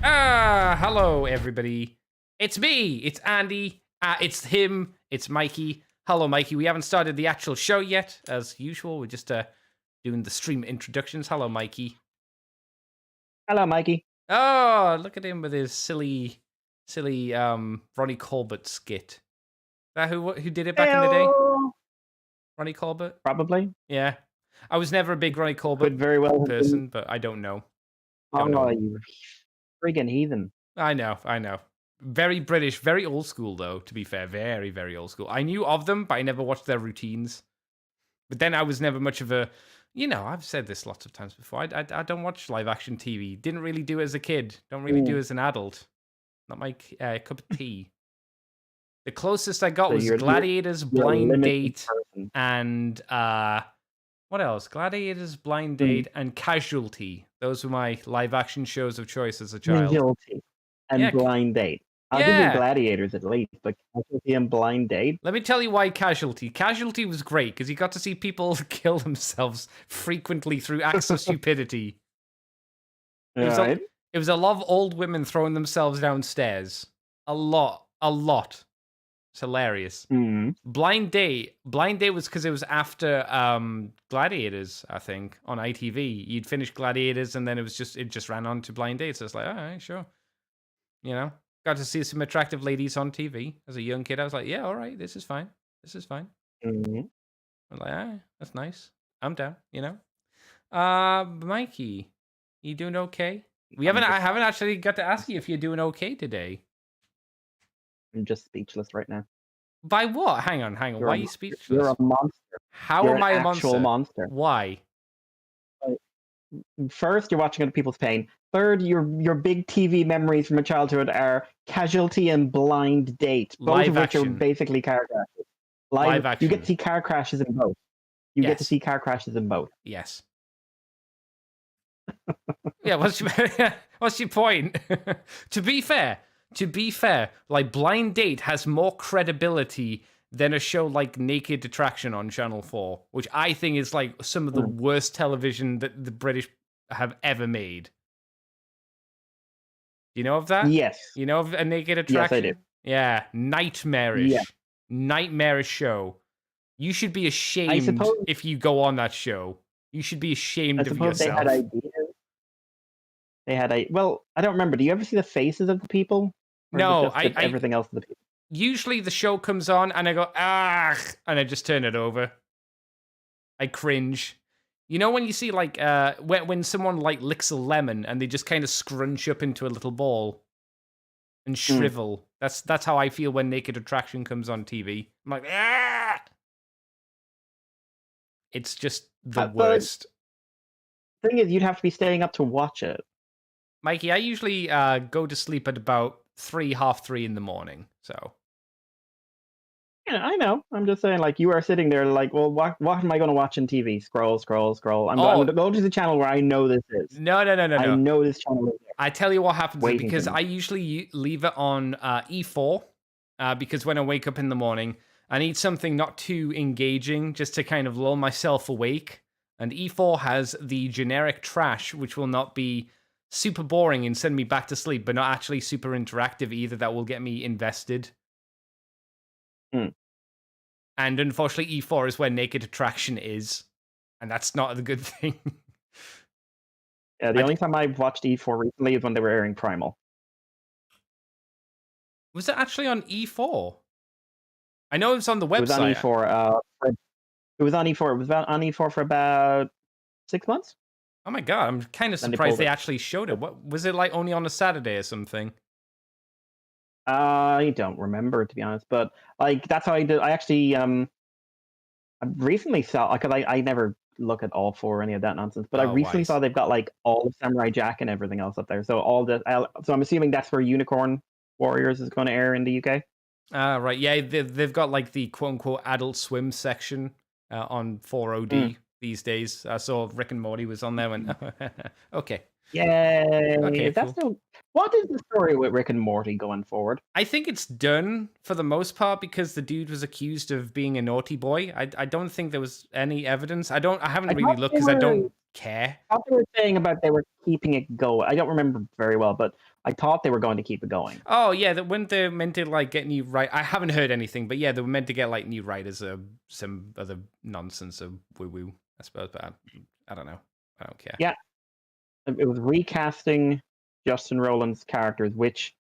Hello everybody. It's me, it's Andy, it's him, it's Mikey. Hello Mikey, we haven't started the actual show yet, as usual. We're just doing the stream introductions. Hello Mikey. Hello, Mikey. Oh, look at him with his silly Ronnie Colbert skit. That who did it back in the day? Heyo. Ronnie Colbert? Probably. Yeah. I was never a big Ronnie Colbert Could very well have been. person, but I don't know. Oh, know. you friggin' heathen. I know. Very British, very old school, though, to be fair. Very, very old school. I knew of them, but I never watched their routines. But then I was never much of a... You know, I've said this lots of times before. I don't watch live-action TV. Didn't really do it as a kid. Don't really do it as an adult. Not my cup of tea. The closest I got was Gladiators, Blind Date, and... what else? Gladiators, Blind Date, and Casualty. Those were my live-action shows of choice as a child. Casualty and Blind Date. I'll give you Gladiators at least, but Casualty and Blind Date? Let me tell you why Casualty. Casualty was great, because you got to see people kill themselves frequently through acts of stupidity. It was a lot of old women throwing themselves downstairs. A lot. It's hilarious. Blind Date was because it was after Gladiators, I think, on ITV. You'd finish Gladiators and then it just ran on to Blind Date. So it's like, all right, sure. You know, got to see some attractive ladies on TV as a young kid. I was like, yeah, all right, this is fine. I'm like, that's nice. I'm down, you know. Mikey, you doing okay? I haven't actually got to ask you if you're doing okay today. I'm just speechless right now. By what? Hang on. Why are you speechless? You're a monster. How am I a monster? Actual monster. Why? First, you're watching other people's pain. Third, your big TV memories from a childhood are Casualty and Blind Date, both of which are basically car crashes. Live action. You get to see car crashes in both. Get to see car crashes in both. Yes. Yeah. What's your point? To be fair, like Blind Date has more credibility than a show like Naked Attraction on Channel 4, which I think is like some of the worst television that the British have ever made. Do you know of that? Yes. You know of a Naked Attraction? Yes, I do. Yeah, nightmarish. Yeah. Nightmarish show. You should be ashamed if you go on that show. You should be ashamed of yourself. They had ideas. Well, I don't remember. Do you ever see the faces of the people? No, everything else of the people. Usually the show comes on and I go, and I just turn it over. I cringe. You know when you see like when someone like licks a lemon and they just kind of scrunch up into a little ball and shrivel. That's how I feel when Naked Attraction comes on TV. I'm like, ah! It's just the worst. The thing is, you'd have to be staying up to watch it. Mikey, I usually go to sleep at about 3:30 in the morning, so. Yeah, I know. I'm just saying, like, you are sitting there like, well, what am I going to watch on TV? Scroll. I'm going to go to the channel where I know this is. No. I know this channel is there. I tell you what happens is because I usually leave it on E4 because when I wake up in the morning, I need something not too engaging just to kind of lull myself awake. And E4 has the generic trash, which will not be super boring and send me back to sleep, but not actually super interactive either. That will get me invested. And unfortunately, E4 is where Naked Attraction is, and that's not a good thing. Yeah, the only time I've watched E4 recently is when they were airing Primal. Was it actually on E4? I know it was on the website. It was on E4. It was on E4. It was on E4 for about 6 months. Oh my god, I'm kind of surprised they actually showed it. What was it like? Only on a Saturday or something? I don't remember, to be honest, but like that's how I did. I actually I recently saw, because I never look at all 4 or any of that nonsense, but I recently saw they've got like all of Samurai Jack and everything else up there. So so I'm assuming that's where Unicorn Warriors is going to air in the UK. Right, yeah, they've got like the quote unquote Adult Swim section on 4OD these days. I saw Rick and Morty was on there, and okay. Yay! Okay, cool. What is the story with Rick and Morty going forward? I think it's done for the most part because the dude was accused of being a naughty boy. I don't think there was any evidence. I haven't really looked because I don't care. I thought they were saying about they were keeping it going. I don't remember very well, but I thought they were going to keep it going. Oh yeah, that when they're meant to like get new right. I haven't heard anything, but yeah, they were meant to get like new writers or some other nonsense of woo woo. I suppose, but I don't know. I don't care. Yeah, it was recasting Justin Roland's characters, which,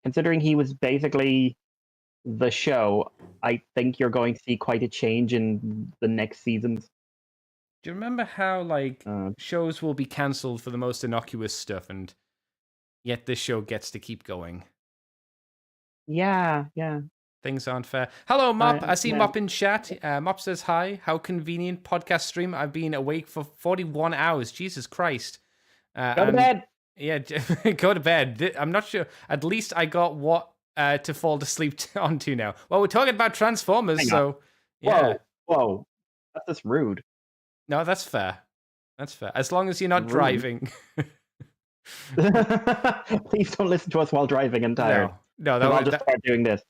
considering he was basically the show, I think you're going to see quite a change in the next seasons. Do you remember how like shows will be cancelled for the most innocuous stuff, and yet this show gets to keep going? Yeah. Things aren't fair. Hello, Mop. I see yeah. Mop in chat. Mop says hi. How convenient. Podcast stream. I've been awake for 41 hours. Jesus Christ. Go to bed. Yeah, go to bed. I'm not sure. At least I got what to fall asleep onto now. Well, we're talking about Transformers, so yeah. Whoa. That's just rude. No, that's fair. That's fair. As long as you're not driving. Please don't listen to us while driving and tired. No, I'll just start doing this.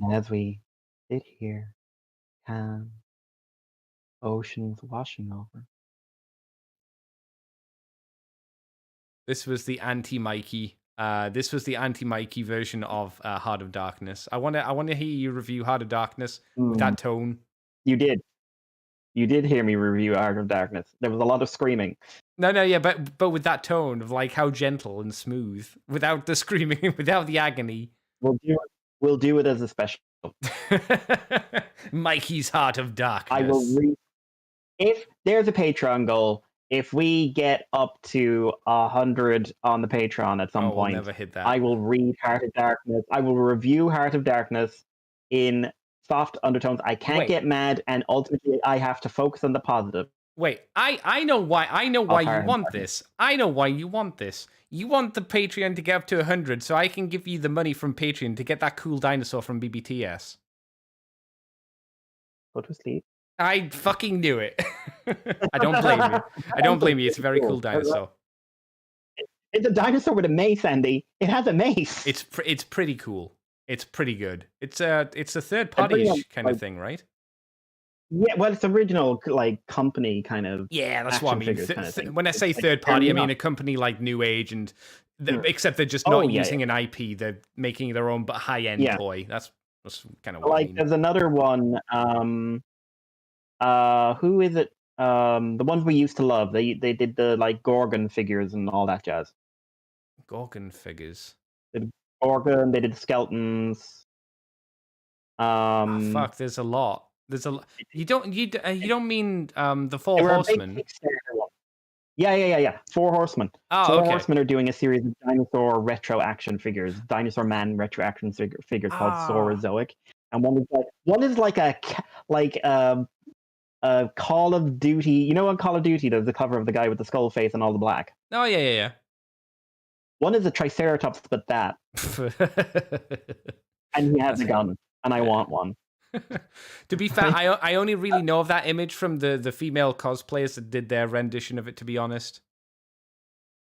And as we sit here, calm, oceans washing over. This was the anti-Mikey. This was the anti-Mikey version of Heart of Darkness. I want to hear you review Heart of Darkness with that tone. You did. You did hear me review Heart of Darkness. There was a lot of screaming. No, yeah, but with that tone of like how gentle and smooth, without the screaming, without the agony. We'll do it as a special. Mikey's Heart of Darkness. I will if there's a Patreon goal, if we get up to 100 on the Patreon at some point, we'll never hit that. I will read Heart of Darkness. I will review Heart of Darkness in soft undertones. I can't get mad, and ultimately I have to focus on the positive. Wait, I know why. I know why you want this. I know why you want this. You want the Patreon to get up to 100, so I can give you the money from Patreon to get that cool dinosaur from BBTS. Go to sleep. I fucking knew it. I don't blame you. I don't blame you. It's a very cool dinosaur. It's a dinosaur with a mace, Andy. It has a mace. It's pretty cool. It's pretty good. It's a third party kind of thing, right? Yeah, well, it's original like company kind of. Yeah, that's what I mean. When I say third party, I mean a company like Newage, and except they're just not using an IP. They're making their own but high end toy. That's kind of what I mean. There's another one. Who is it? The ones we used to love. They did the like Gorgon figures and all that jazz. Gorgon figures. They did Gorgon. They did skeletons. Fuck, there's a lot. There's a. You don't mean the Four Horsemen? Yeah. Four Horsemen. Four Horsemen are doing a series of dinosaur retro action figures, Dinosaur Man retro action figures called Saurozoic, and one is like a Call of Duty. You know, on Call of Duty, there's the cover of the guy with the skull face and all the black. Oh yeah. One is a Triceratops, but that, and he has a gun, and I want one. To be fair, I only really know of that image from the female cosplayers that did their rendition of it, to be honest.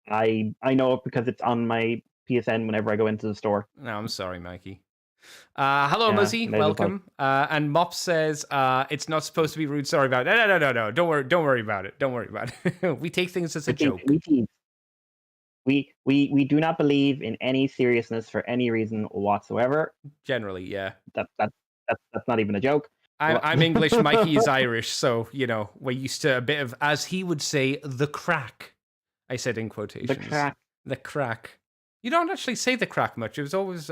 I know it because it's on my PSN whenever I go into the store. No, I'm sorry, Mikey. Hello, Muzzy. Welcome. And Mop says it's not supposed to be rude. Sorry about it. No. Don't worry about it. Don't worry about it. We take things as a joke. We do not believe in any seriousness for any reason whatsoever. Generally, yeah. That's not even a joke. I'm English, Mikey is Irish, so, you know, we're used to a bit of, as he would say, the crack. I said in quotations. The crack. You don't actually say the crack much. It was always,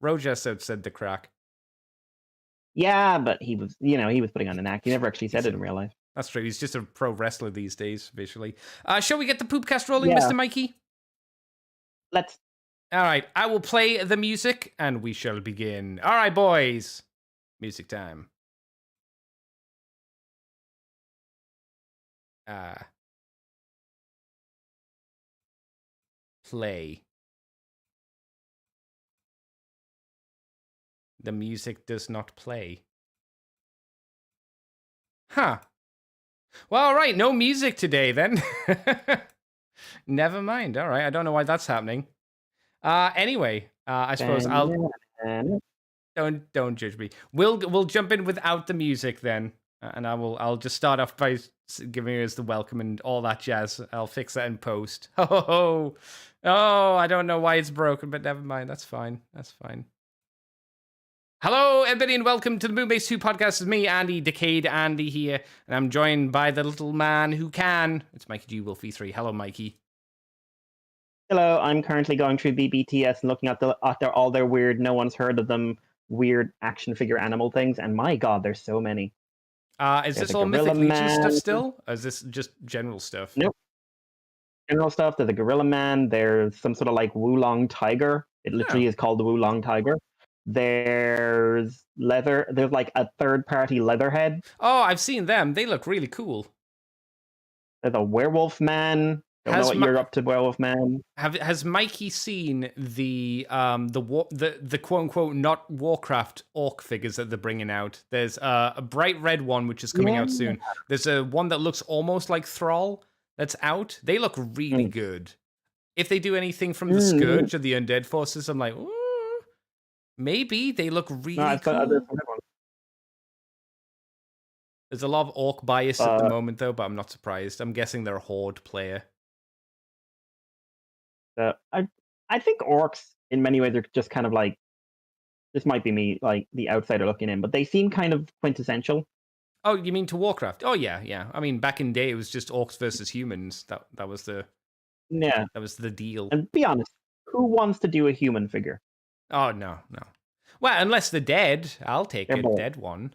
Rojas said the crack. Yeah, but he was putting on an act. He never actually said it in real life. That's true. He's just a pro wrestler these days, visually. Shall we get the poopcast rolling, Mr. Mikey? Let's. All right, I will play the music, and we shall begin. All right, boys. Music time. Play. The music does not play. Huh. Well, all right, no music today, then. Never mind. All right, I don't know why that's happening. Anyway, I suppose I'll... Don't judge me. We'll jump in without the music then. And I'll just start off by giving us the welcome and all that jazz. I'll fix that in post. Oh, I don't know why it's broken, but never mind. That's fine. That's fine. Hello, everybody, and welcome to the Moonbase 2 podcast. It's me, Andy, Decade Andy here, and I'm joined by the little man who can. It's Mikey G. Wolfie 3. Hello, Mikey. Hello, I'm currently going through BBTS and looking at all their weird, no one's heard of them, weird action figure animal things, and my god, there's so many. Is this all Mythic Legion stuff still? Or is this just general stuff? Nope. General stuff. There's a Gorilla Man. There's some sort of like Wulong Tiger. It literally is called the Wulong Tiger. There's leather. There's like a third-party Leatherhead. Oh, I've seen them. They look really cool. There's a Werewolf Man. Don't know what you're up to, Werewolf Man. Has Mikey seen the quote unquote not Warcraft orc figures that they're bringing out? There's a bright red one which is coming out soon. There's a one that looks almost like Thrall that's out. They look really good. If they do anything from the Scourge or the Undead Forces, I'm like, ooh, maybe they look really cool. There's a lot of orc bias at the moment though, but I'm not surprised. I'm guessing they're a Horde player. I think orcs in many ways are just kind of like, this might be me, like the outsider looking in, but they seem kind of quintessential. Oh, you mean to Warcraft? Oh yeah. I mean, back in the day, it was just orcs versus humans. That was the that was the deal. And be honest, who wants to do a human figure? Oh no. Well, unless they're dead, I'll take a dead one.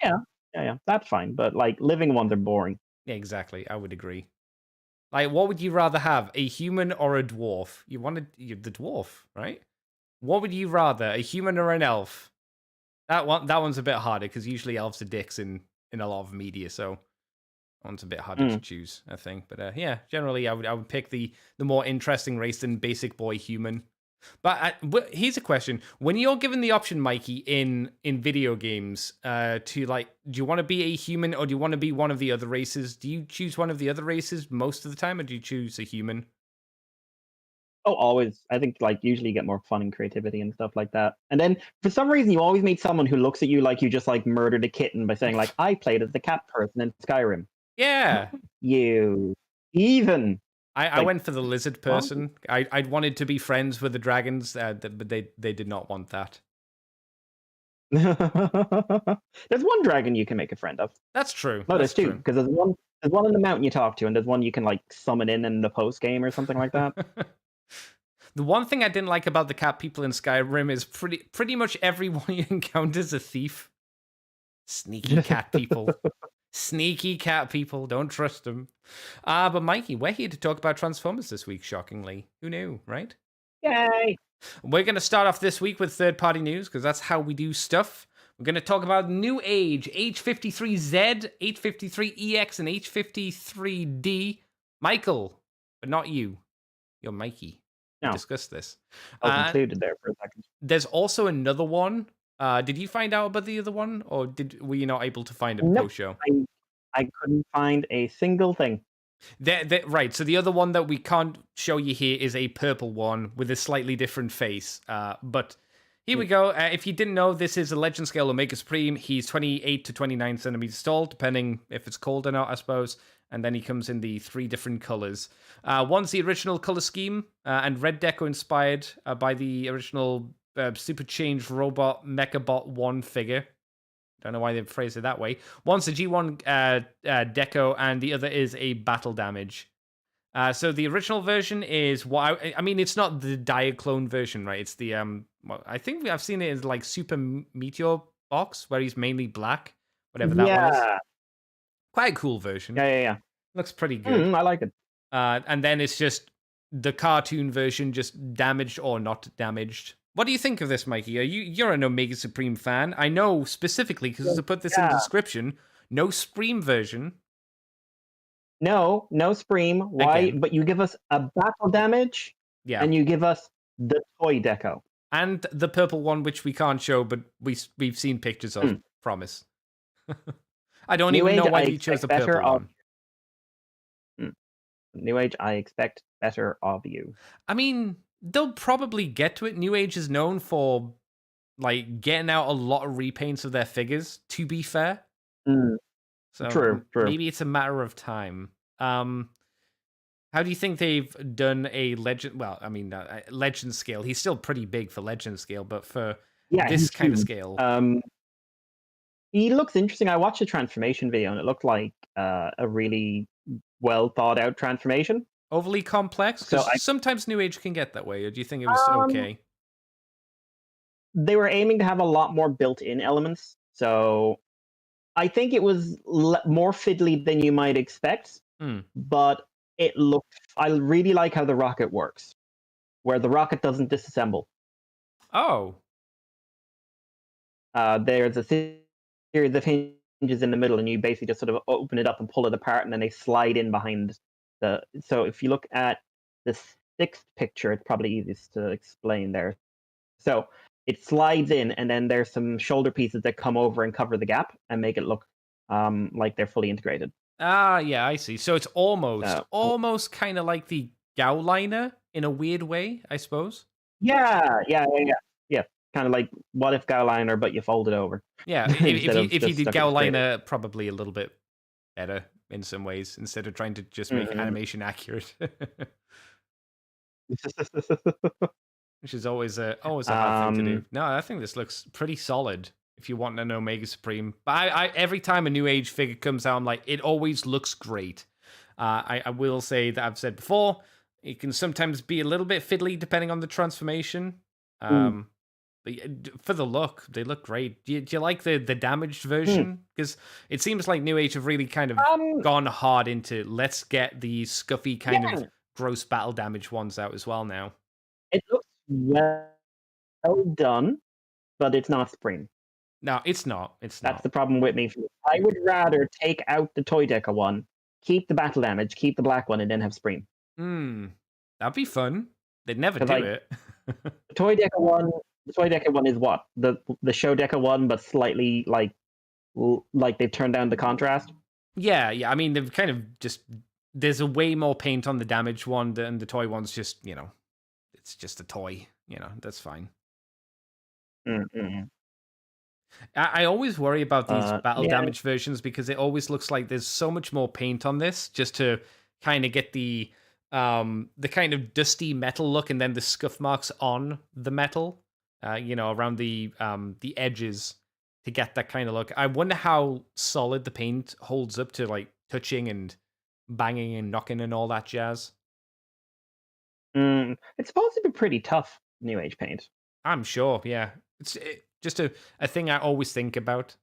Yeah, that's fine. But like living ones are boring. Yeah, exactly. I would agree. Like, what would you rather have, a human or a dwarf? You wanted the dwarf, right? What would you rather, a human or an elf? That one's a bit harder because usually elves are dicks in a lot of media, so that one's a bit harder to choose, I think. But yeah, generally I would pick the more interesting race than basic boy human. But here's a question: when you're given the option, Mikey, in video games, to like, do you want to be a human or do you want to be one of the other races? Do you choose one of the other races most of the time, or do you choose a human? Oh, always. I think like usually you get more fun and creativity and stuff like that. And then for some reason you always meet someone who looks at you like you just like murdered a kitten by saying like, I played as the cat person in Skyrim. Yeah. You even. I went for the lizard person. I wanted to be friends with the dragons, but they did not want that. There's one dragon you can make a friend of. That's true. No, there's two, because there's one in the mountain you talk to, and there's one you can like summon in the post game or something like that. The one thing I didn't like about the cat people in Skyrim is pretty much everyone you encounter is a thief. Sneaky cat people. Sneaky cat people, don't trust them. But Mikey, we're here to talk about Transformers this week, shockingly. Who knew, right? Yay! We're going to start off this week with third-party news, because that's how we do stuff. We're going to talk about Newage, H53Z, H53EX, and H53D. Michael, but not you. You're Mikey. No. Discuss this. I was included there for a second. There's also another one. Did you find out about the other one, or were you not able to find it post-show? I couldn't find a single thing. Right, so the other one that we can't show you here is a purple one with a slightly different face. But here we go. If you didn't know, this is a Legend Scale Omega Spreem. He's 28 to 29 centimeters tall, depending if it's cold or not, I suppose. And then he comes in the 3 different colors. One's the original color scheme, and Red Deco inspired by the original Super Change Robot Mechabot 1 figure. Don't know why they phrased it that way. One's the G1 Deco, and the other is a Battle Damage. So the original version is I mean, it's not the Diaclone version, right? It's the I think I've seen it as like Super Meteor box, where he's mainly black, whatever that one is. Quite a cool version. Yeah. Looks pretty good. I like it. And then it's just the cartoon version, just damaged or not damaged. What do you think of this, Mikey? You're an Omega Supreme fan. I know specifically because I put this in the description. No Spreem version. No Spreem. Why? Again. But you give us a battle damage, and you give us the toy deco. And the purple one, which we can't show, but we've seen pictures of. Promise. I don't even know why you chose the purple one. Newage, I expect better of you. I mean, they'll probably get to it. Newage is known for like getting out a lot of repaints of their figures, to be fair. Mm, So true, true. maybe it's a matter of time. How do you think they've done a legend? Well, I mean, legend scale. He's still pretty big for legend scale, but for Yeah, this he's kind of huge. scale, He looks interesting. I watched a transformation video, and it looked like a really well thought out transformation. overly complex? So Because sometimes New Age can get that way. Or do you think it was um, okay? they were aiming to have a lot more built-in elements. So I think it was more fiddly than you might expect, Hmm. but it looked. I really like how the rocket works, where the rocket doesn't disassemble. Oh, There's a series of hinges in the middle, and you basically just sort of open it up and pull it apart, and then they slide in behind the. So if you look at the sixth picture, it's probably easiest to explain there. So it slides in, and then there's some shoulder pieces that come over and cover the gap and make it look like they're fully integrated. yeah, I see. So it's almost, So almost kind of like the Gowliner in a weird way, I suppose. yeah. Kind of like what if Gowliner, but you fold it over Yeah, instead of if you just did stuck it straight. Gowliner, probably a little bit better in some ways instead of trying to just make Mhm. animation accurate, which is always a hard thing to do. um, No, I think this looks pretty solid. If you want an Omega Supreme, but every time a New Age figure comes out, I'm like, it always looks great. I will say that I've said before, it can sometimes be a little bit fiddly depending on the transformation. mm, But for the look, they look great. Do you like the damaged mm. version? Because it seems like New Age have really kind of Um, gone hard into let's get the scuffy kind of yeah, gross battle damage ones out as well now. it looks well done, but it's not Spreem. No, it's not. It's That's not. the problem with me. I would rather take out the Toy Deca one, keep the battle damage, keep the black one, and then have Spreem. Hmm, that'd be fun. They'd never Because do like it. the Toy Deca one, the Toy Deca one is what the Show Deca one, but slightly like they've turned down the contrast. Yeah, yeah. I mean, they've kind of just there's a way more paint on the damaged one than the toy one's. Just it's just a toy. That's fine. Mm-mm. I always worry about these battle Yeah. damage versions because it always looks like there's so much more paint on this just to kind of get the kind of dusty metal look and then the scuff marks on the metal, around the edges to get that kind of look. I wonder how solid the paint holds up to like touching and banging and knocking and all that jazz. It's supposed to be pretty tough, New Age paint. I'm sure, yeah. It's just a thing I always think about.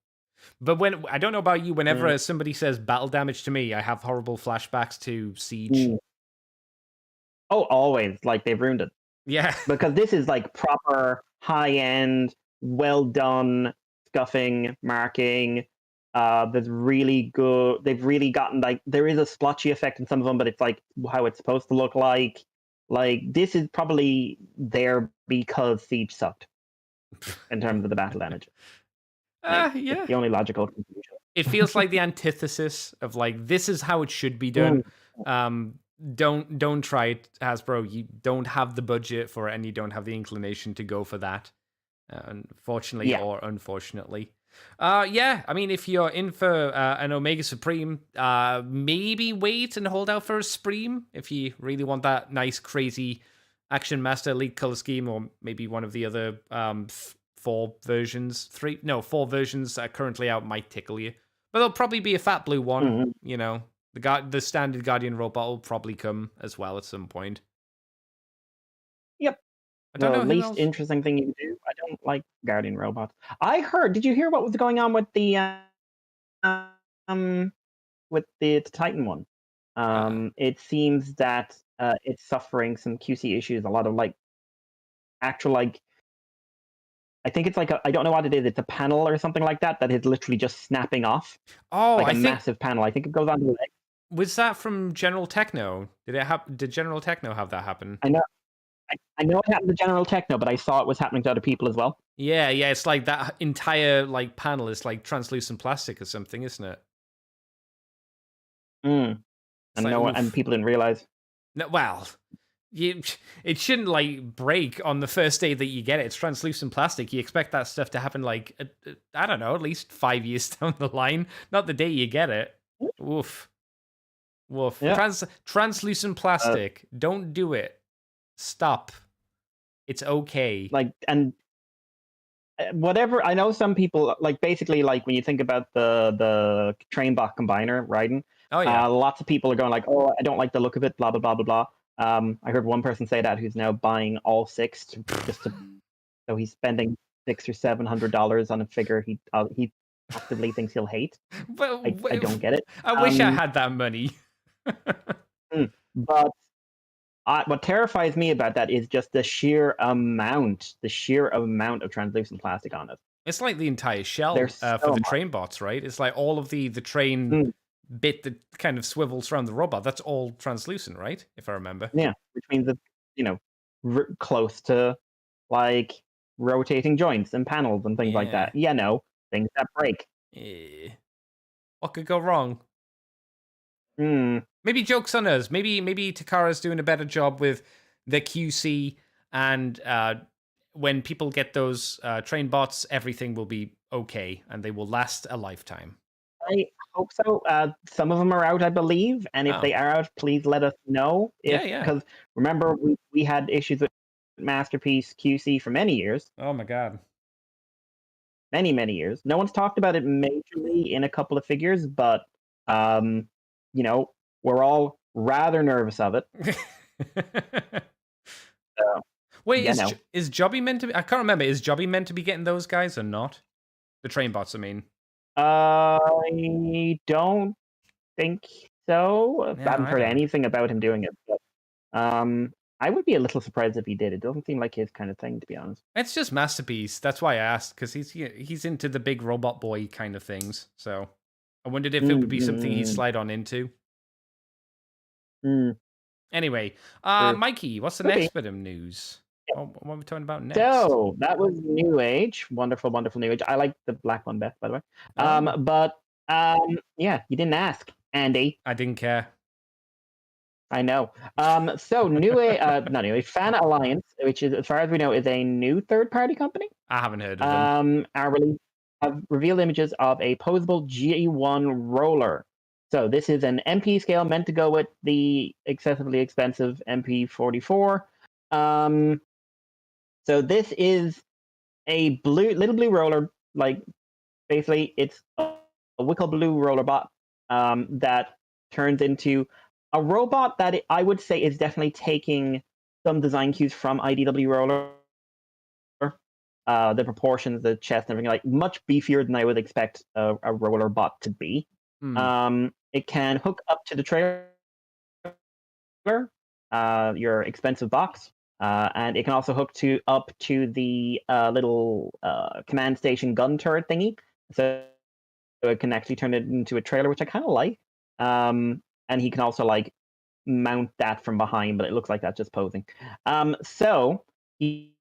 But when I don't know about you, Mm, whenever somebody says battle damage to me, I have horrible flashbacks to Siege. mm. Oh, always. Like they've ruined it. Yeah. Because this is like proper high end, well done scuffing, marking. There's really good. They've really gotten like there is a splotchy effect in some of them, but it's like how it's supposed to look like. Like this is probably there because Siege sucked in terms of the battle damage. Like it's Yeah. the only logical conclusion. It feels like the antithesis of like this is how it should be Mm, done. Um, don't try it, Hasbro. You don't have the budget for it, and you don't have the inclination to go for that. Unfortunately yeah. or unfortunately. Yeah, I mean, if you're in for an Omega Supreme, maybe wait and hold out for a Spreem if you really want that nice, crazy Action Master Elite color scheme, or maybe one of the other four versions. Four versions that are currently out might tickle you, but there'll probably be a fat blue one. Mhm. The standard Guardian robot will probably come as well at some point. Yep. I don't The know who least else. interesting thing you can do. I don't like guardian robots. I heard. Did you hear what was going on with um the Titan one? Uh, It seems that it's suffering some QC issues. A lot of like actual like I think it's like I don't know what it is. It's a panel or something like that that is literally just snapping off oh, like I a think massive panel. I think it goes on to the leg. was that from General Techno? Did General Techno have that happen? I know. I know it happened to General Techno, but I saw it was happening to other people as well. Yeah, yeah, it's like that entire like panel is like translucent plastic or something, isn't it? Mm. It's And like no one, and oof. people didn't realize. No, well, it shouldn't like break on the first day that you get it. It's translucent plastic. You expect that stuff to happen like I don't know, at least 5 years down the line, not the day you get it. Woof, woof. Yeah. Translucent plastic. Don't do it. Stop. It's okay. Like, and whatever. I know some people like basically like when you think about the train bot combiner riding. Oh yeah. Lots of people are going like, oh, I don't like the look of it. Blah blah blah blah blah. I heard one person say that who's now buying all six so he's spending $600 or $700 on a figure he actively thinks he'll hate. But I don't get it. I wish I had that money. But what terrifies me about that is just the sheer amount of translucent plastic on it. It's like the entire shell for the train bots, right? It's like all of the train bit that kind of swivels around the robot. That's all translucent, right? If I remember. Yeah, which means that close to like rotating joints and panels and things like that. Yeah, no, things that break. What could go wrong? Maybe joke's on us. Maybe Takara's doing a better job with the QC, and when people get those train bots, everything will be okay and they will last a lifetime. I hope so. Some of them are out, I believe, and if they are out, please let us know. Because remember, we had issues with Masterpiece QC for many years. Oh my god. Many years. No one's talked about it majorly in a couple of figures, but we're all rather nervous of it. Wait, is Jobby meant to be? I can't remember. Is Jobby meant to be getting those guys or not? The train bots, I mean. I don't think so. I haven't heard anything about him doing it. But, I would be a little surprised if he did. It doesn't seem like his kind of thing, to be honest. It's just Masterpiece. That's why I asked, because he's into the big robot boy kind of things. So I wondered if it would be something he'd slide on into. Anyway, Mikey, what's the next bit of news? What are we talking about next? So that was Newage. Wonderful, wonderful Newage. I like the black one best, by the way. But yeah, you didn't ask, Andy. I didn't care. I know. So Newage, not Newage, Fan Alliance, which is, as far as we know, is a new third-party company. I haven't heard of them. Have revealed images of a posable G1 roller. So this is an MP scale meant to go with the excessively expensive MP44. So this is a little blue roller, like basically it's a Wickle Blue roller bot that turns into a robot that I would say is definitely taking some design cues from IDW roller. The proportions, the chest, and everything, like much beefier than I would expect a roller bot to be. It can hook up to the trailer, your expensive box, and it can also hook up to the little command station gun turret thingy. So it can actually turn it into a trailer, which I kind of like. And he can also like mount that from behind, but it looks like that's just posing. So he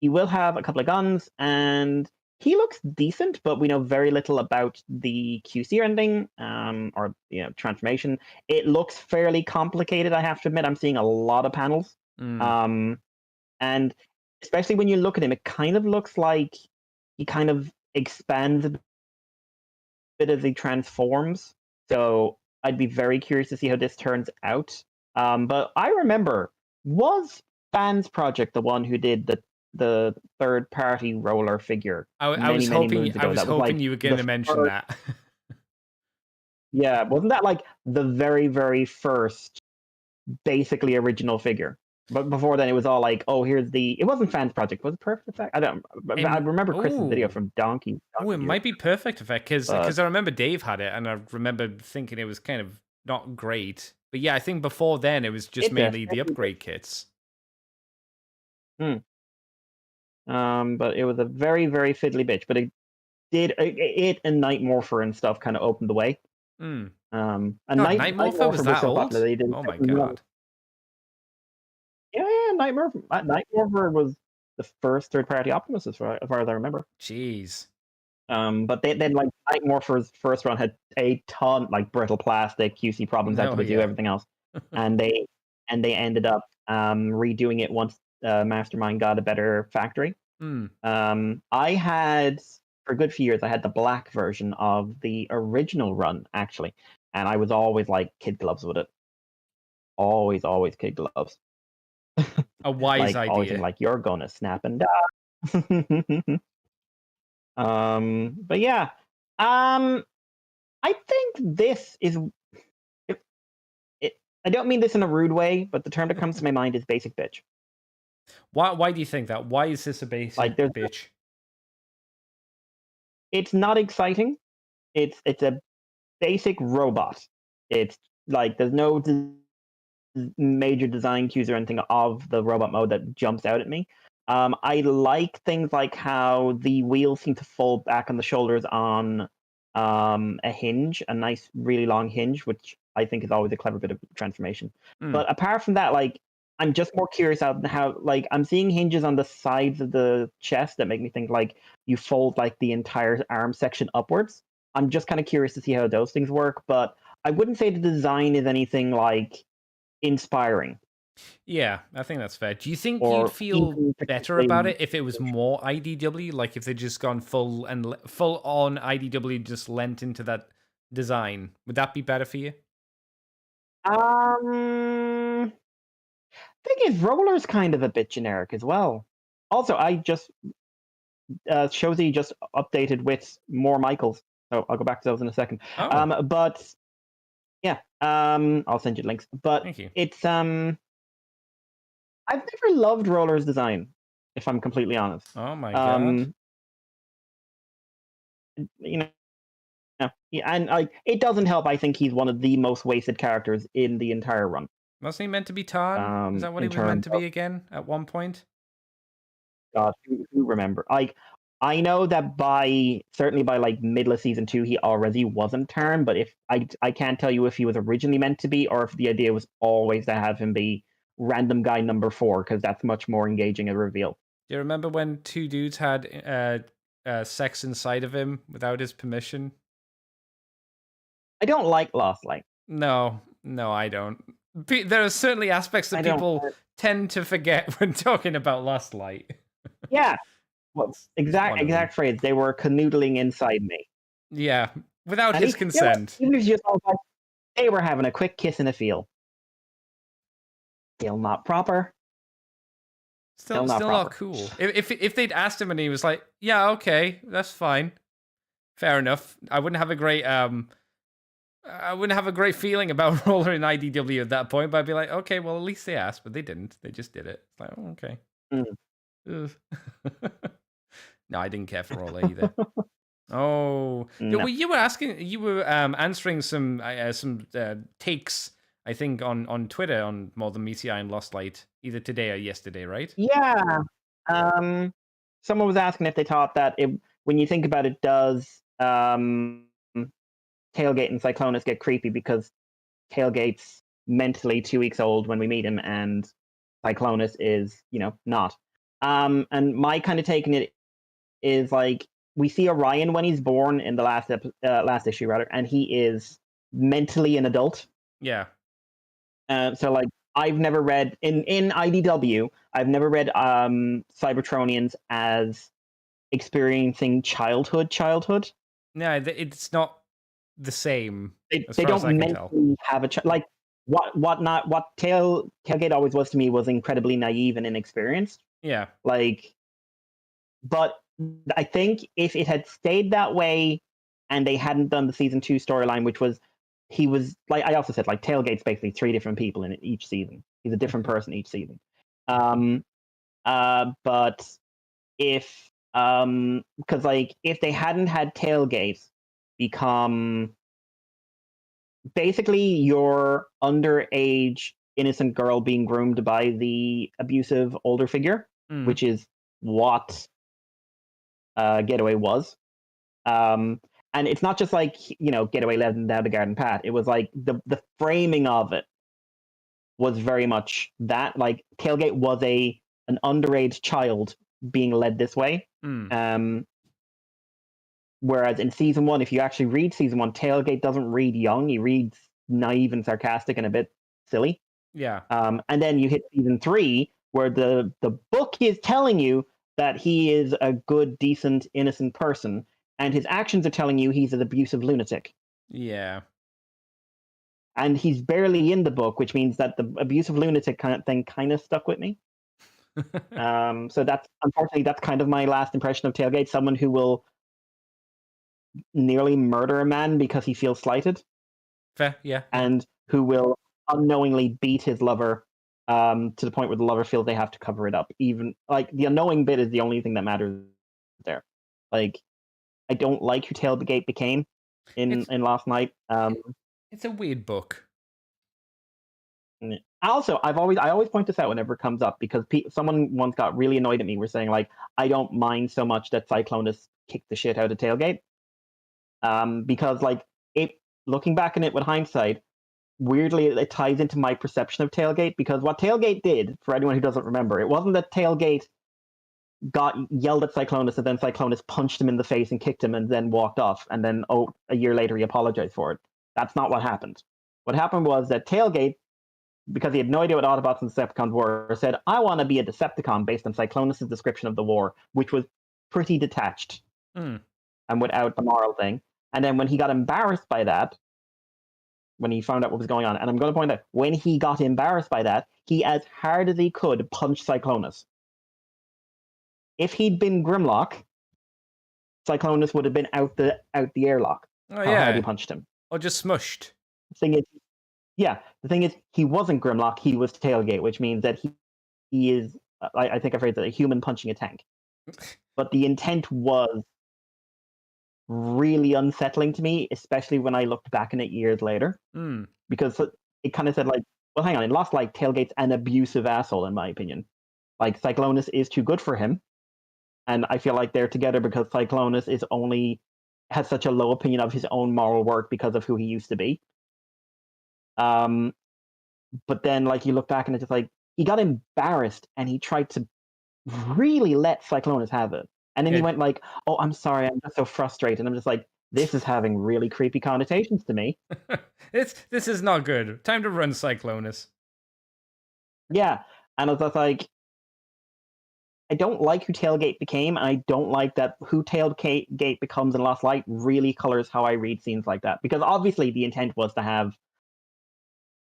will have a couple of guns, and he looks decent, but we know very little about the QC ending or transformation. It looks fairly complicated, I have to admit. I'm seeing a lot of panels. And especially when you look at him, it kind of looks like he kind of expands a bit as he transforms. So I'd be very curious to see how this turns out. But I remember, was Fans Project the one who did the third-party roller figure? I was hoping you were going to mention that. Yeah, wasn't that like the very, very first, basically original figure? But before then, it was all like, oh, here's the. It wasn't Fans Project. Was it Perfect Effect? I remember Chris's video from Donkey. Oh, it might be Perfect Effect because I remember Dave had it, and I remember thinking it was kind of not great. But yeah, I think before then it was just mainly the upgrade kits. But it was a very, very fiddly bitch. But it and Night Morpher and stuff kind of opened the way. And Night Morpher was that old? Oh my god. Yeah, Night Morpher was the first third-party Optimus, as far as I remember. Jeez. But then like Night Morpher's first run had a ton like brittle plastic QC problems, had to do everything else, and they ended up redoing it once Mastermind got a better factory. I had, for a good few years, I had the black version of the original run, actually. And I was always like kid gloves with it. Always kid gloves. A wise like, always idea. like, you're gonna snap and die. But yeah. I think this is I don't mean this in a rude way, but the term that comes to my mind is basic bitch. Why do you think that? Why is this a basic Like, bitch? It's not exciting. It's a basic robot. It's like there's no major design cues or anything of the robot mode that jumps out at me. I like things like how the wheels seem to fold back on the shoulders on a hinge, a nice, really long hinge, which I think is always a clever bit of transformation. But apart from that, like, I'm just more curious about how, like, I'm seeing hinges on the sides of the chest that make me think like you fold like the entire arm section upwards. I'm just kind of curious to see how those things work, but I wouldn't say the design is anything like inspiring. Yeah, I think that's fair. Do you think you'd Or feel even better about particularly it if it was more IDW? Like if they'd just gone full on IDW, just lent into that design? Would that be better for you? thing is, Roller's kind of a bit generic as well. Also, I just Shozy just updated with more Michaels, so I'll go back to those in a second. Oh, But yeah, I'll send you links. But thank you. it's I've never loved Roller's design, if I'm completely honest. Oh my god. You know, yeah, and like it doesn't help. I think he's one of the most wasted characters in the entire run. Wasn't he meant to be Tarn? Is that what he In was meant terms to of be again at one point? God, who remember? Like, I know that certainly by like middle of season 2, he already wasn't turned. But if I can't tell you if he was originally meant to be, or if the idea was always to have him be random guy number 4, because that's much more engaging a reveal. Do you remember when two dudes had sex inside of him without his permission? I don't like Lost Light. No, I don't. There are certainly aspects that I don't. people tend to forget when talking about Lost Light. Yeah, well, It's one of them. exact phrase. They were canoodling inside me. Yeah, without And his consent. even if you just like, they were having a quick kiss in a field. Still not proper. Still not cool. If they'd asked him and he was like, "Yeah, okay, that's fine, fair enough," I wouldn't have a great feeling about Roller in IDW at that point. But I'd be like, "Okay, well, at least they asked, but they didn't. They just did it." It's like, oh, okay. No, I didn't care for Roller either. Oh, No. you were answering some takes, I think, on Twitter on More Than Meteor and Lost Light, either today or yesterday, right? Yeah. Someone was asking if they thought that when you think about it, does Tailgate and Cyclonus get creepy because Tailgate's mentally 2 weeks old when we meet him, and Cyclonus is, not. And my kind of taking it is like we see Orion when he's born in the last issue rather, and he is mentally an adult. Yeah. So like I've never read in IDW. I've never read Cybertronians as experiencing childhood. No, it's not the same. They don't mentally have a like what Tailgate always was to me was incredibly naive and inexperienced. Yeah. Like, but I think if it had stayed that way and they hadn't done the season 2 storyline, which was he was like I also said, like Tailgate's basically 3 different people in each season. He's a different person each season. But if because like if they hadn't had Tailgate become basically your underage innocent girl being groomed by the abusive older figure, which is what Getaway was. And it's not just like, Getaway led them down the garden path. It was like the framing of it was very much that. Like Tailgate was an underage child being led this way. Whereas in season 1, if you actually read season 1, Tailgate doesn't read young. He reads naive and sarcastic and a bit silly. Yeah. And then you hit season 3, where the book is telling you that he is a good, decent, innocent person, and his actions are telling you he's an abusive lunatic. Yeah. And he's barely in the book, which means that the abusive lunatic kind of thing kind of stuck with me. So that's unfortunately that's kind of my last impression of Tailgate. Someone who will nearly murder a man because he feels slighted, Fair. Yeah. and who will unknowingly beat his lover to the point where the lover feels they have to cover it up. Even like the unknowing bit is the only thing that matters there. Like I don't like who Tailgate became in It's Last Night. it's a weird book. Also, I always point this out whenever it comes up because someone once got really annoyed at me. We're saying like I don't mind so much that Cyclonus kicked the shit out of Tailgate, because like it looking back on it with hindsight, weirdly it ties into my perception of Tailgate, because what Tailgate did, for anyone who doesn't remember, it wasn't that Tailgate got yelled at Cyclonus and then Cyclonus punched him in the face and kicked him and then walked off, and then a year later he apologized for it. That's not what happened. What happened was that Tailgate, because he had no idea what Autobots and Decepticons were, said, I want to be a Decepticon based on Cyclonus' description of the war, which was pretty detached and without the moral thing. And then when he got embarrassed by that, when he found out what was going on, and I'm going to point out, when he got embarrassed by that, he, as hard as he could, punched Cyclonus. If he'd been Grimlock, Cyclonus would have been out the airlock. Oh How hard he yeah. punched him. Or just smushed. The thing is, he wasn't Grimlock, he was Tailgate, which means that he is, I think I phrased it, a human punching a tank. But the intent was really unsettling to me, especially when I looked back on it years later. Because it kind of said like, well, hang on, in Lost Light, Tailgate's an abusive asshole, in my opinion. Like, Cyclonus is too good for him. And I feel like they're together because Cyclonus has such a low opinion of his own moral worth because of who he used to be. But then, like, you look back and it's just like, he got embarrassed and he tried to really let Cyclonus have it. And then he went like, oh, I'm sorry, I'm just so frustrated. And I'm just like, this is having really creepy connotations to me. This is not good. Time to run Cyclonus. Yeah. And I was just like, I don't like who Tailgate became, and I don't like that who Tailgate becomes in Lost Light really colors how I read scenes like that. Because obviously the intent was to have,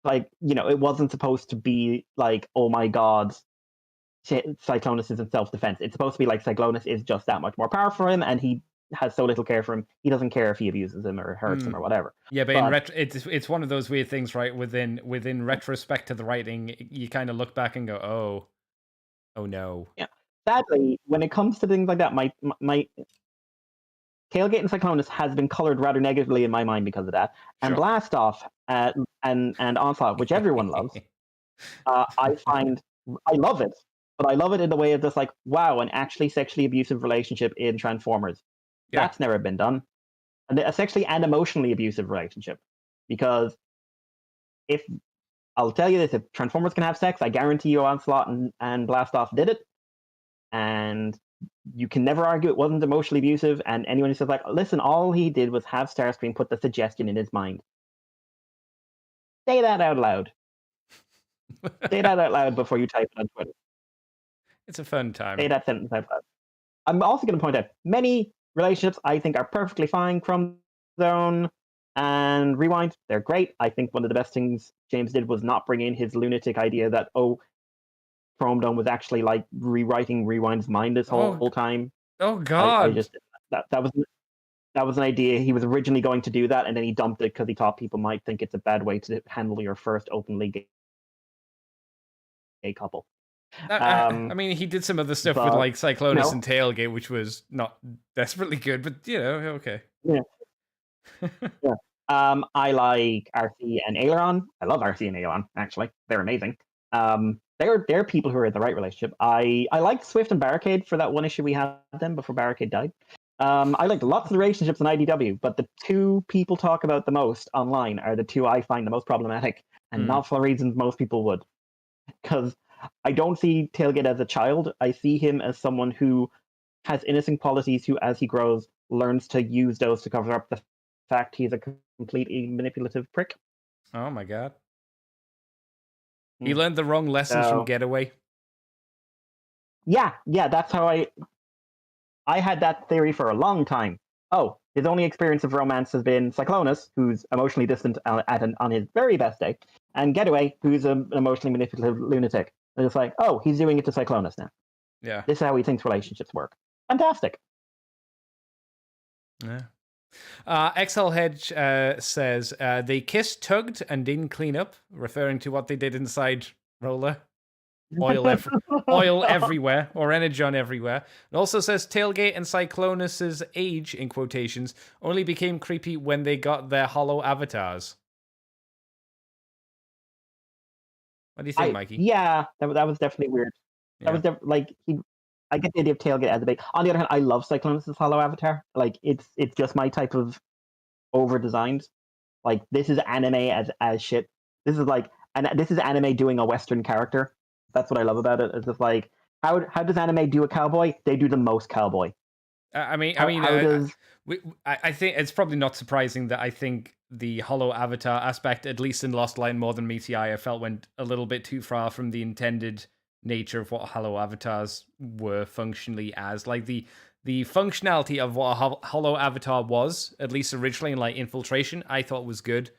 like, it wasn't supposed to be like, oh my god, Cyclonus is in self-defense. It's supposed to be like Cyclonus is just that much more powerful for him, and he has so little care for him. He doesn't care if he abuses him or hurts him or whatever. Yeah, but in it's one of those weird things, right? Within retrospect to the writing, you kind of look back and go, oh no. Yeah. Sadly, when it comes to things like that, my Tailgate and Cyclonus has been colored rather negatively in my mind because of that. And Sure. Blast Off and Onslaught, which everyone loves, I love it, but I love it in the way of just like, wow, an actually sexually abusive relationship in Transformers. Yeah. That's never been done. And a sexually and emotionally abusive relationship. Because I'll tell you this, if Transformers can have sex, I guarantee you Onslaught and Blast Off did it. And you can never argue it wasn't emotionally abusive. And anyone who says like, listen, all he did was have Starscream put the suggestion in his mind. Say that out loud. Say that out loud before you type it on Twitter. It's a fun time. Say that sentence out loud. I'm also going to point out many relationships I think are perfectly fine. Chrome Zone and Rewind, they're great. I think one of the best things James did was not bring in his lunatic idea that, Chrome Dome was actually like rewriting Rewind's mind this whole time. Oh god! I just that was an idea. He was originally going to do that, and then he dumped it because he thought people might think it's a bad way to handle your first openly gay couple. I mean, he did some other stuff with like Cyclonus and Tailgate, which was not desperately good, but okay. Yeah. Yeah. I like RC and Aileron. I love RC and Aileron. Actually, they're amazing. They're people who are in the right relationship. I liked Swift and Barricade for that one issue we had them before Barricade died. I liked lots of the relationships in IDW, but the two people talk about the most online are the two I find the most problematic, and not for reasons most people would. Because I don't see Tailgate as a child. I see him as someone who has innocent qualities who, as he grows, learns to use those to cover up the fact he's a completely manipulative prick. Oh my god. He learned the wrong lessons from Getaway. Yeah, that's how I had that theory for a long time. Oh, his only experience of romance has been Cyclonus, who's emotionally distant on his very best day, and Getaway, who's an emotionally manipulative lunatic. And it's like, oh, he's doing it to Cyclonus now. Yeah. This is how he thinks relationships work. Fantastic. Yeah. XL Hedge says they kissed, tugged, and didn't clean up, referring to what they did inside Roller. Oil everywhere, or energon everywhere. It also says Tailgate and Cyclonus's age, in quotations, only became creepy when they got their hollow avatars. What do you think, Mikey? Yeah, that was definitely weird. Yeah. That was I get the idea of Tailgate as a big. On the other hand, I love Cyclonus's hollow avatar. Like it's just my type of over-designed. Like this is anime as shit. This is anime doing a Western character. That's what I love about it. It's just like how does anime do a cowboy? They do the most cowboy. I think it's probably not surprising that I think the hollow avatar aspect, at least in Lost Light more than Meets the Eye, I felt went a little bit too far from the intended nature of what hollow avatars were functionally as. Like the functionality of what a hollow avatar was, at least originally in like Infiltration, I thought was good.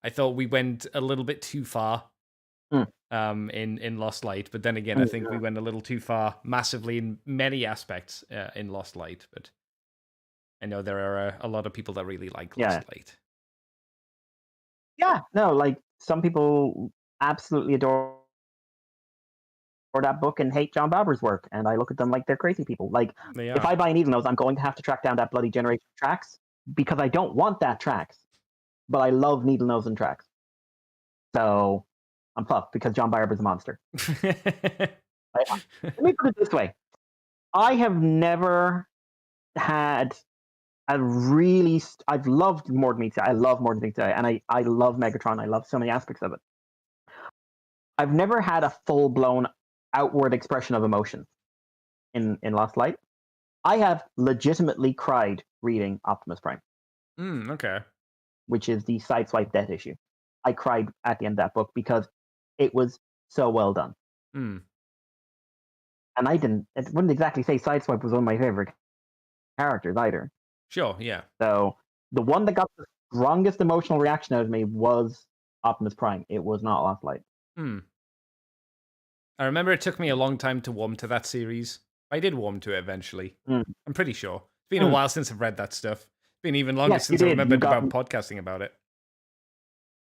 I thought we went a little bit too far in Lost Light, but then again, I think we went a little too far massively in many aspects in Lost Light. But I know there are a lot of people that really like Lost Light. Yeah, no, like some people absolutely adore that book and hate John Barber's work, and I look at them like they're crazy people. Like if I buy Needle Nose, I'm going to have to track down that bloody Generation tracks because I don't want that tracks, but I love Needle Nose and tracks. So I'm fucked because John Barber's a monster. Let me put it this way: I have never had I've loved More Than Meets the Eye. I love More Than Meets the Eye, and I love Megatron. I love so many aspects of it. I've never had a full-blown outward expression of emotion in Lost Light. I have legitimately cried reading Optimus Prime. Okay. Which is the Sideswipe death issue. I cried at the end of that book because it was so well done. And I wouldn't exactly say Sideswipe was one of my favorite characters either. Sure, yeah. So the one that got the strongest emotional reaction out of me was Optimus Prime. It was not Lost Light. I remember it took me a long time to warm to that series. I did warm to it eventually. I'm pretty sure. It's been a while since I've read that stuff. It's been even longer since I remembered about podcasting about it.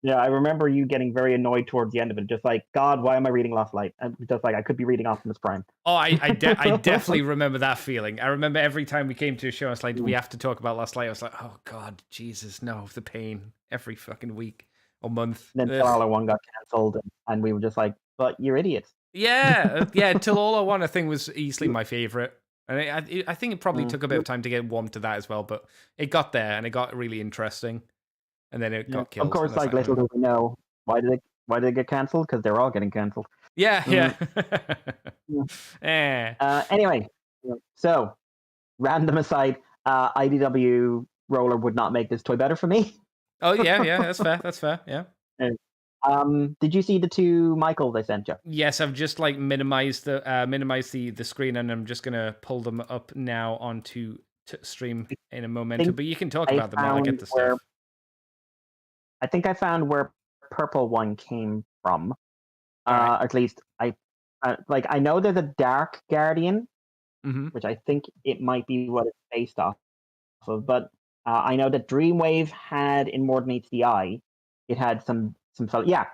Yeah, I remember you getting very annoyed towards the end of it. Just like, God, why am I reading Lost Light? And just like, I could be reading Optimus Prime. Oh, I definitely remember that feeling. I remember every time we came to a show, I was like, do we have to talk about Lost Light? I was like, oh, God, Jesus, no, the pain every fucking week or month. And then Till All I Want got cancelled, and we were just like, but you're idiots. Yeah, Till All I Want, I think, was easily my favorite. And I think it probably took a bit of time to get warm to that as well, but it got there, and it got really interesting. And then it got killed. Of course, like little do we know, why did they get cancelled? Because they're all getting cancelled. Yeah. Anyway, so random aside, IDW Roller would not make this toy better for me. Oh yeah, that's fair. Yeah. Did you see the two Michaels I sent you? Yes, I've just like minimized the screen, and I'm just gonna pull them up now onto stream in a moment. But you can talk about them while I get the stuff. I think I found where purple one came from. Right. At least I know there's a Dark Guardian, which I think it might be what it's based off of. But I know that Dreamwave had in More Than Meets the Eye, it had some yeah.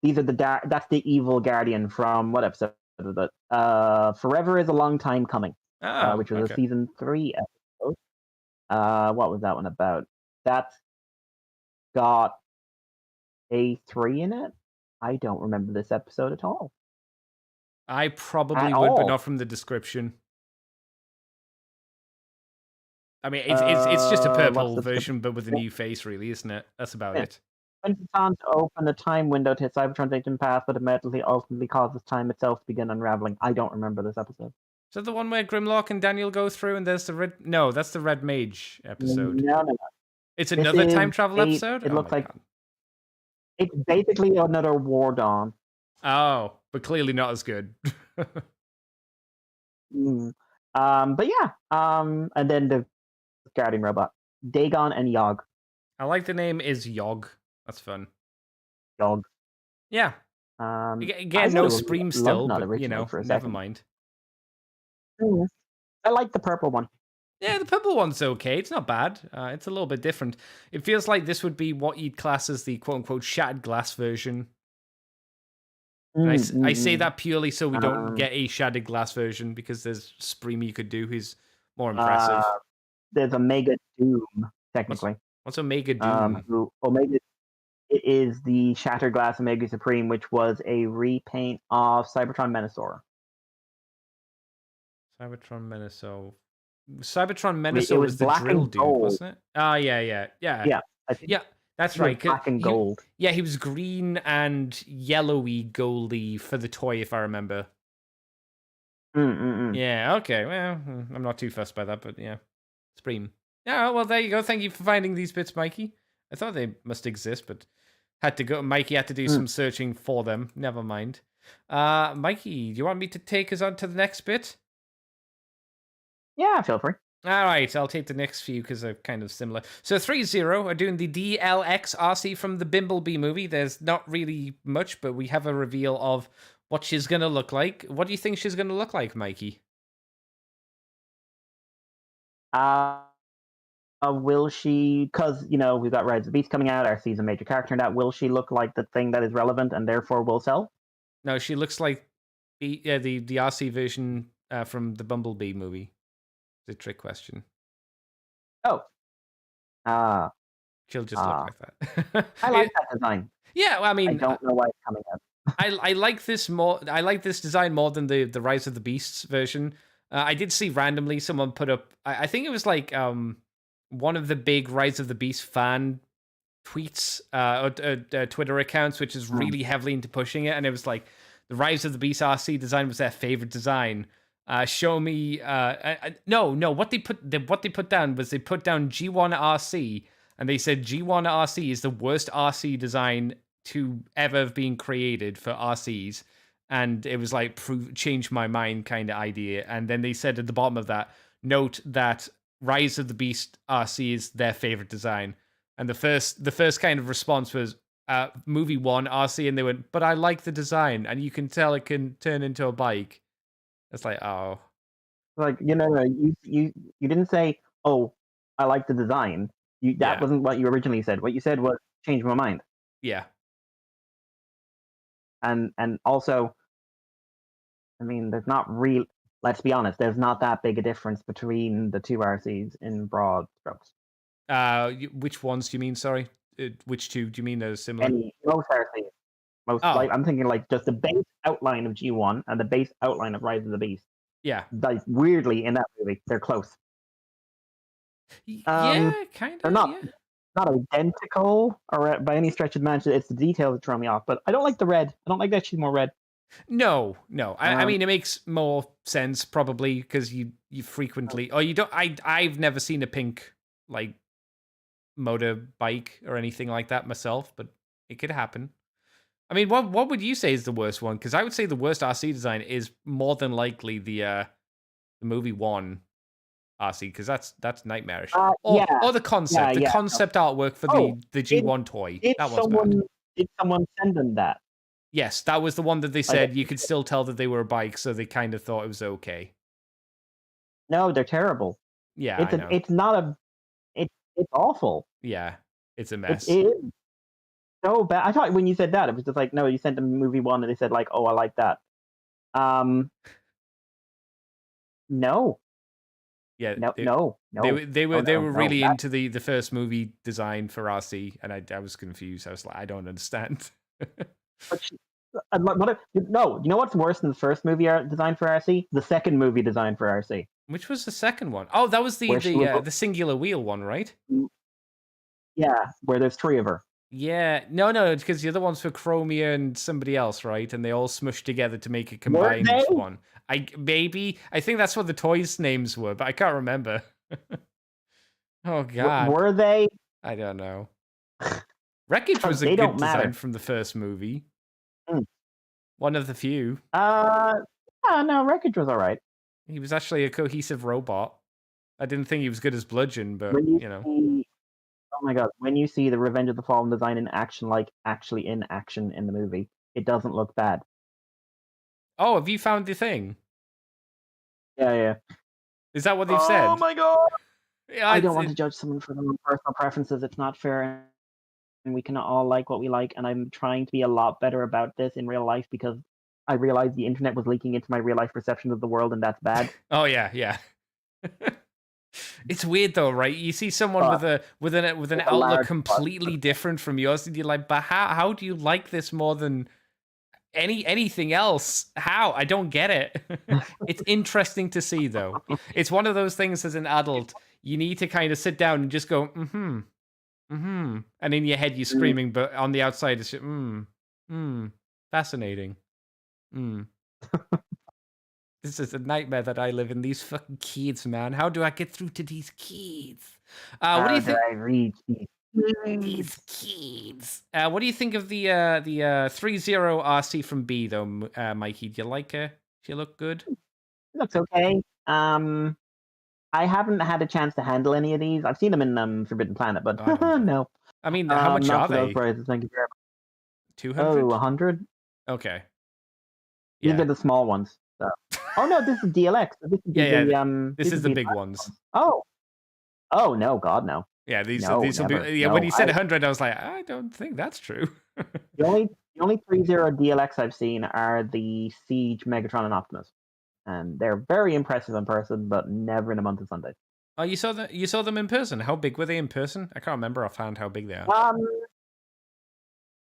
These are that's the evil Guardian from what episode is it? Forever is a Long Time Coming, which was a season 3 episode. What was that one about? That's got A3 in it. I don't remember this episode at all. I probably would, but not from the description. I mean, it's just a purple version, but with a new face, really, isn't it? That's about it. When it's on to open a time window to Cybertron's ancient past, but ultimately causes time itself to begin unraveling. I don't remember this episode. Is that the one where Grimlock and Daniel go through, and there's the red? No, that's the Red Mage episode. No. It's another time travel episode? It looks like it's basically another War Dawn. Oh, but clearly not as good. Mm. But yeah, and then the guarding robot, Dagon and Yogg. I like the name is Yogg. That's fun. Yogg. Yeah. I Again, sort no of Spreem loved still, that but originally for a never second. mind. Mm. I like the purple one. Yeah, the purple one's okay. It's not bad. It's a little bit different. It feels like this would be what you'd class as the quote-unquote shattered glass version. And I say that purely so we don't get a shattered glass version, because there's Spreem you could do who's more impressive. There's Omega Doom, technically. What's Omega Doom? It is the Shattered Glass Omega Supreme, which was a repaint of Cybertron Menasor. Cybertron Menasor. Cybertron It Menasor was was the black drill and dude, gold. wasn't it? Oh, yeah. Yeah, I think Yeah, that's it was right. black and gold. Yeah, he was green and yellowy goldy for the toy, if I remember. Yeah, okay. Well, I'm not too fussed by that, but yeah. Spreem. Yeah, well, there you go. Thank you for finding these bits, Mikey. I thought they must exist, but Mikey had to do some searching for them. Never mind. Mikey, do you want me to take us on to the next bit? Yeah, feel free. All right, I'll take the next few because they're kind of similar. So 3-0 are doing the DLX RC from the Bimblebee movie. There's not really much, but we have a reveal of what she's going to look like. What do you think she's going to look like, Mikey? Will she, because, we've got Rise of the Beast coming out, RC's a major character in that, will she look like the thing that is relevant and therefore will sell? No, she looks like the RC version from the Bumblebee movie. It's a trick question. Oh. She'll just look like that. I like that design. Yeah, well, I mean, I don't know why it's coming out. I like this more. I like this design more than the Rise of the Beasts version. I did see randomly someone put up. I think it was like one of the big Rise of the Beast fan tweets or Twitter accounts, which is really heavily into pushing it, and it was like the Rise of the Beast RC design was their favorite design. Show me. No. What they put down was they put down G1 RC, and they said G1 RC is the worst RC design to ever have been created for RCs. And it was like change my mind kind of idea. And then they said at the bottom of that, note that Rise of the Beast RC is their favorite design. And the first kind of response was movie 1 RC, and they went, but I like the design, and you can tell it can turn into a bike. It's like, oh. Like, you didn't say, oh, I like the design. That wasn't what you originally said. What you said was change my mind. Yeah. And also, I mean, there's not real. Let's be honest. There's not that big a difference between the two RCs in broad strokes. Which ones do you mean? Sorry, which two do you mean? They're similar. Most RCs. I'm thinking like just the base outline of G1 and the base outline of Rise of the Beast. Yeah. Like, weirdly, in that movie, they're close. Yeah, kind of. They're not identical or by any stretch of the imagination. It's the details that throw me off. But I don't like the red. I don't like that she's more red. No. I mean, it makes more sense probably because you frequently, or you don't. I've never seen a pink like motorbike or anything like that myself, but it could happen. I mean, what would you say is the worst one? Because I would say the worst RC design is more than likely the movie 1 RC, because that's nightmarish. Or the concept, concept artwork for the G1 toy. That was bad. Did someone send them that? Yes, that was the one that they said you could still tell that they were a bike, so they kind of thought it was okay. No, they're terrible. Yeah, I know. It's not a. It's awful. Yeah, it's a mess. It is so bad. I thought when you said that, it was just like, no, you sent them movie 1, and they said like, oh, I like that. No. Yeah, no. They were really into the first movie design for RC, and I was confused. I was like, I don't understand. No, you know what's worse than the first movie design for RC? The second movie design for RC. Which was the second one? Oh, that was the singular wheel one, right? Yeah, where there's 3 of her. Yeah, no, because the other one's for Chromia and somebody else, right? And they all smushed together to make a combined one. I think that's what the toys' names were, but I can't remember. Oh God, were they? I don't know. Wreckage was a good design from the first movie. One of the few. No, Wreckage was all right. He was actually a cohesive robot. I didn't think he was good as Bludgeon, but Oh my god, when you see the Revenge of the Fallen design in action, like actually in action in the movie, it doesn't look bad. Oh, have you found the thing? Yeah. Is that what they've said? Oh my god! Yeah, I don't want to judge someone for their own personal preferences. It's not fair, and we cannot all like what we like. And I'm trying to be a lot better about this in real life because I realized the internet was leaking into my real life perception of the world, and that's bad. Oh yeah. It's weird though, right? You see someone with an outlook completely different from yours, and you're like, but how do you like this more than anything else? How? I don't get it. It's interesting to see though. It's one of those things as an adult, you need to kind of sit down and just go, mm-hmm. And in your head you're screaming, but on the outside it's fascinating. This is a nightmare that I live in. These fucking kids, man. How do I get through to these kids? What do you think? I read these kids. What do you think of the 3-0 RC from B though, Mikey? Do you like her? She look good? Looks okay. I haven't had a chance to handle any of these. I've seen them in Forbidden Planet, but no. I mean, how much are they? Prices, thank you very much. 200? Oh, 100? Okay. These are the small ones. So. Oh no, this is DLX. This is this is the big ones. Oh no, God no. Yeah, these will be. Yeah, no, when you said 100, I was like, I don't think that's true. the only 3-0 DLX I've seen are the Siege, Megatron, and Optimus, and they're very impressive in person, but never in a month of Sunday. Oh, you saw them in person. How big were they in person? I can't remember offhand how big they are.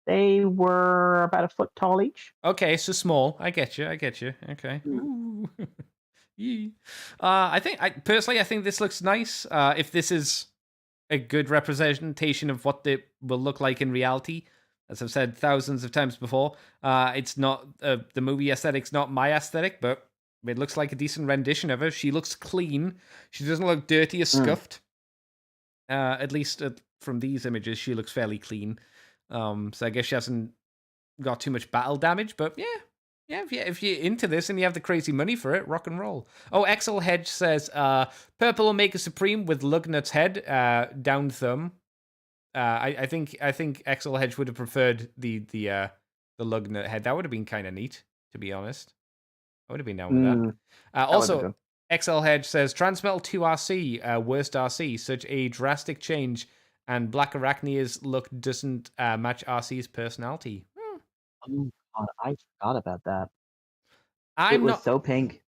They were about a foot tall each. Okay, so small. I get you. Okay. I think this looks nice. If this is a good representation of what they will look like in reality, as I've said thousands of times before, it's not the movie aesthetic's not my aesthetic, but it looks like a decent rendition of her. She looks clean. She doesn't look dirty or scuffed. At least from these images, she looks fairly clean. So I guess she hasn't got too much battle damage, but yeah. If you're into this and you have the crazy money for it, rock and roll. Oh, Excel Hedge says, purple will make a Supreme with Lugnut's head, down thumb. I think Excel Hedge would have preferred the Lugnut head. That would have been kind of neat, to be honest. I would have been down with that. Also, XL Hedge says, Transmetal 2 RC, worst RC, such a drastic change, and Black Arachnia's look doesn't match RC's personality. Oh God, I forgot about that. It was so pink.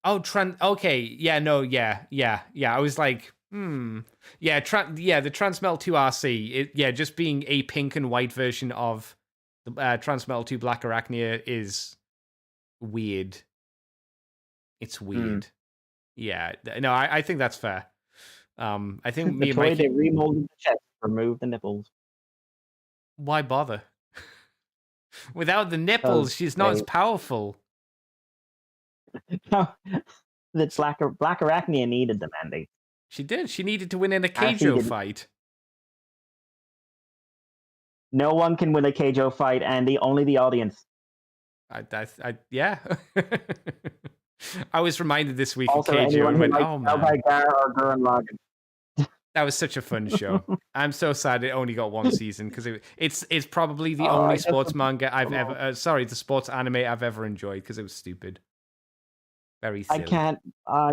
Oh, okay, yeah, no, yeah. I was like, yeah, the Transmetal 2 RC, just being a pink and white version of the Transmetal 2 Black Arachnia is weird. It's weird. Yeah, no, I think that's fair. I think me and Mikey... they remolded the chest, removed the nipples. Why bother? Without the nipples, she's not as powerful. No, the Black Arachnia needed them, Andy. She did. She needed to win in a Keijo fight. No one can win a Keijo fight, Andy. Only the audience. Yeah. I was reminded this week also, of Keijo and went, oh man. Or Gurren Lagann. That was such a fun show. I'm so sad it only got one season because it's probably the only sports manga I've ever. The sports anime I've ever enjoyed because it was stupid. Very silly. I can't. I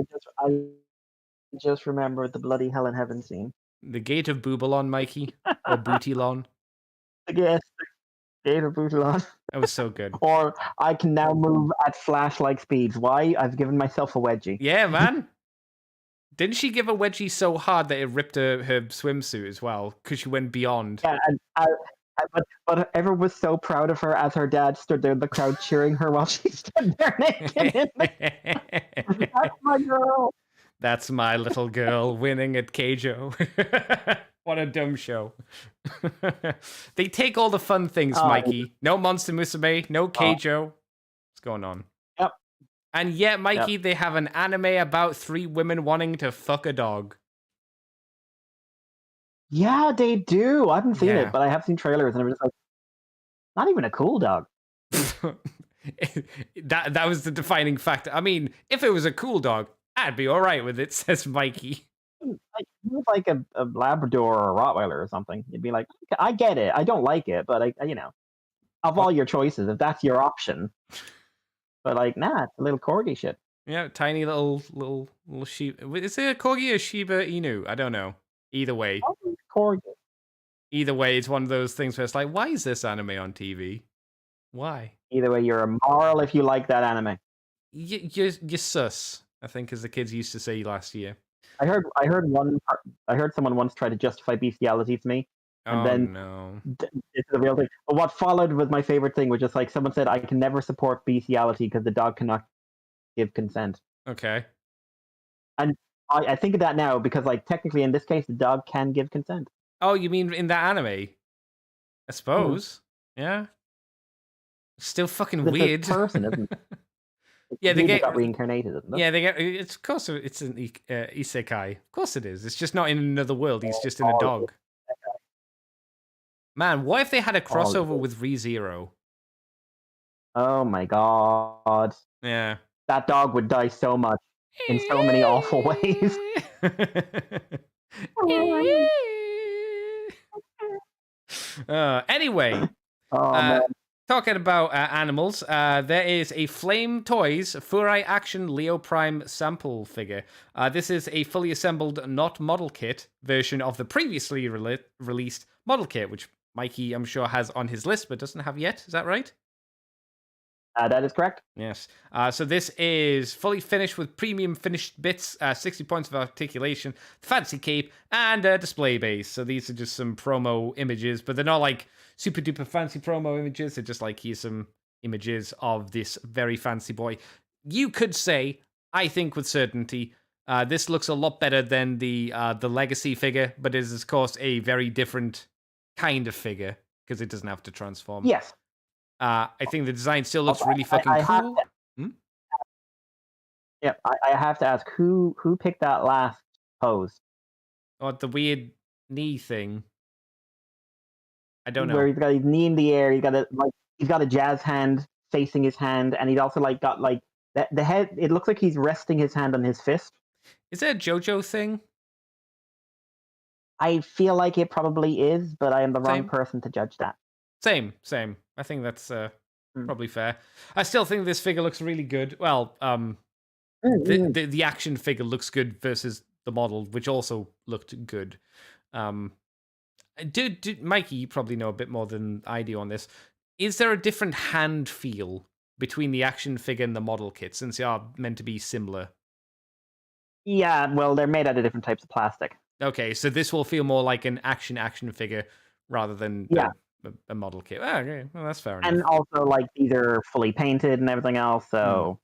just remember the bloody Hell in Heaven scene. The Gate of Boobalon, Mikey, or Bootilon. Yes, the Gate of Bootilon. That was so good. Or I can now move at flash-like speeds. Why? I've given myself a wedgie. Yeah, man. Didn't she give a wedgie so hard that it ripped her swimsuit as well? Because she went beyond. Yeah, but everyone was so proud of her as her dad stood there in the crowd cheering her while she stood there naked. That's my girl. That's my little girl winning at Keijo. What a dumb show. They take all the fun things, Mikey. No Monster Musume, no Keijo. What's going on? Yep. And yet, Mikey, they have an anime about 3 women wanting to fuck a dog. Yeah, they do. I haven't seen it, but I have seen trailers, and it was like, not even a cool dog. that was the defining factor. I mean, if it was a cool dog, I'd be all right with it, says Mikey. Like a Labrador or a Rottweiler or something. You'd be like, "Okay, I get it. I don't like it, but of all your choices, if that's your option." But like, nah, it's a little corgi shit. Yeah, tiny little sheep. Is it a corgi or Shiba Inu? I don't know. Either way. Corgi. Either way, it's one of those things where it's like, why is this anime on TV? Why? Either way, you're a moral if you like that anime. You're sus, I think, as the kids used to say last year. I heard someone once try to justify bestiality to me, and then no, it's the real thing. But what followed was my favorite thing, which is like someone said, "I can never support bestiality because the dog cannot give consent." Okay. And I think of that now because, like, technically in this case, the dog can give consent. Oh, you mean in that anime? I suppose. Yeah. Still fucking weird. Person, isn't it? Yeah, they got reincarnated, isn't it? Yeah, they get. It's of course it's an isekai. Of course it is. It's just not in another world. He's just in a dog. Man, what if they had a crossover with ReZero? Oh my god. Yeah. That dog would die so much in so many awful ways. Anyway. Talking about animals, there is a Flame Toys Furai Action Leo Prime sample figure. This is a fully assembled, not model kit version of the previously released model kit, which Mikey, I'm sure, has on his list, but doesn't have yet. Is that right? That is correct. Yes. So this is fully finished with premium finished bits, 60 points of articulation, fancy cape, and a display base. So these are just some promo images, but they're not like super duper fancy promo images. They're just like, here's some images of this very fancy boy. You could say, I think with certainty, this looks a lot better than the Legacy figure, but it is, of course, a very different kind of figure because it doesn't have to transform. Yes. I think the design still looks really fucking cool. Yeah, I have to ask, who picked that last pose? Oh, the weird knee thing. I don't know. Where he's got his knee in the air, he's got a jazz hand facing his hand, and he's also like got like the head. It looks like he's resting his hand on his fist. Is that a JoJo thing? I feel like it probably is, but I am the wrong person to judge that. Same. I think that's probably fair. I still think this figure looks really good. Well, the action figure looks good versus the model, which also looked good. Mikey, you probably know a bit more than I do on this. Is there a different hand feel between the action figure and the model kit, since they are meant to be similar? Yeah, well, they're made out of different types of plastic. Okay, so this will feel more like an action figure rather than a model kit. Oh, okay, well, that's fair enough. And also, like, these are fully painted and everything else, so...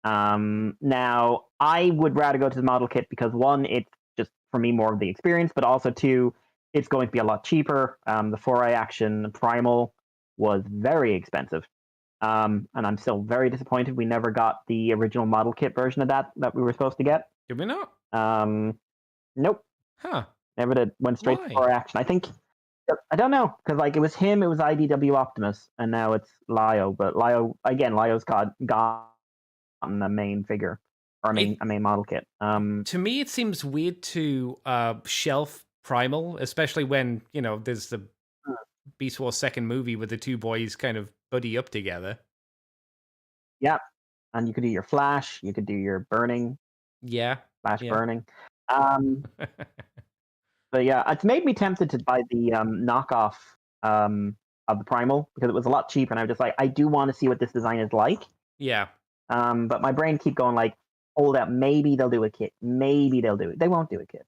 Now, I would rather go to the model kit because, one, it's just, for me, more of the experience, but also, two, it's going to be a lot cheaper. The 4i Action Primal was very expensive. And I'm still very disappointed we never got the original model kit version of that we were supposed to get. Did we not? Nope. Huh. Never did. Went straight to 4i Action. I think... I don't know, because like it was IDW Optimus, and now it's Lio. But Lio's gotten a main figure, or a main model kit. To me, it seems weird to shelf Primal, especially when there's the Beast Wars second movie where the two boys kind of buddy up together. Yeah, and you could do your Flash, you could do your Burning. Yeah, Flash Burning. But yeah, it's made me tempted to buy the knockoff of the Primal because it was a lot cheaper, and I was just like, I do want to see what this design is like. Yeah. But my brain keep going like, hold up, maybe they'll do a kit. Maybe they'll do it. They won't do a kit.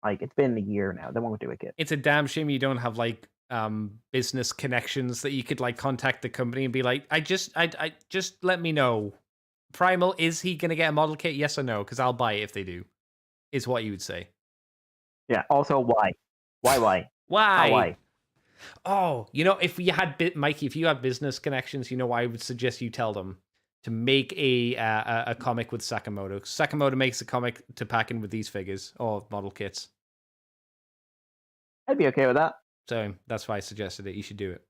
Like, it's been a year now. They won't do a kit. It's a damn shame you don't have like business connections that you could like contact the company and be like, I just let me know. Primal, is he gonna get a model kit? Yes or no? Because I'll buy it if they do. Is what you would say. Yeah. Also, why? Why? Why? Oh, if you had Mikey, if you had business connections, I would suggest you tell them to make a comic with Sakamoto. Sakamoto makes a comic to pack in with these figures or model kits. I'd be okay with that. So that's why I suggested it. You should do it.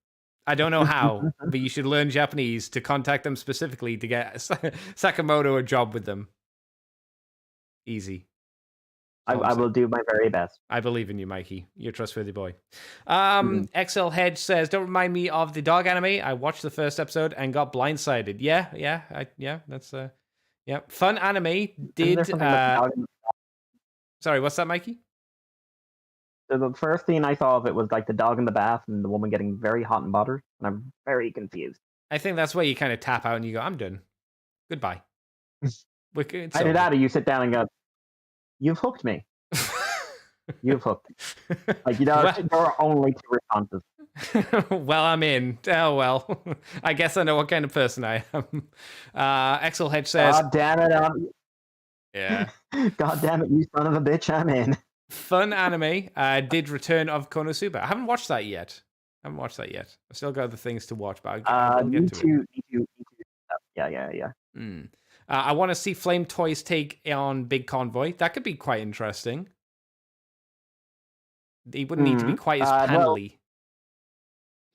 I don't know how, but you should learn Japanese to contact them specifically to get Sakamoto a job with them. Easy. I will do my very best. I believe in you, Mikey. You're a trustworthy boy. XL Hedge says, "Don't remind me of the dog anime. I watched the first episode and got blindsided." Yeah. That's yeah. Fun anime. Did sorry, what's that, Mikey? So the first scene I saw of it was like the dog in the bath and the woman getting very hot and bothered, and I'm very confused. I think that's where you kind of tap out and you go, "I'm done. Goodbye." Either that, or you sit down and go, "You've hooked me. You've hooked me." Like, there are only two responses. Well, I'm in. Oh, well. I guess I know what kind of person I am. Axel Hedge says, "God damn it, yeah. God damn it, you son of a bitch, I'm in." Fun anime. Did Return of Konosuba. I haven't watched that yet. I've still got other things to watch, but I'll get to it. Me too. Yeah. I want to see Flame Toys take on Big Convoy. That could be quite interesting. He wouldn't need to be quite as panelly. Well,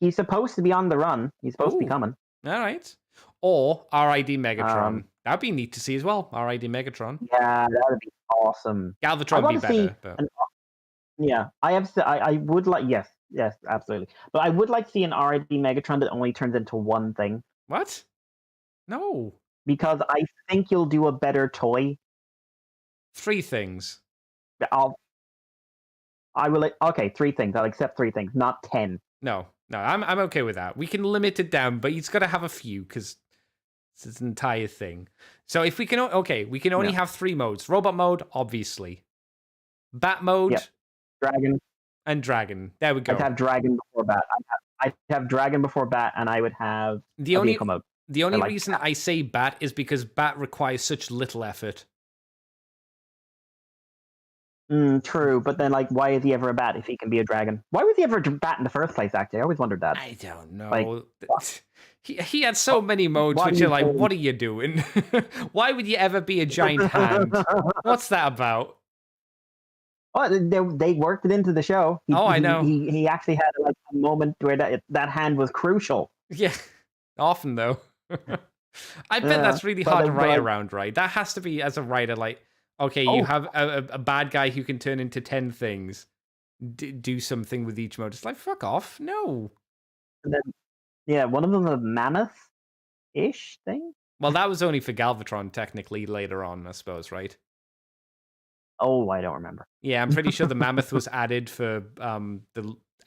he's supposed to be on the run. He's supposed to be coming. All right. Or RID Megatron. That'd be neat to see as well. RID Megatron. Yeah, that would be awesome. Galvatron would be better. But... yeah, I would like, yes, absolutely. But I would like to see an RID Megatron that only turns into one thing. What? No. Because I think you'll do a better toy. 3 things. Okay, 3 things. I'll accept 3 things, not 10. No, I'm okay with that. We can limit it down, but he's got to have a few because it's an entire thing. So if we can, we can only have 3 modes: robot mode, obviously, bat mode, dragon, and dragon. There we go. I'd have dragon before bat. I'd have dragon before bat, and I would have the only mode. The only reason I say bat is because bat requires such little effort. True, but then, like, why is he ever a bat if he can be a dragon? Why was he ever a bat in the first place, actually? I always wondered that. I don't know. He had so many modes, which you're like, what are you doing? Why would you ever be a giant hand? What's that about? Oh, they worked it into the show. I know. He actually had like a moment where that hand was crucial. Yeah, often though. I bet that's really hard to write around, right? That has to be, as a writer, like, okay, you have a bad guy who can turn into 10 things. Do something with each mode. It's like, fuck off. No. And then, one of them a mammoth-ish thing? Well, that was only for Galvatron, technically, later on, I suppose, right? Oh, I don't remember. Yeah, I'm pretty sure the mammoth was added for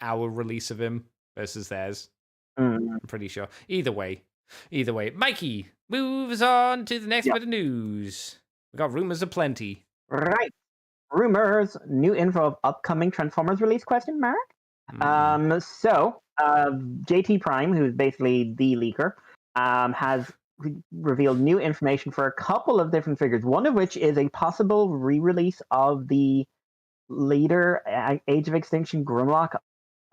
our release of him versus theirs. I'm pretty sure. Either way. Mikey moves on to the next bit of news. We got rumors aplenty. Right. Rumors. New info of upcoming Transformers release, question mark? So, JT Prime, who's basically the leaker, has revealed new information for a couple of different figures, one of which is a possible re-release of the later Age of Extinction Grimlock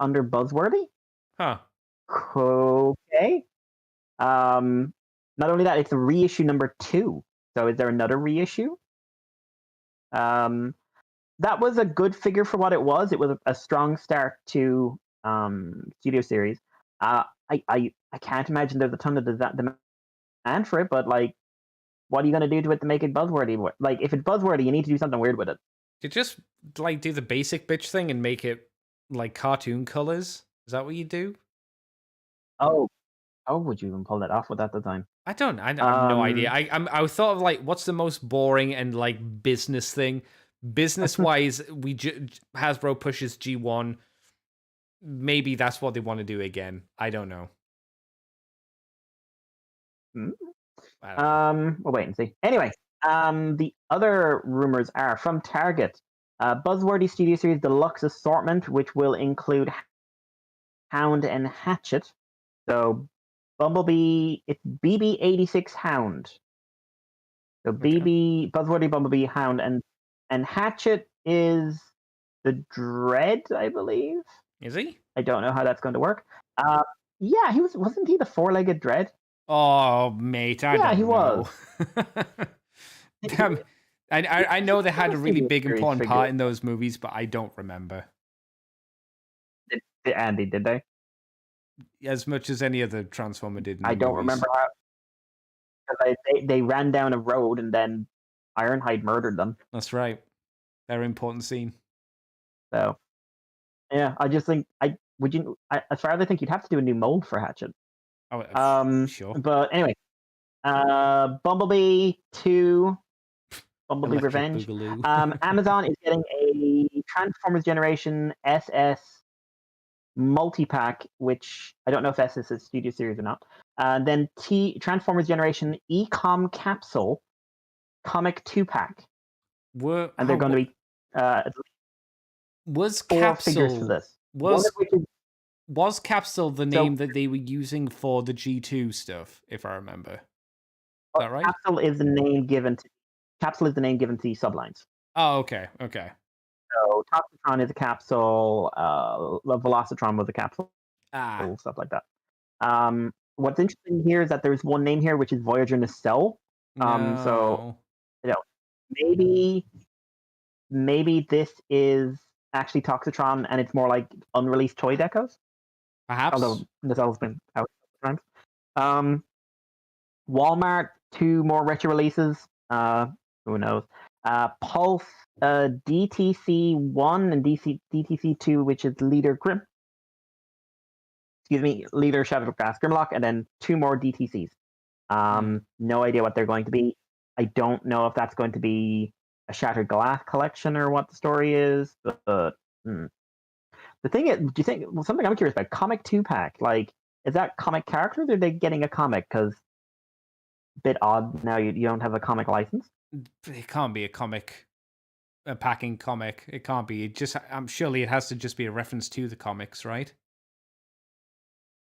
under Buzzworthy. Huh. Okay. Not only that, it's a reissue number 2. So is there another reissue? That was a good figure for what it was. It was a strong start to Studio Series. I can't imagine there's a ton of demand for it, but like, what are you going to do to it to make it buzzworthy? Like, if it's buzzworthy, you need to do something weird with it. You just like do the basic bitch thing and make it like cartoon colors. Is that what you do? Oh, how would you even pull that off with that design? I have no idea. I thought of like, what's the most boring and like business thing? Business wise, Hasbro pushes G1. Maybe that's what they want to do again. I don't know. We'll wait and see. Anyway, the other rumors are from Target. Buzzworthy Studio Series Deluxe Assortment, which will include Hound and Hatchet. So Bumblebee, it's BB86 Hound. So BB, Buzzworthy, Bumblebee, Hound, and Hatchet is the Dread, I believe. Is he? I don't know how that's going to work. Yeah, wasn't he the 4-legged Dread? Oh, mate, I don't know. He was. Damn, I know they had a really big important part in those movies, but I don't remember. Andy, did they? as much as any other Transformer did. In I don't remember how. Because they ran down a road and then Ironhide murdered them. That's right. Very important scene. So, yeah, I just think as far as I think you'd have to do a new mold for Hatchet. Oh, sure. But anyway, Bumblebee 2, Bumblebee Electric Revenge. Boogaloo. Amazon is getting a Transformers Generation SS multi-pack, which I don't know if SS is Studio Series or not. Then Transformers Generation Ecom Capsule Comic 2-pack. And they're going to be was 4 Capsule figures for this. Was Capsule the name that they were using for the G2 stuff, if I remember? Is that right? Capsule is the name given to the sublines. Oh, okay. Okay. So Toxitron is a capsule, Velocitron was a capsule, stuff like that. What's interesting here is that there's one name here, which is Voyager Nacelle. So, maybe this is actually Toxitron and it's more like unreleased toy decos. Perhaps. Although Nacelle's been out times. Walmart, 2 more retro releases. Who knows? Pulse, DTC 1 and DTC 2, which is Leader Shadow Glass Grimlock, and then 2 more DTCs. No idea what they're going to be. I don't know if that's going to be a Shattered Glass collection or what the story is. But the thing is, do you think something I'm curious about? Comic 2-pack, like, is that comic characters or are they getting a comic? Because a bit odd now you don't have a comic license. It can't be a packing comic. It can't be. Surely it has to just be a reference to the comics, right?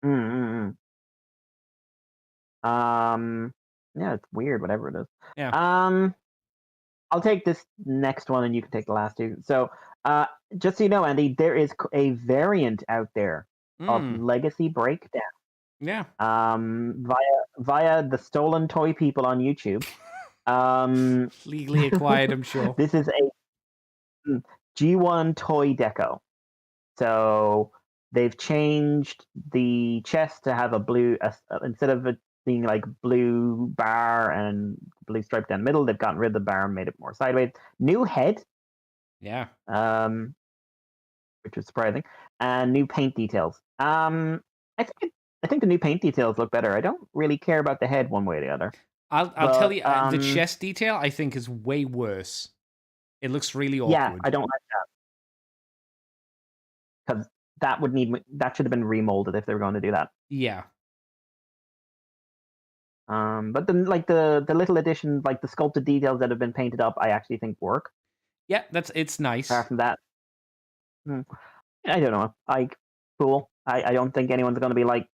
Yeah, it's weird, whatever it is. Yeah. I'll take this next one and you can take the last 2. So, just so you know, Andy, there is a variant out there of Legacy Breakdown. Yeah. Via the Stolen Toy people on YouTube. Legally acquired, I'm sure. This is a G1 toy deco. So they've changed the chest to have a blue, instead of it being like blue bar and blue stripe down the middle, they've gotten rid of the bar and made it more sideways. New head. Yeah. Which was surprising. And new paint details. I think the new paint details look better. I don't really care about the head one way or the other. I'll tell you, the chest detail I think is way worse. It looks really awkward. Yeah, I don't like that. Because that should have been remolded if they were going to do that. Yeah. But then like the little additions, like the sculpted details that have been painted up, I actually think work. Yeah, it's nice. Apart from that, I don't know. Like, cool. I don't think anyone's going to be like,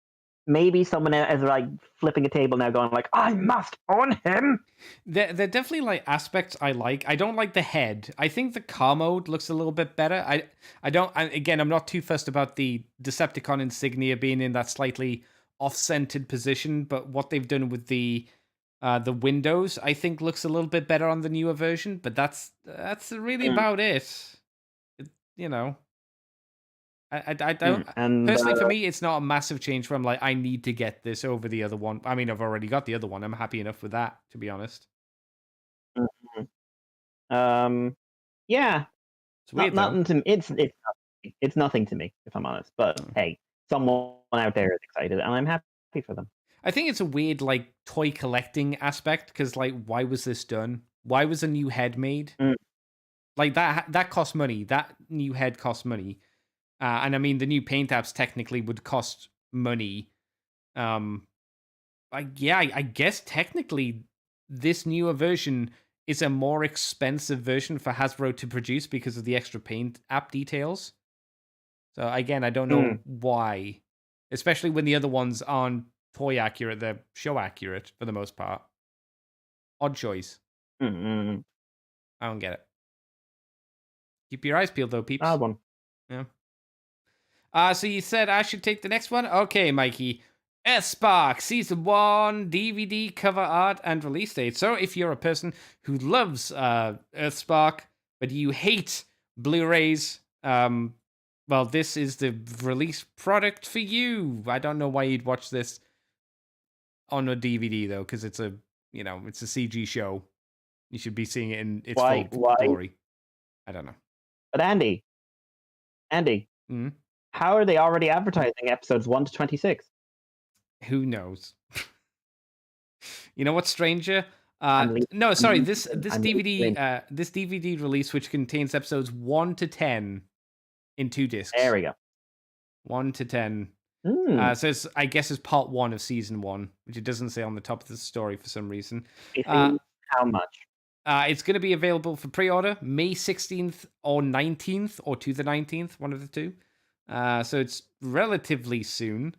maybe someone is like flipping a table now going like, I must own him. They're definitely like aspects I like. I don't like the head. I think the car mode looks a little bit better. I'm not too fussed about the Decepticon insignia being in that slightly off-centered position, but what they've done with the windows, I think looks a little bit better on the newer version, but that's really about it. I don't personally, for me, it's not a massive change from like I need to get this over the other one. I mean, I've already got the other one. I'm happy enough with that, to be honest. Yeah, it's weird. Nothing to me. It's nothing to me, if I'm honest. But hey, someone out there is excited, and I'm happy for them. I think it's a weird like toy collecting aspect because like, why was this done? Why was a new head made? Like that cost money. That new head cost money. And I mean, the new paint apps technically would cost money. I guess technically this newer version is a more expensive version for Hasbro to produce because of the extra paint app details. So again, I don't know why, especially when the other ones aren't toy accurate, they're show accurate for the most part. Odd choice. I don't get it. Keep your eyes peeled though, peeps. Odd one. Yeah. So you said I should take the next one? Okay, Mikey. Earthspark Season 1 DVD cover art and release date. So if you're a person who loves Earthspark, but you hate Blu-rays, Well, this is the release product for you. I don't know why you'd watch this on a DVD though, because it's it's a CG show. You should be seeing it in its Why? full Why? glory. I don't know. But Andy, how are they already advertising episodes 1 to 26? Who knows? You know what's stranger? No, sorry. This DVD release, which contains episodes 1 to 10 in 2 discs. There we go. 1 to 10. So I guess it's part 1 of season 1, which it doesn't say on the top of the story for some reason. How much? It's going to be available for pre-order May 16th or 19th, or to the 19th, one of the two. So it's relatively soon.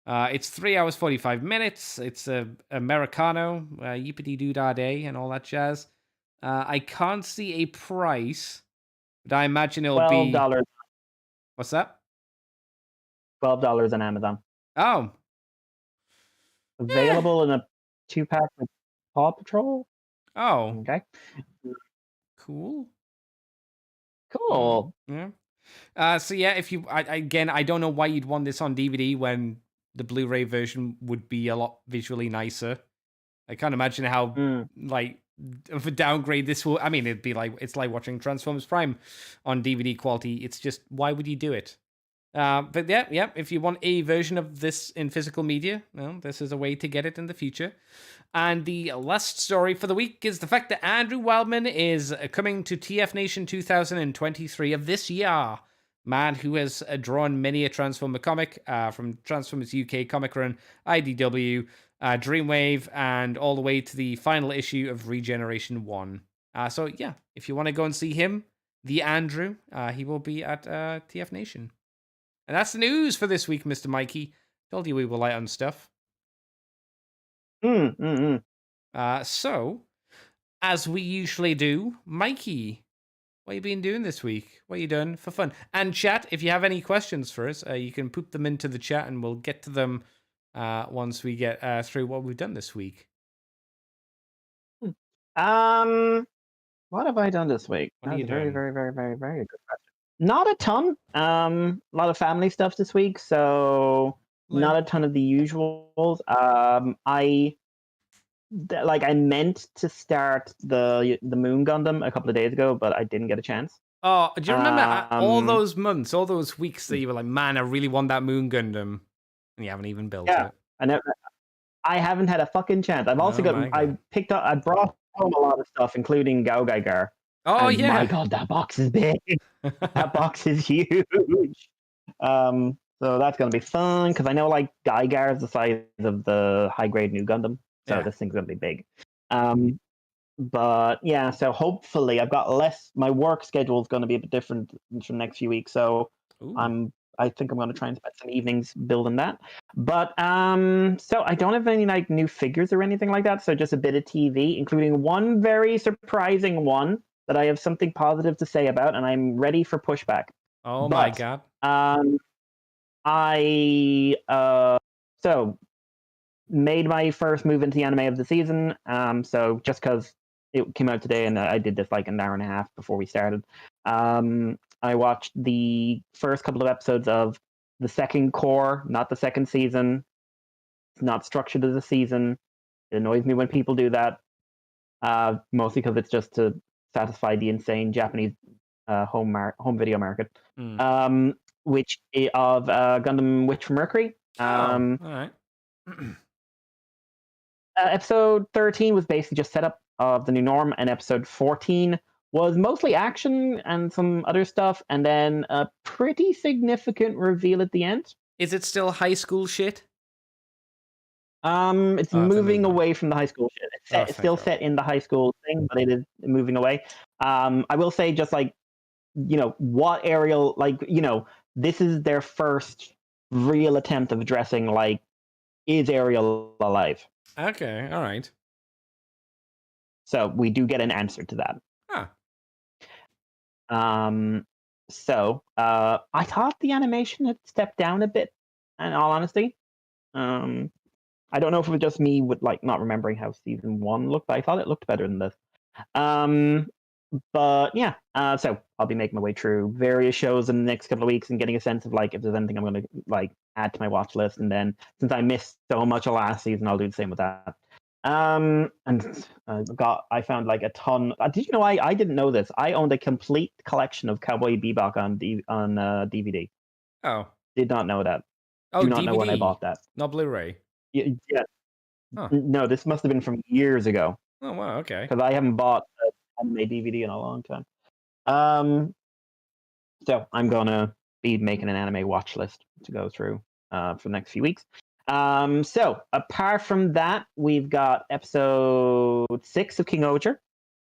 It's 3 hours 45 minutes. It's a Americano, yippity doo da day, and all that jazz. I can't see a price, but I imagine it'll be $12. What's that? $12 on Amazon. Oh, available in a 2-pack with Paw Patrol. Oh, okay, cool. Yeah. So yeah, if you again, I don't know why you'd want this on DVD when the Blu-ray version would be a lot visually nicer. I can't imagine how like of a downgrade this will. I mean, it's like watching Transformers Prime on DVD quality. It's just, why would you do it? But yeah, if you want a version of this in physical media, well, this is a way to get it in the future. And the last story for the week is the fact that Andrew Wildman is coming to TF Nation 2023 of this year. Man who has drawn many a Transformer comic from Transformers UK Comic Run, IDW, Dreamwave, and all the way to the final issue of Regeneration 1. So yeah, if you want to go and see him, the Andrew, he will be at TF Nation. And that's the news for this week, Mr. Mikey. Told you we were light on stuff. So, as we usually do, Mikey, what have you been doing this week? What are you doing for fun? And chat, if you have any questions for us, you can put them into the chat and we'll get to them once we get through what we've done this week. What have I done this week? What are you very, doing? very, very, very, very good question. Not a ton. A lot of family stuff this week, so not a ton of the usuals. I meant to start the Moon Gundam a couple of days ago, but I didn't get a chance. Oh, do you remember all those months, all those weeks that you were like, man, I really want that Moon Gundam, and you haven't even built it? I haven't had a fucking chance. I've also I brought home a lot of stuff, including Gao Gaigar. Oh, and yeah. My God, that box is big. That box is huge. So that's going to be fun, because I know like Gaigar is the size of the high-grade New Gundam. So this thing's going to be big. But yeah, so hopefully I've got less. My work schedule is going to be a bit different from the next few weeks. So I think I'm going to try and spend some evenings building that. But so I don't have any like new figures or anything like that. So just a bit of TV, including one very surprising one that I have something positive to say about, and I'm ready for pushback. My God. I so made my first move into the anime of the season. So just because it came out today and I did this like an hour and a half before we started, I watched the first couple of episodes of the second core, not the second season. It's not structured as a season. It annoys me when people do that, mostly because it's just to satisfy the insane Japanese home video market. Which of Gundam Witch from Mercury. All right. Episode 13 was basically just setup of the new norm, and episode 14 was mostly action and some other stuff, and then a pretty significant reveal at the end. Is it still high school shit? It's moving away from the high school shit. It's still set in the high school thing, but it is moving away. I will say, just like, what Ariel, this is their first real attempt of addressing, like, is Ariel alive? Okay, all right. So we do get an answer to that. So I thought the animation had stepped down a bit, in all honesty. I don't know if it was just me with like not remembering how season 1 looked, but I thought it looked better than this. But yeah, so I'll be making my way through various shows in the next couple of weeks and getting a sense of like if there's anything I'm going to like add to my watch list. And then since I missed so much of last season, I'll do the same with that. And I found like a ton. Did you know I didn't know this? I owned a complete collection of Cowboy Bebop on DVD. Oh. Did not know that. Oh, Do not DVD. know when I bought that. Not Blu-ray. Yeah. Huh. No, this must have been from years ago. Oh wow, okay. Because I haven't bought an anime DVD in a long time. So I'm gonna be making an anime watch list to go through for the next few weeks. So apart from that, we've got episode 6 of King Oger.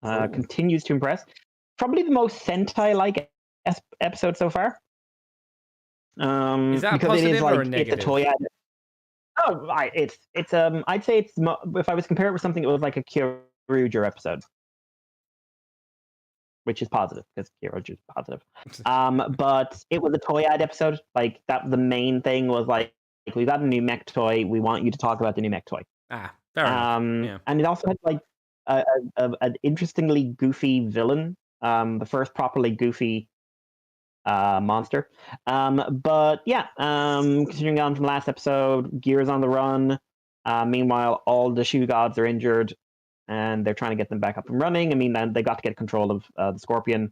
Continues to impress. Probably the most Sentai-like episode so far. Is that a positive or a negative? It's a toy ad. Oh, right. It's I'd say it's if I was comparing it with something, it was like a Kyoryuger episode, which is positive because Kyoryuger is positive. But it was a toy ad episode. Like that, the main thing was like we got a new mech toy. We want you to talk about the new mech toy. Fair enough. Yeah. And it also had like an interestingly goofy villain. The first properly goofy monster. But yeah, continuing on from last episode, Gear's on the run. Meanwhile, all the shoe gods are injured, and they're trying to get them back up and running. I mean, they got to get control of the Scorpion,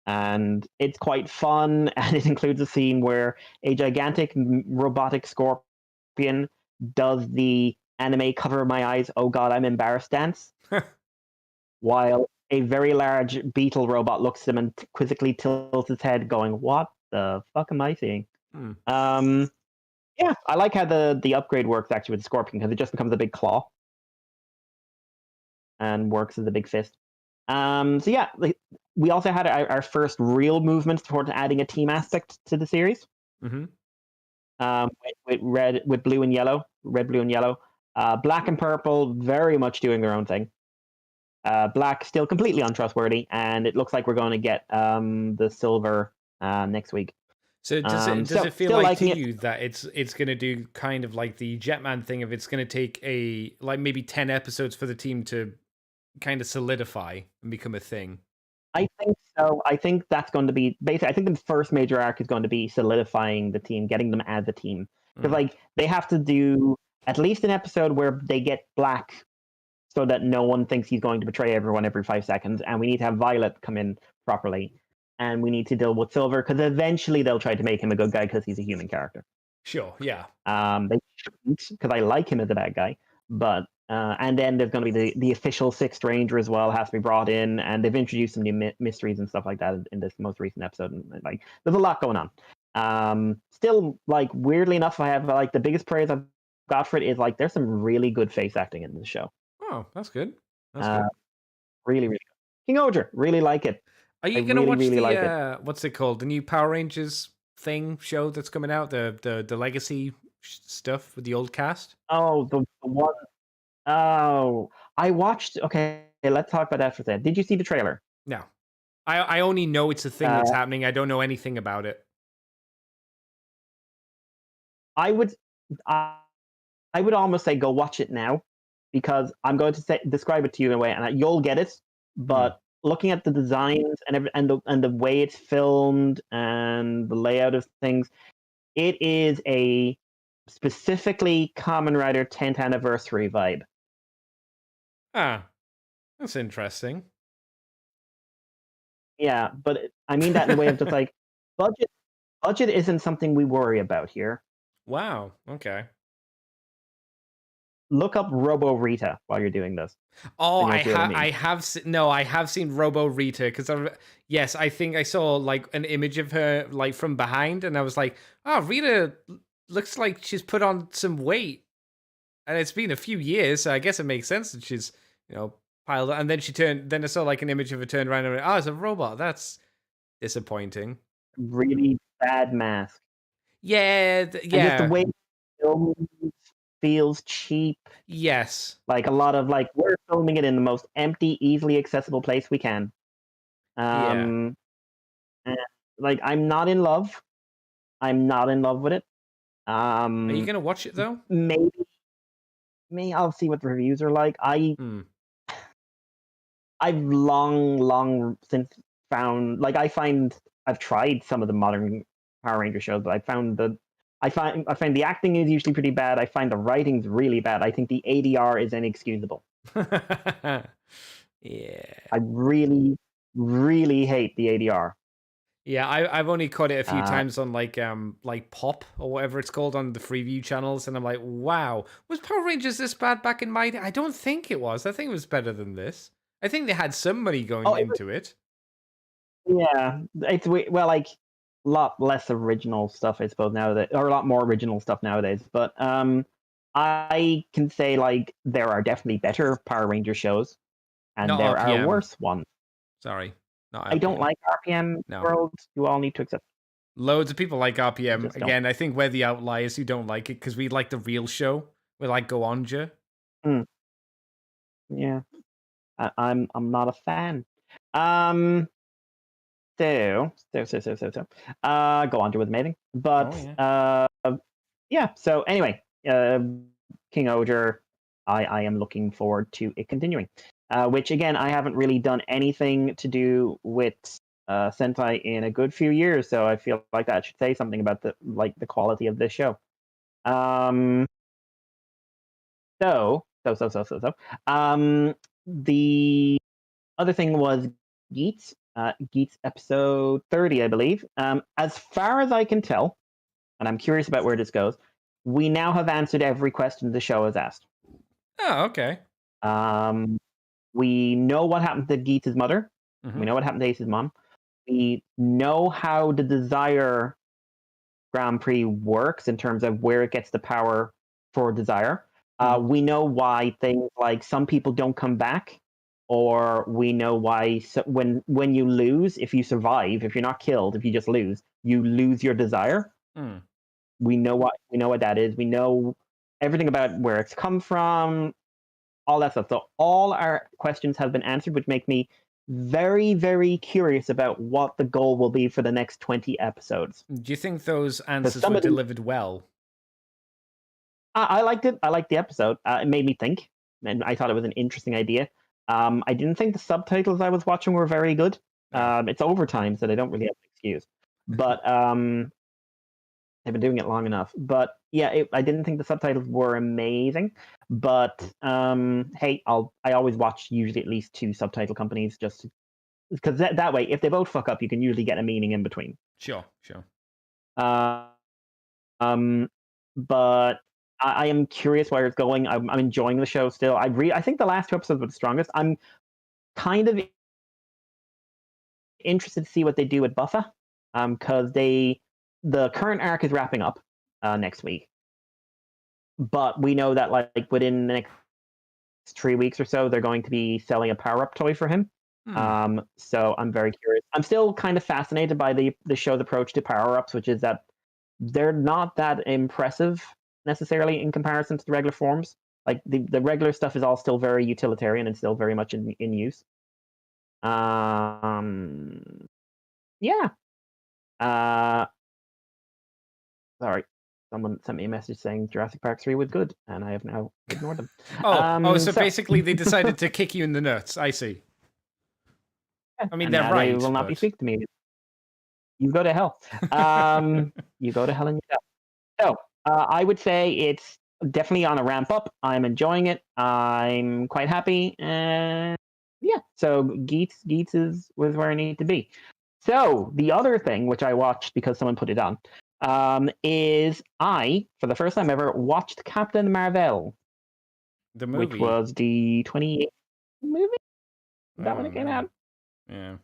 and it's quite fun. And it includes a scene where a gigantic robotic Scorpion does the anime cover my eyes, oh god, I'm embarrassed dance, while a very large beetle robot looks at him and quizzically tilts his head, going, "What the fuck am I seeing?" Yeah, I like how the upgrade works actually with the Scorpion because it just becomes a big claw and works as a big fist. So yeah, we also had our first real movement towards adding a team aspect to the series. Mm-hmm. With blue and yellow, red, blue, and yellow. Black and purple very much doing their own thing. Black still completely untrustworthy, and it looks like we're going to get the silver next week. So does it feel like to you that it's going to do kind of like the Jetman thing of it's going to take maybe 10 episodes for the team to kind of solidify and become a thing? I think so. I think that's going to be basically. I think the first major arc is going to be solidifying the team, getting them as a team, because like they have to do at least an episode where they get Black, so that no one thinks he's going to betray everyone every 5 seconds, and we need to have Violet come in properly, and we need to deal with Silver because eventually they'll try to make him a good guy because he's a human character. Sure, yeah. They shouldn't because I like him as a bad guy, but. And then there's going to be the official Sixth Ranger as well has to be brought in, and they've introduced some new mysteries and stuff like that in this most recent episode. And like, there's a lot going on. Still, like weirdly enough, I have like the biggest praise I've got for it is like there's some really good face acting in the show. Oh, that's good. That's good. Really, really good. King Oger, really like it. Are you going to watch the what's it called? The new Power Rangers show that's coming out, the legacy stuff with the old cast? Oh, the one. Oh, I watched. Okay, let's talk about that for a second. Did you see the trailer? No, I only know it's a thing that's happening. I don't know anything about it. I would almost say go watch it now, because I'm going to describe it to you in a way, and you'll get it. But looking at the designs and the way it's filmed and the layout of things, it is a specifically Kamen Rider 10th anniversary vibe. Ah, that's interesting. Yeah, but I mean that in a way of just like budget isn't something we worry about here. Wow. Okay. Look up Robo Rita while you're doing this. Oh, I have seen Robo Rita because I think I saw like an image of her like from behind, and I was like, oh, Rita looks like she's put on some weight, and it's been a few years, so I guess it makes sense that she's piled up. And then I saw like an image of her turned around and went, oh, it's a robot. That's disappointing. Really bad mask. Yeah. And just the way it feels cheap. Yes. Like a lot of like we're filming it in the most empty, easily accessible place we can. And like I'm not in love. I'm not in love with it. Are you gonna watch it though? Maybe I'll see what the reviews are like. I've long since found like I've tried some of the modern Power Ranger shows, but I find the acting is usually pretty bad. I find the writing's really bad. I think the ADR is inexcusable. Yeah. I really, really hate the ADR. Yeah, I've only caught it a few times on like Pop or whatever it's called on the Freeview channels, and I'm like, wow, was Power Rangers this bad back in my day? I don't think it was. I think it was better than this. I think they had some money going into it. Yeah, it's well, like a lot less original stuff, I suppose nowadays, or a lot more original stuff nowadays. But I can say like there are definitely better Power Ranger shows, and Not there are RPM. worse ones. Sorry, not RPM. I don't like RPM World. You all need to accept. Loads of people like RPM. Again, I think we're the outliers who don't like it because we like the real show. We like Go Onja. Yeah, I'm not a fan. So, Go Onja was amazing, but yeah. So anyway, King Oger, I am looking forward to it continuing. Which again, I haven't really done anything to do with Sentai in a good few years, so I feel like that should say something about the quality of this show. The other thing was Geats. Geats episode 30, I believe. As far as I can tell, and I'm curious about where this goes, we now have answered every question the show has asked. Oh, okay. We know what happened to Geats' mother. Mm-hmm. We know what happened to Ace's mom. We know how the Desire Grand Prix works in terms of where it gets the power for Desire. We know why things like some people don't come back, or we know why when you lose, if you survive, if you're not killed, if you just lose, you lose your Desire. We know what that is. We know everything about where it's come from, all that stuff. So all our questions have been answered, which make me very, very curious about what the goal will be for the next 20 episodes. Do you think those answers were delivered well? I liked it. I liked the episode. It made me think, and I thought it was an interesting idea. I didn't think the subtitles I was watching were very good. It's overtime, so they don't really have an excuse. But they've been doing it long enough. But yeah, I didn't think the subtitles were amazing. But hey, I always watch usually at least 2 subtitle companies just because that way, if they both fuck up, you can usually get a meaning in between. Sure. But I am curious where it's going. I'm enjoying the show still. I think the last 2 episodes were the strongest. I'm kind of interested to see what they do with Buffa, because the current arc is wrapping up next week. But we know that like within the next 3 weeks or so, they're going to be selling a power-up toy for him. So I'm very curious. I'm still kind of fascinated by the show's approach to power-ups, which is that they're not that impressive necessarily in comparison to the regular forms. Like the regular stuff is all still very utilitarian and still very much in use. Yeah. Sorry. Someone sent me a message saying Jurassic Park 3 was good, and I have now ignored them. So basically they decided to kick you in the nuts. I see. I mean, they're right. They will not be speaking to me. You go to hell. You go to hell and you go. So I would say it's definitely on a ramp up. I'm enjoying it. I'm quite happy. And yeah, so Geats was where I need to be. So the other thing, which I watched because someone put it on, is I, for the first time ever, watched Captain Marvel. The movie. Which was the 28th movie? Is that when it came out? Yeah.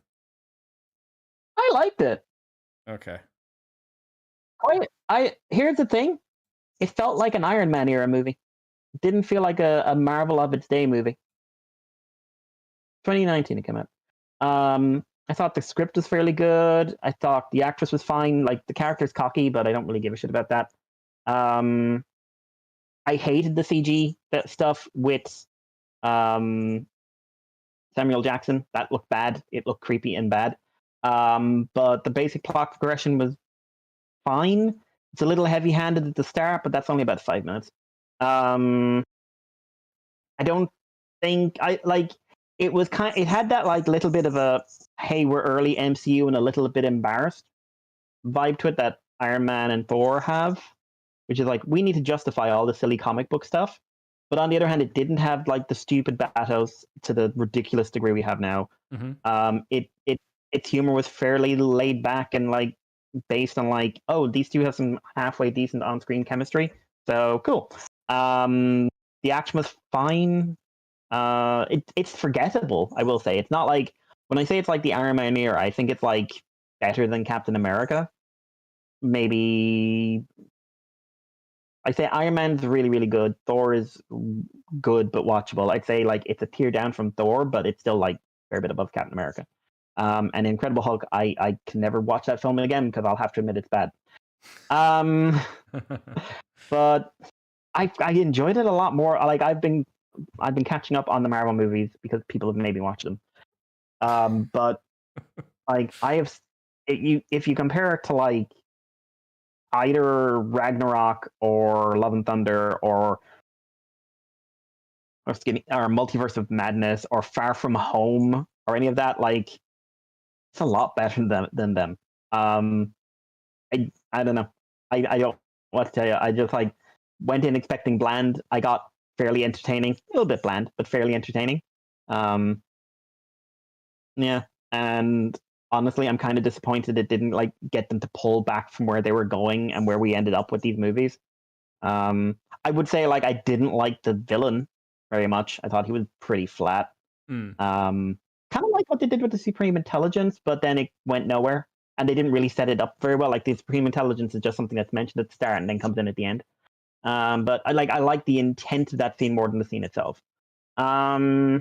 I liked it. Okay. Here's the thing. It felt like an Iron Man era movie. It didn't feel like a Marvel of its day movie. 2019 it came out. I thought the script was fairly good. I thought the actress was fine. Like the character's cocky, but I don't really give a shit about that. I hated the CG stuff with Samuel Jackson. That looked bad. It looked creepy and bad. But the basic plot progression was fine. It's a little heavy-handed at the start, but that's only about 5 minutes. I don't think it had that like little bit of a hey, we're early MCU and a little bit embarrassed vibe to it that Iron Man and Thor have, which is like we need to justify all the silly comic book stuff. But on the other hand, it didn't have like the stupid battles to the ridiculous degree we have now. Its humor was fairly laid back and like based on like, oh, these two have some halfway decent on-screen chemistry, so cool. The action was fine. It's forgettable, I will say. It's not like when I say it's like the Iron Man era, I think it's like better than Captain America. Maybe I say Iron Man's really, really good. Thor is good but watchable. I'd say like it's a tier down from Thor, but it's still like a fair bit above Captain America. And Incredible Hulk, I can never watch that film again because I'll have to admit it's bad. But I enjoyed it a lot more. Like I've been catching up on the Marvel movies because people have made me watch them. But like if you compare it to like either Ragnarok or Love and Thunder or Multiverse of Madness or Far From Home or any of that, like it's a lot better than them. I don't know. I don't know what to tell you. I just like went in expecting bland. I got fairly entertaining, a little bit bland, but fairly entertaining. Yeah, and honestly, I'm kind of disappointed it didn't like get them to pull back from where they were going and where we ended up with these movies. I would say like I didn't like the villain very much. I thought he was pretty flat. Kind of like what they did with the Supreme Intelligence, but then it went nowhere, and they didn't really set it up very well. Like the Supreme Intelligence is just something that's mentioned at the start and then comes in at the end. But I like the intent of that scene more than the scene itself. Yeah,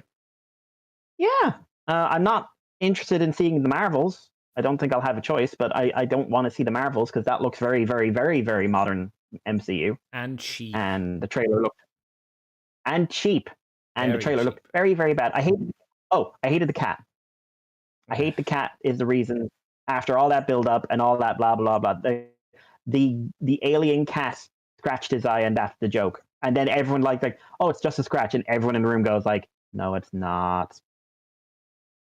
I'm not interested in seeing the Marvels. I don't think I'll have a choice, but I don't want to see the Marvels because that looks very, very, very, very modern MCU. And cheap. And the trailer looked cheap. And the trailer looked very, very bad. I hated the cat. I hate the cat is the reason after all that build up and all that blah blah blah. The alien cat scratched his eye and that's the joke. And then everyone like, oh, it's just a scratch, and everyone in the room goes like, no, it's not.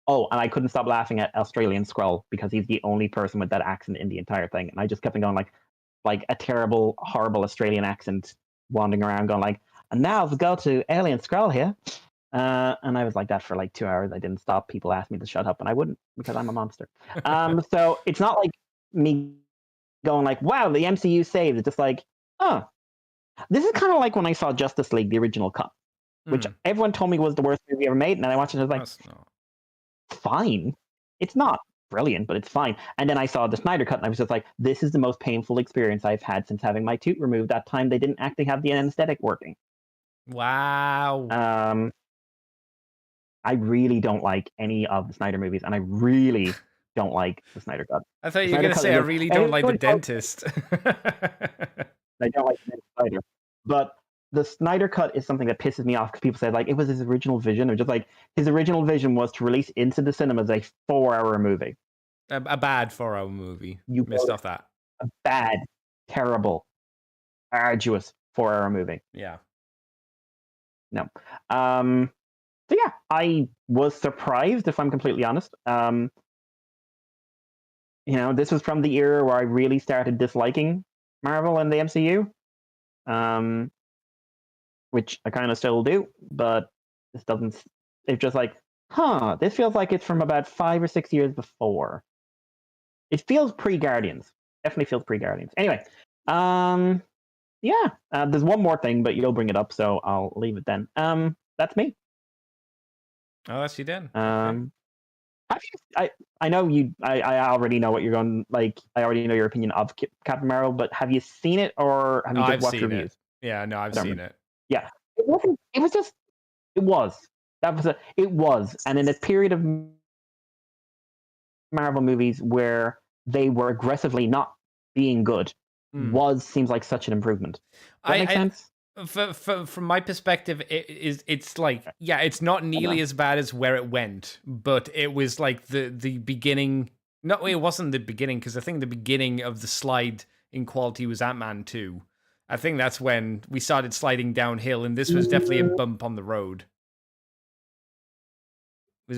Oh, and I couldn't stop laughing at Australian Skrull because he's the only person with that accent in the entire thing. And I just kept on going like a terrible, horrible Australian accent wandering around going like, and now let's go to Alien Skrull here. And I was like that for like 2 hours. I didn't stop. People asked me to shut up and I wouldn't because I'm a monster. So it's not like me going like, wow, the MCU saved. It's just like, oh, this is kind of like when I saw Justice League, the original cut, which everyone told me was the worst movie ever made. And then I watched it and I was like, fine. It's not brilliant, but it's fine. And then I saw the Snyder Cut and I was just like, this is the most painful experience I've had since having my tooth removed. That time they didn't actually have the anesthetic working. Wow. I really don't like any of the Snyder movies, and I really don't like the Snyder Cut. I thought you were going to say I really don't like the dentist. I don't like Snyder. But the Snyder Cut is something that pisses me off because people say like it was his original vision, or just like his original vision was to release into the cinemas a 4-hour movie. A bad 4-hour movie. You missed off that. A bad, terrible, arduous 4-hour movie. Yeah. No. So yeah, I was surprised, if I'm completely honest. This was from the era where I really started disliking Marvel and the MCU, which I kind of still do, but this doesn't. It's just like, this feels like it's from about 5 or 6 years before. It feels pre-Guardians. Definitely feels pre-Guardians. Anyway, there's one more thing, but you'll bring it up, so I'll leave it then. That's me. Oh, that's you then. I know you. I already know what you're going like. I already know your opinion of Captain Marvel, but have you seen it or have you just watched reviews? Yeah, no, I've seen it. Yeah, it wasn't. It was just. It was. It was, and in a period of Marvel movies where they were aggressively not being good, seems like such an improvement. Does that make sense? From my perspective, it's like, yeah, it's not nearly as bad as where it went, but it was like the beginning. No, it wasn't the beginning, because I think the beginning of the slide in quality was Ant-Man 2. I think that's when we started sliding downhill, and this was definitely a bump on the road.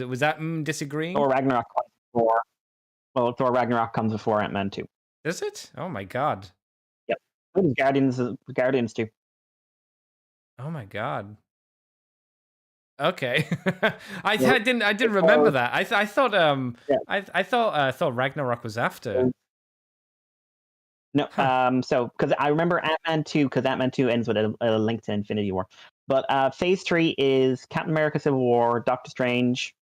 Was that disagreeing? Thor Ragnarok comes before. Well, Thor Ragnarok comes before Ant-Man 2. Is it? Oh my god. Yep. Guardians too. Oh my god. Okay. I didn't remember that. I thought Yeah. I thought Ragnarok was after. No, so because I remember Ant-Man 2, because Ant-Man 2 ends with a link to Infinity War. But Phase 3 is Captain America: Civil War, Doctor Strange,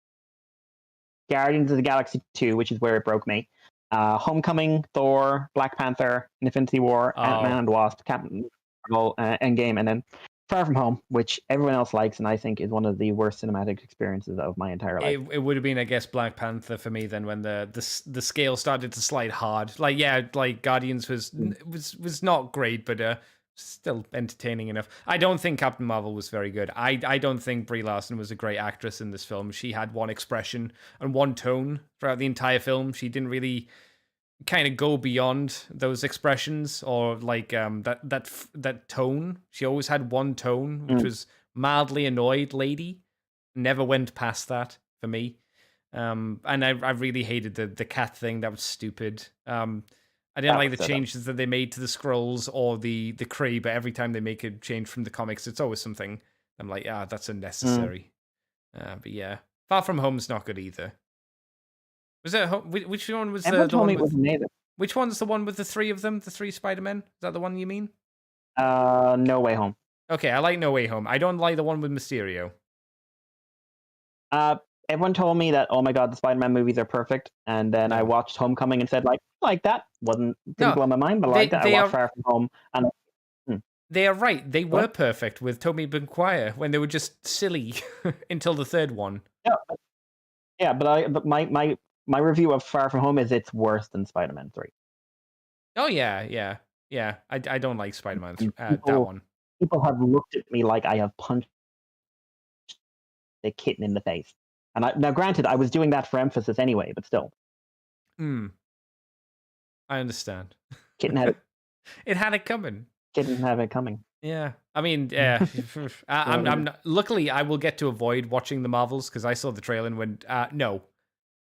Guardians of the Galaxy 2, which is where it broke me. Homecoming, Thor, Black Panther, Infinity War, Ant-Man and the Wasp, Captain Marvel, Endgame, and then Far From Home, which everyone else likes, and I think is one of the worst cinematic experiences of my entire life. It would have been, I guess, Black Panther for me then when the scale started to slide hard. Like, yeah, like Guardians was not great, but still entertaining enough. I don't think Captain Marvel was very good. I don't think Brie Larson was a great actress in this film. She had one expression and one tone throughout the entire film. She didn't really kind of go beyond those expressions or like that tone. She always had one tone, which was mildly annoyed lady. Never went past that for me. And I really hated the cat thing. That was stupid. I didn't like the changes that they made to the scrolls or the Kree, but every time they make a change from the comics, it's always something I'm like, that's unnecessary. But yeah, Far From Home's not good either. Was it which one was the one with, which one's the one with the three of them, the three Spider-Men? Is that the one you mean? No Way Home. Okay, I like No Way Home. I don't like the one with Mysterio. Everyone told me that, oh my god, the Spider-Man movies are perfect, and then I watched Homecoming and said, like that. Didn't blow my mind, but I liked that. I watched Far From Home, and they are right. They were perfect with Tobey Maguire when they were just silly until the third one. Yeah, but my review of Far From Home is it's worse than Spider-Man 3. Oh yeah. I don't like Spider-Man that one. People have looked at me like I have punched the kitten in the face. And now, granted, I was doing that for emphasis anyway, but still. I understand. Kitten had it. It had it coming. Kitten had it coming. Yeah, I mean, yeah. I'm not, luckily, I will get to avoid watching the Marvels because I saw the trailer and went, no.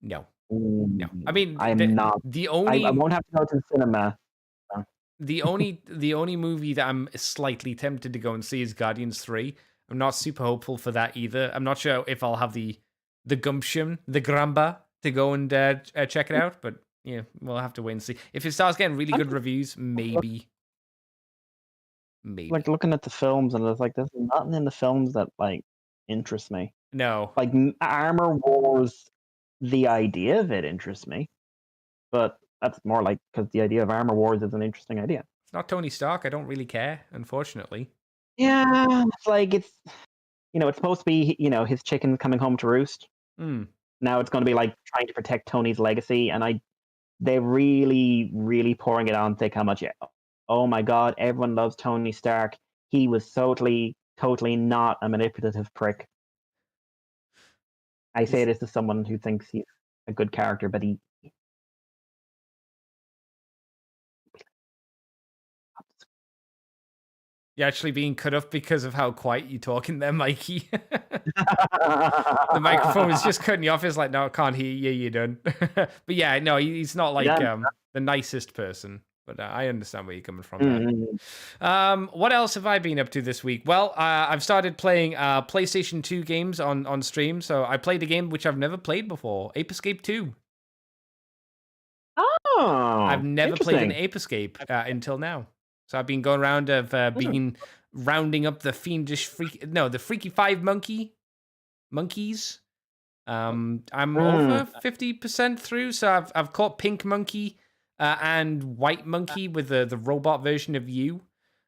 I mean, I'm not. The only I won't have to go to the cinema. The only movie that I'm slightly tempted to go and see is Guardians 3. I'm not super hopeful for that either. I'm not sure if I'll have the gumption, the gramba to go and check it out, but yeah, we'll have to wait and see. If it starts getting really good reviews, maybe. Like looking at the films, and there's nothing in the films that like interests me. No, like Armor Wars, the idea of it interests me, but that's more like because the idea of Armor Wars is an interesting idea. It's not Tony Stark. I don't really care, unfortunately. Yeah, it's supposed to be his chicken coming home to roost. Now it's going to be like trying to protect Tony's legacy, and they're really, really pouring it on thick. How much? Oh my God, everyone loves Tony Stark. He was totally not a manipulative prick. I say this to someone who thinks he's a good character, but he. You're actually being cut off because of how quiet you're talking there, Mikey. The microphone is just cutting you off. It's like, no, I can't hear you. You're done. But yeah, no, he's not like the nicest person. But I understand where you're coming from. What else have I been up to this week? Well, I've started playing PlayStation 2 games on stream. So I played a game which I've never played before, Ape Escape 2. Oh, I've never played an Ape Escape until now. So I've been going around rounding up the the Freaky Five monkeys. I'm over 50% through, so I've caught Pink Monkey and White Monkey with the robot version of you,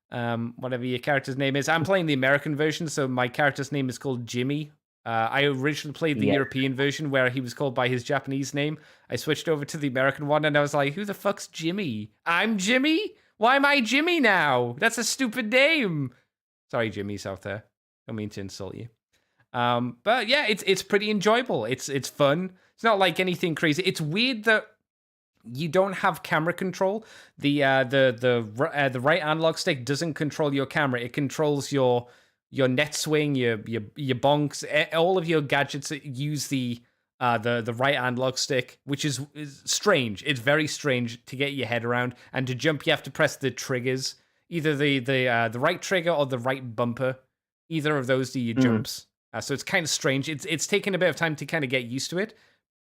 whatever your character's name is. I'm playing the American version, so my character's name is called Jimmy. I originally played the European version where he was called by his Japanese name. I switched over to the American one, and I was like, who the fuck's Jimmy? I'm Jimmy? Why am I Jimmy now? That's a stupid name. Sorry, Jimmy's out there. I don't mean to insult you. But yeah, it's pretty enjoyable. It's fun. It's not like anything crazy. It's weird that you don't have camera control. The right analog stick doesn't control your camera. It controls your net swing, your bonks, all of your gadgets that use the the right analog stick, which is strange. It's very strange to get your head around, and to jump you have to press the triggers, either the right trigger or the right bumper. Either of those do your jumps. So it's kind of strange. It's taken a bit of time to kind of get used to it,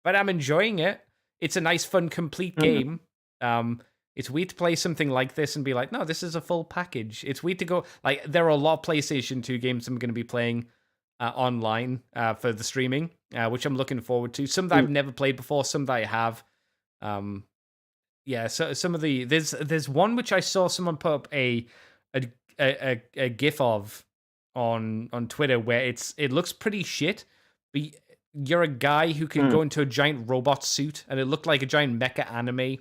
but I'm enjoying it. It's a nice, fun, complete game. It's weird to play something like this and be like, no, this is a full package. It's weird to go, like, there are a lot of PlayStation 2 games I'm going to be playing online for the streaming, which I'm looking forward to. Some that I've never played before, some that I have. So some of the there's one which I saw someone put up a GIF of on Twitter where it looks pretty shit, but you're a guy who can go into a giant robot suit, and it looked like a giant mecha anime, and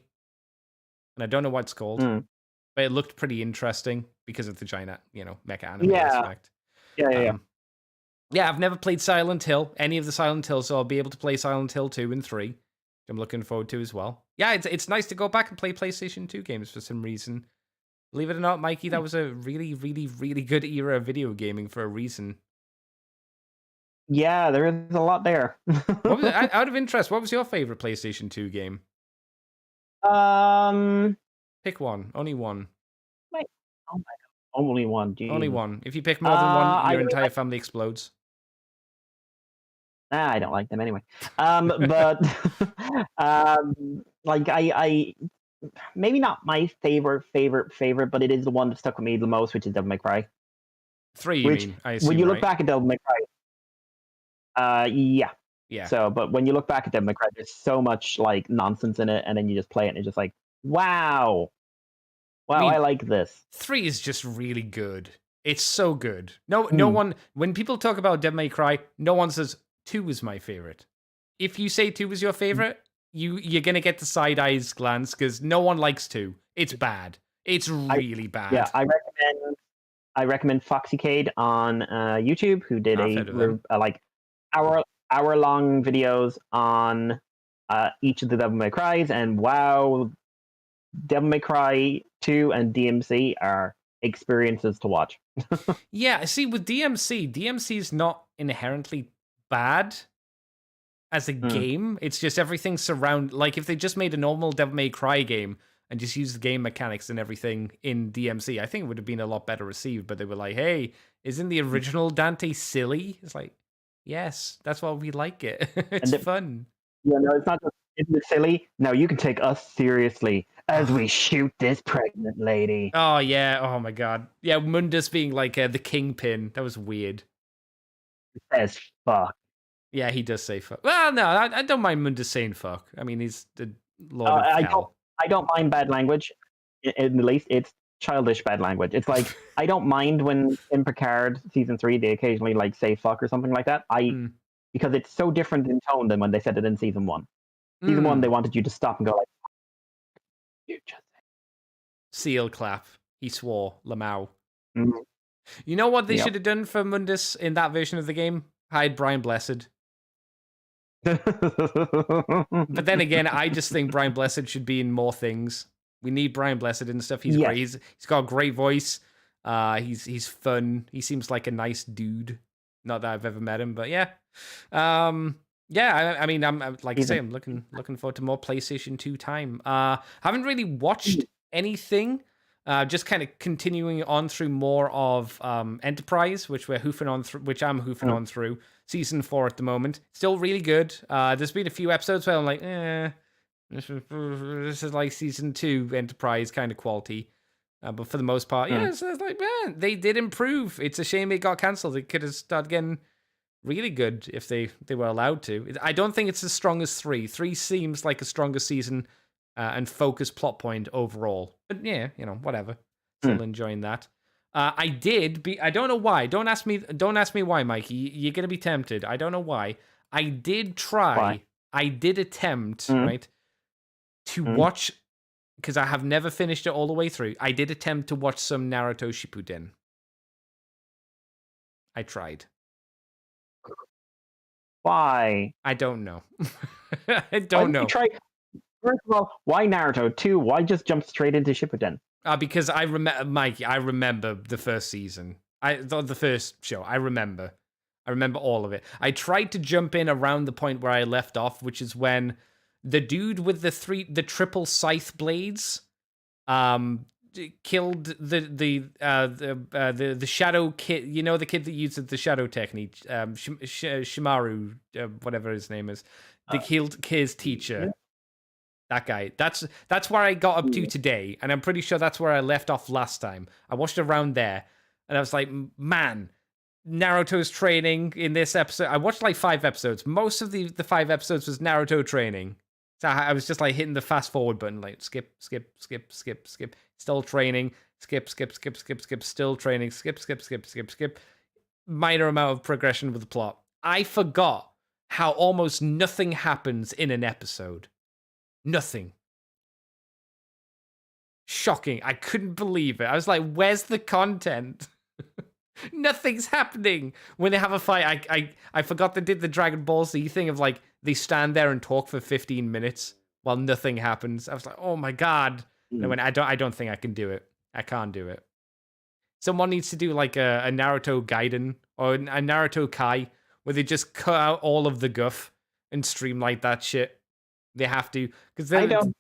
I don't know what it's called, but it looked pretty interesting because of the giant mecha anime aspect. Yeah, I've never played Silent Hill, any of the Silent Hills, so I'll be able to play Silent Hill 2 and 3. I'm looking forward to as well. Yeah, it's nice to go back and play PlayStation 2 games for some reason. Believe it or not, Mikey, that was a really, really, really good era of video gaming for a reason. Yeah, there is a lot there. Out of interest, what was your favorite PlayStation 2 game? Pick one. Only one. Wait, oh my God. Only one. Geez. Only one. If you pick more than one, your entire family explodes. I don't like them anyway. But like I maybe not my favorite, but it is the one that stuck with me the most, which is Devil May Cry. 3, you mean? I assume, when you look back at Devil May Cry, yeah. So, but when you look back at Devil May Cry, there's so much like nonsense in it, and then you just play it, and it's just like, wow, I like this. 3 is just really good. It's so good. No one. When people talk about Devil May Cry, no one says 2 is my favorite. If you say 2 is your favorite, you're gonna get the side eyes glance because no one likes 2. It's bad. It's really bad. Yeah, I recommend Foxycade on YouTube, who did like hour-long videos on each of the Devil May Cries, and wow, Devil May Cry 2 and DMC are experiences to watch. Yeah, see, with DMC is not inherently bad as a game. It's just everything surround, like if they just made a normal Devil May Cry game and just used the game mechanics and everything in DMC, I think it would have been a lot better received. But they were like, hey, isn't the original Dante silly? It's like, yes, that's why we like it. It's fun. Yeah, no, it's not just, isn't it silly? No, you can take us seriously as we shoot this pregnant lady. Oh yeah, oh my God. Yeah, Mundus being like the kingpin. That was weird. He says fuck. Yeah, he does say fuck. Well, no, I don't mind Mundus saying fuck. I mean, he's the Lord of Hell. I don't mind bad language. In the least, it's childish bad language. It's like, I don't mind when in Picard season 3 they occasionally like say fuck or something like that. Because it's so different in tone than when they said it in season 1. Season 1, they wanted you to stop and go like, you just seal clap. He swore. Lamau. You know what they should have done for Mundus in that version of the game? Hide Brian Blessed. But then again, I just think Brian Blessed should be in more things. We need Brian Blessed and stuff. He's great. He's got a great voice. He's fun. He seems like a nice dude. Not that I've ever met him, but yeah. I mean, I'm like I say, I'm looking forward to more PlayStation 2 time. Haven't really watched anything. Just kind of continuing on through more of Enterprise, which I'm hoofing on through. Season 4 at the moment. Still really good. There's been a few episodes where I'm like, this is like Season 2 Enterprise kind of quality. But for the most part, it's like, man, they did improve. It's a shame it got cancelled. It could have started getting really good if they were allowed to. I don't think it's as strong as 3. 3 seems like a stronger season and focused plot point overall. But yeah, whatever. Still enjoying that. I don't know why. Don't ask me why, Mikey. You're gonna be tempted. I don't know why. I did try. Why? I did attempt, right, to watch, because I have never finished it all the way through. I did attempt to watch some Naruto Shippuden. I tried. Why? I don't know. I don't know. First of all, why Naruto? 2, why just jump straight into Shippuden? Because I remember, Mikey, I remember the first season. The first show, I remember. I remember all of it. I tried to jump in around the point where I left off, which is when the dude with the triple scythe blades killed the shadow kid. You know, the kid that uses the shadow technique, Shimaru, whatever his name is. They killed his teacher. Yeah. That guy. That's where I got up to today, and I'm pretty sure that's where I left off last time. I watched around there, and I was like, man, Naruto's training in this episode. I watched like 5 episodes. Most of the 5 episodes was Naruto training. So I was just like hitting the fast forward button, like skip, skip, skip, skip, skip. Still training. Skip, skip, skip, skip, skip. Still training. Skip, skip, skip, skip, skip. Minor amount of progression with the plot. I forgot how almost nothing happens in an episode. Nothing. Shocking. I couldn't believe it. I was like, where's the content? Nothing's happening. When they have a fight, I forgot they did the Dragon Ball Z thing of like, they stand there and talk for 15 minutes while nothing happens. I was like, oh my God. And I went, I don't think I can do it. I can't do it. Someone needs to do like a Naruto Gaiden or a Naruto Kai where they just cut out all of the guff and streamline that shit. They have to, because I don't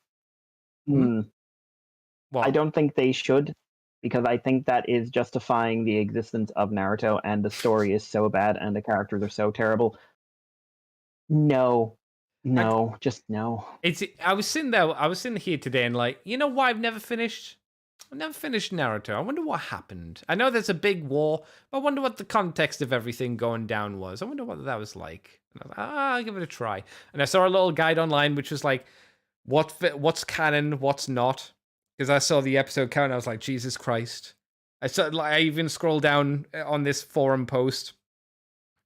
think they should, because I think that is justifying the existence of Naruto, and the story is so bad and the characters are so terrible. No, just no. I was sitting here today and like, you know why I've never finished Naruto. I wonder what happened. I know there's a big war, but I wonder what the context of everything going down was. I wonder what that was like. And I was like, I'll give it a try. And I saw a little guide online which was like, what's canon, what's not. Because I saw the episode count, and I was like, Jesus Christ. I even scrolled down on this forum post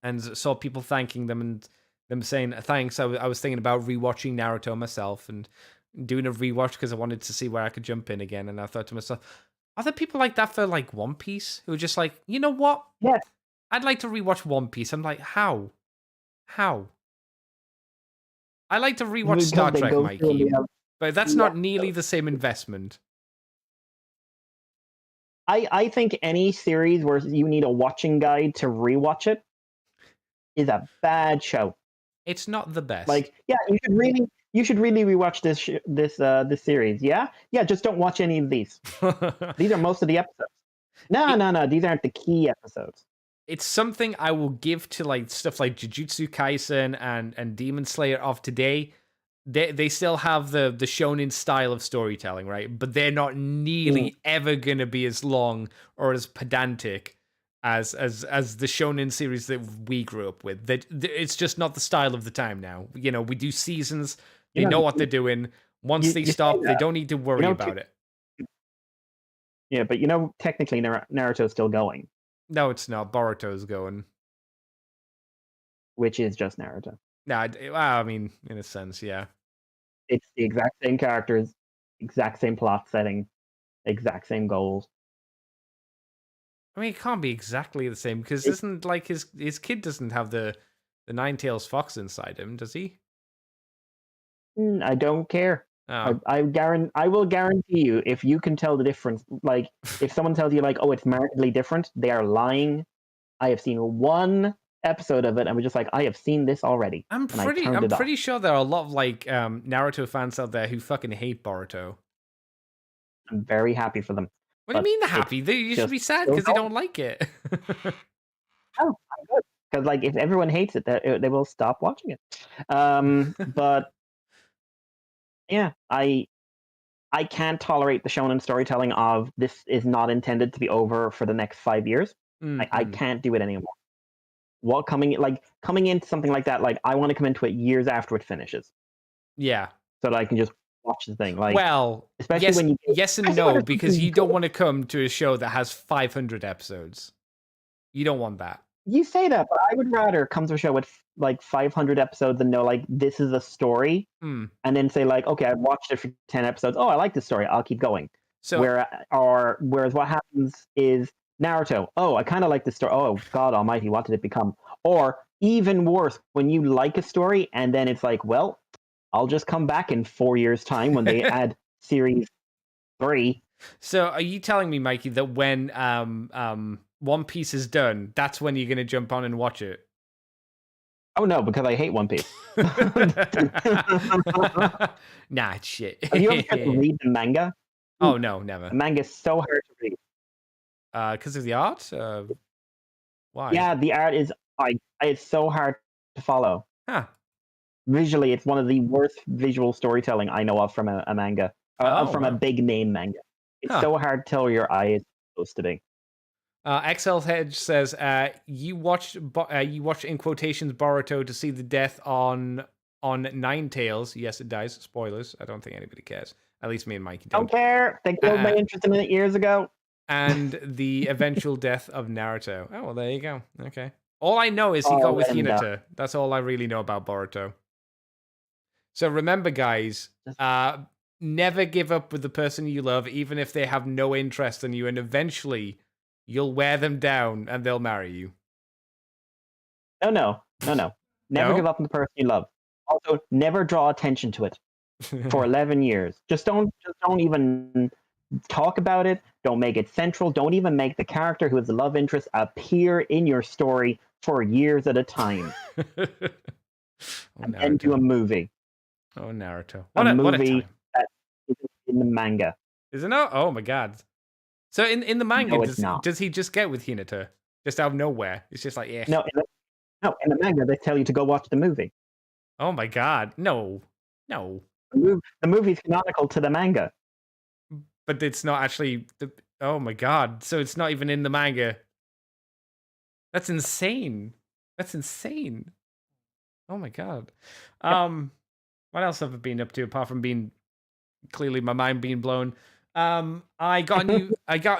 and saw people thanking them and them saying thanks. I was thinking about rewatching Naruto myself and doing a rewatch because I wanted to see where I could jump in again. And I thought to myself, are there people like that for like One Piece who are just like, you know what? Yeah, I'd like to rewatch One Piece. I'm like, how? I like to rewatch Star Trek, Mikey, but that's not nearly the same investment. I think any series where you need a watching guide to rewatch it is a bad show. It's not the best. Like, yeah, you should really rewatch this series. Yeah, just don't watch any of these. These are most of the episodes. No, these aren't the key episodes. It's something I will give to like stuff like Jujutsu Kaisen and Demon Slayer of today. They still have the shonen style of storytelling, right? But they're not nearly ever gonna be as long or as pedantic as the shonen series that we grew up with. It's just not the style of the time now. You know, we do seasons. They know what they're doing. Once they stop, they don't need to worry about it. Yeah, but technically Naruto's still going. No, it's not. Boruto's going. Which is just Naruto. No, I mean, in a sense, yeah. It's the exact same characters, exact same plot setting, exact same goals. I mean, it can't be exactly the same because isn't like his kid doesn't have the Nine-Tails Fox inside him, does he? I don't care. Oh. I will guarantee you, if you can tell the difference, like if someone tells you like, oh, it's markedly different, they are lying. I have seen one episode of it and was just like, I have seen this already. I'm pretty sure there are a lot of like Naruto fans out there who fucking hate Boruto. I'm very happy for them. What do you mean happy? You should be sad because they don't like it. Oh, I'm good. Because like if everyone hates it, they will stop watching it. But yeah, I can't tolerate the shonen storytelling of this is not intended to be over for the next 5 years. I can't do it anymore. Coming into something like that, like I want to come into it years after it finishes. Yeah. So that I can just watch the thing. Like, well, especially yes and no, because you don't want to come to a show that has 500 episodes. You don't want that. You say that, but I would rather come to a show with like 500 episodes and know like this is a story, and then say like, okay, I've watched it for 10 episodes. Oh, I like this story. I'll keep going. So, whereas what happens is Naruto. Oh, I kind of like this story. Oh, God Almighty, what did it become? Or even worse, when you like a story and then it's like, well, I'll just come back in 4 years' time when they add series 3. So, are you telling me, Mikey, that when One Piece is done, that's when you're gonna jump on and watch it. Oh no, because I hate One Piece. Nah, shit. Have you ever tried to read the manga? Oh no, never. The manga is so hard to read. Because of the art? Why? Yeah, the art is it's so hard to follow. Huh. Visually, it's one of the worst visual storytelling I know of from a manga, from a big name manga. It's so hard to tell where your eye is supposed to be. XL Hedge says, you watched in quotations Boruto to see the death on Nine Tails. Yes, it dies. Spoilers. I don't think anybody cares. At least me and Mikey don't. Don't care. They killed my interest in it years ago. And the eventual death of Naruto. Oh, well, there you go. Okay. All I know is he got with Hinata. That's all I really know about Boruto. So remember, guys, never give up with the person you love, even if they have no interest in you, and eventually you'll wear them down and they'll marry you. No. Never give up on the person you love. Also, never draw attention to it for 11 years. Just don't even talk about it. Don't make it central. Don't even make the character who is the love interest appear in your story for years at a time. And then do a movie. Oh, Naruto. What a movie that is in the manga. Is it not? Oh my god. So in the manga, does he just get with Hinata? Just out of nowhere? It's just like, yeah. No, in the manga, they tell you to go watch the movie. Oh my god. No. The movie's canonical to the manga. But it's not actually... Oh my god. So it's not even in the manga. That's insane. Oh my god. What else have I been up to apart from being clearly my mind being blown? I got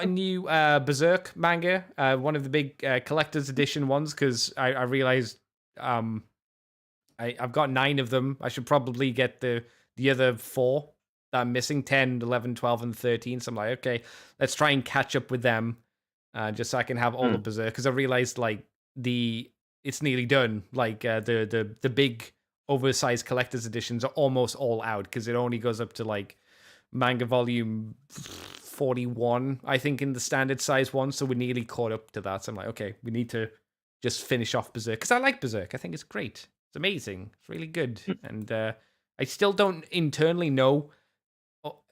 a new Berserk manga, one of the big collector's edition ones, because I realized I've got 9 of them. I should probably get the other 4 that I'm missing, 10, 11, 12, and 13. So I'm like, okay, let's try and catch up with them, just so I can have all the Berserk, because I realized like it's nearly done. Like the big oversized collector's editions are almost all out, because it only goes up to like manga volume 41, I think, in the standard size one. So we're nearly caught up to that. So I'm like, okay, we need to just finish off Berserk, because I like Berserk. I think it's great. It's amazing. It's really good. And I still don't internally know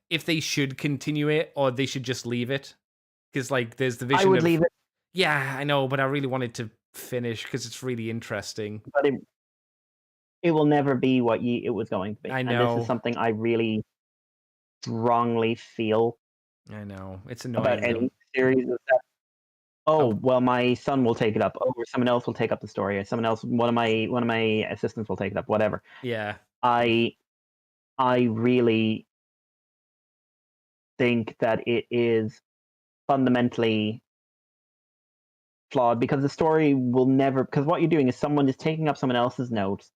if they should continue it or they should just leave it. Because like there's the vision I would leave it. Yeah, I know, but I really wanted to finish because it's really interesting. But it will never be what it was going to be. I know. And this is something I really strongly feel. I know. It's annoying. About any series of that. Well, my son will take it up. Or someone else will take up the story. Or someone else, one of my assistants will take it up. Whatever. Yeah. I really think that it is fundamentally flawed, because the story will never, because what you're doing is someone is taking up someone else's notes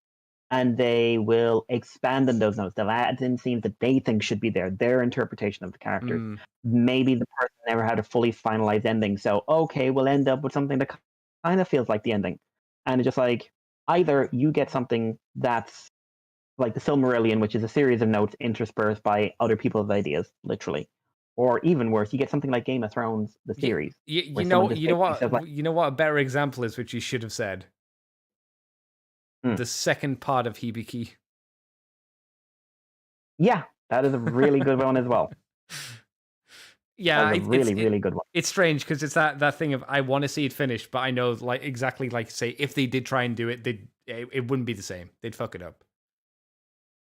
and they will expand on those notes. They'll add in scenes that they think should be there, their interpretation of the characters. Maybe the person never had a fully finalized ending, so okay, we'll end up with something that kind of feels like the ending. And it's just like, either you get something that's like the Silmarillion, which is a series of notes interspersed by other people's ideas, literally. Or even worse, you get something like Game of Thrones, the series. You know what a better example is, which you should have said. The second part of Hibiki. Yeah, that is a really good one as well. Yeah, really good one. It's strange because it's that thing of I want to see it finished, but I know like exactly like say if they did try and do it, it wouldn't be the same. They'd fuck it up.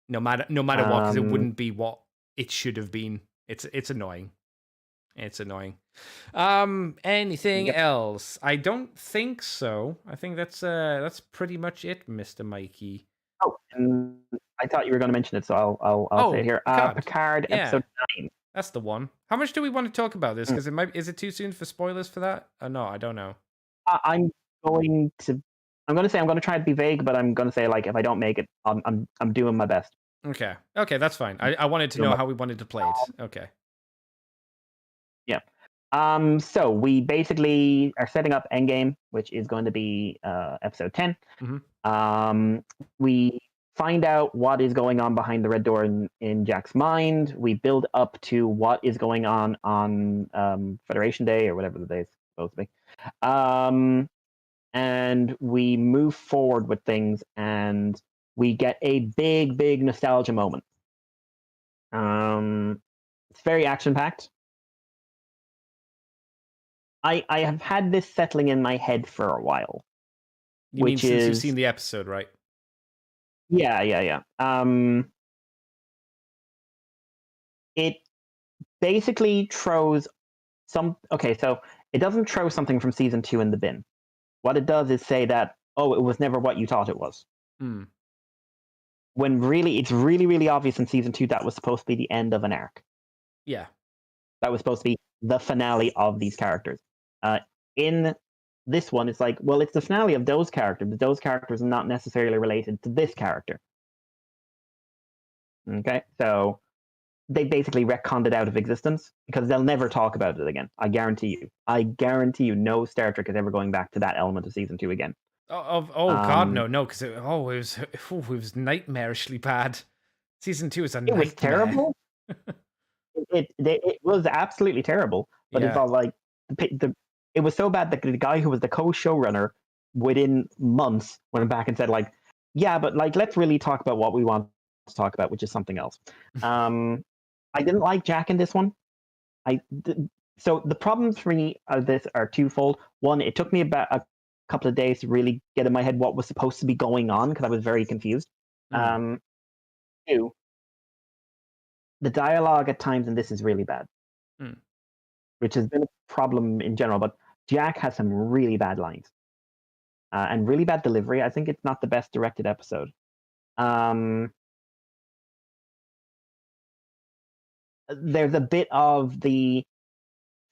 No matter what, because it wouldn't be what it should have been. It's annoying. It's annoying. Anything else? I don't think so. I think that's pretty much it, Mr. Mikey. Oh, and I thought you were going to mention it, so I'll say it here. Picard episode 9. That's the one. How much do we want to talk about this? Because is it too soon for spoilers for that? No, I don't know. I'm going to try to be vague, but I'm going to say, like, if I don't make it, I'm doing my best. Okay, that's fine. I wanted to know how we wanted to play it. Okay. Yeah. So we basically are setting up Endgame, which is going to be episode 10. We find out what is going on behind the red door in Jack's mind. We build up to what is going on Federation Day, or whatever the day is. supposed to be. And we move forward with things, and we get a big nostalgia moment. It's very action packed. I have had this settling in my head for a while. You mean since you've seen the episode, right? Yeah. It basically throws okay, so it doesn't throw something from season 2 in the bin. What it does is say that, oh, it was never what you thought it was. When really, it's really obvious in season 2 that was supposed to be the end of an arc. Yeah. That was supposed to be the finale of these characters. In this one, it's like, well, it's the finale of those characters, but those characters are not necessarily related to this character. Okay, so they basically retconned it out of existence because they'll never talk about it again. I guarantee you, no Star Trek is ever going back to that element of season 2 again. God, no, because it was nightmarishly bad. Season 2 is a nightmare. It was terrible. it was absolutely terrible. But it's all like it was so bad that the guy who was the co-showrunner within months went back and said, like, yeah, but like let's really talk about what we want to talk about, which is something else. I didn't like Jack in this one. So the problems for me of this are twofold. One, it took me about a couple of days to really get in my head what was supposed to be going on because I was very confused. Two, the dialogue at times in this is really bad, which has been a problem in general. But Jack has some really bad lines and really bad delivery. I think it's not the best directed episode. There's a bit of the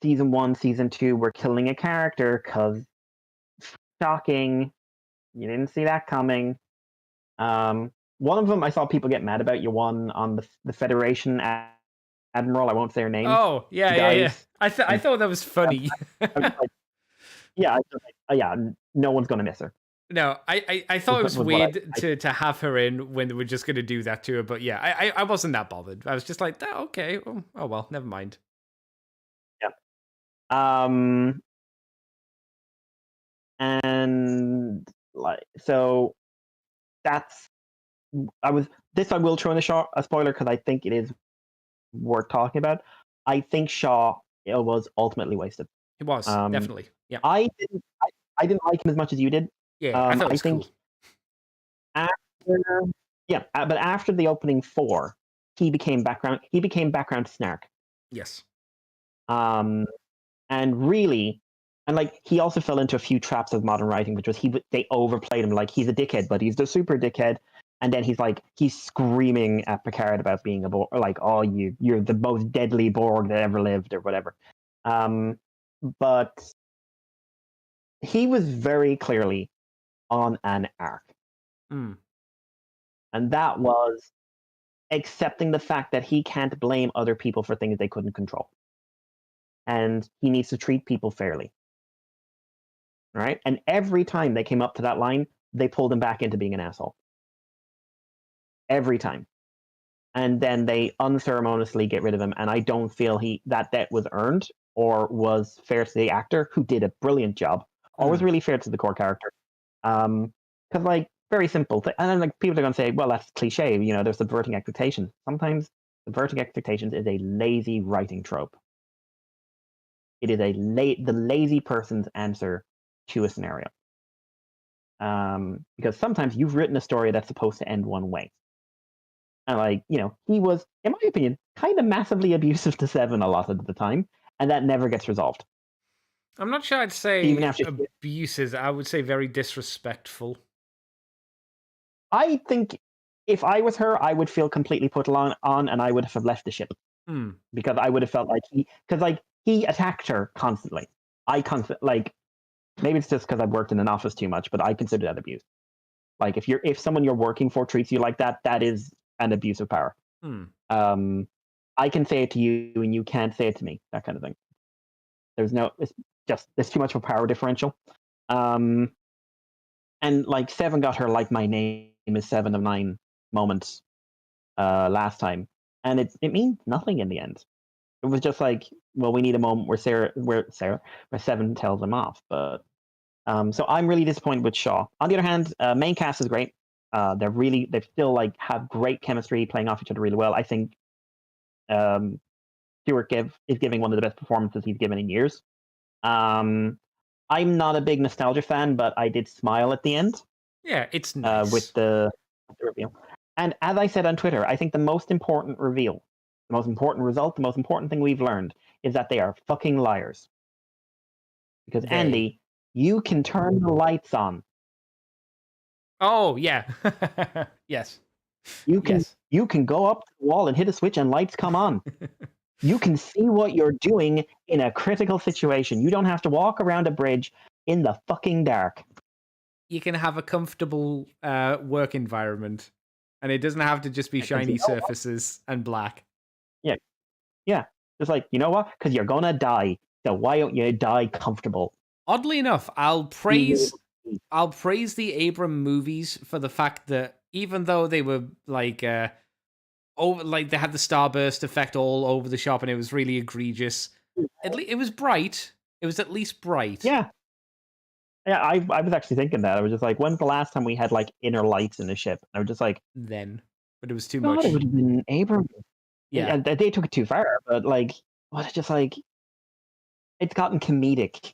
season 1, season 2, we're killing a character because shocking, you didn't see that coming. One of them I saw people get mad about. You won on the Federation Admiral. I won't say her name. Oh yeah. I thought that was funny. Yeah, no one's gonna miss her. No, I thought it was weird to have her in when they were just going to do that to her, but yeah, I wasn't that bothered. I was just like, oh, okay, oh well, never mind. Yeah. And like, so that's I will throw in a spoiler because I think it is worth talking about. I think Shaw was ultimately wasted. It was definitely. Yeah. I didn't like him as much as you did. Yeah, I thought it was cool. But after the opening 4, he became background snark. Yes. And really, and like he also fell into a few traps of modern writing, which was they overplayed him like he's a dickhead, but he's the super dickhead. And then he's screaming at Picard about being a Borg, like, oh, you're the most deadly Borg that ever lived, or whatever. But he was very clearly on an arc. And that was accepting the fact that he can't blame other people for things they couldn't control. And he needs to treat people fairly. Right? And every time they came up to that line, they pulled him back into being an asshole. Every time. And then they unceremoniously get rid of him. And I don't feel that debt was earned or was fair to the actor, who did a brilliant job, or was really fair to the core character. Because, like, very simple. And then, like, people are going to say, well, that's cliche. You know, they're subverting expectations. Sometimes subverting expectations is a lazy writing trope. It is the lazy person's answer to a scenario. Because sometimes you've written a story that's supposed to end one way. And, like, you know, he was, in my opinion, kind of massively abusive to Seven a lot of the time, and that never gets resolved. I'm not sure I'd say abusive. I would say very disrespectful. I think if I was her, I would feel completely put on, and I would have left the ship. Because I would have felt like he attacked her constantly. Maybe it's just because I've worked in an office too much, but I consider that abuse. Like, if someone you're working for treats you like that, that is an abuse of power. I can say it to you and you can't say it to me, that kind of thing. There's too much of a power differential. And like Seven got her like my name is 7 of 9 moments last time, and it means nothing in the end. It was just like, well, we need a moment where Seven tells him off. But so I'm really disappointed with Shaw. On the other hand, main cast is great. They still like have great chemistry, playing off each other really well. I think Stuart is giving one of the best performances he's given in years. I'm not a big nostalgia fan, but I did smile at the end. Yeah, it's nice. With the reveal. And as I said on Twitter, I think the most important reveal, the most important result, the most important thing we've learned is that they are fucking liars. Because Andy, you can turn the lights on. Oh, yeah. Yes. You can go up to the wall and hit a switch and lights come on. You can see what you're doing in a critical situation. You don't have to walk around a bridge in the fucking dark. You can have a comfortable work environment, and it doesn't have to just be shiny surfaces and black. Yeah. Yeah. It's like, you know what? Because you're going to die. So why don't you die comfortable? Oddly enough, I'll praise the Abram movies for the fact that even though they were like they had the starburst effect all over the shop and it was really egregious, it was bright. It was at least bright. Yeah. Yeah, I was actually thinking that. I was just like, when's the last time we had like inner lights in a ship? I was just like, then, but it was too much. It would have been Abram. Yeah, they took it too far, but like, it's just like, it's gotten comedic.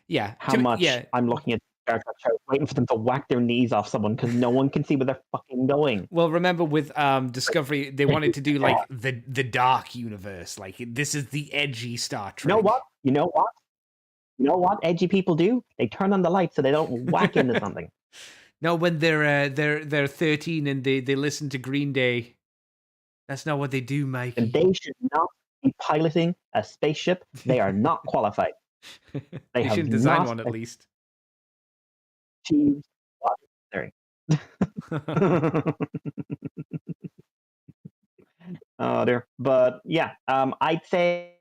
Yeah, how much I'm looking at Star Trek shows, waiting for them to whack their knees off someone because no one can see where they're fucking going. Well, remember with Discovery, they wanted to do like the dark universe, like this is the edgy Star Trek. You know what edgy people do? They turn on the lights so they don't whack into something. No, when they're 13 and they listen to Green Day, that's not what they do, Mike. And they should not be piloting a spaceship. They are not qualified. They should design one at least. Oh dear. But yeah, I'd say,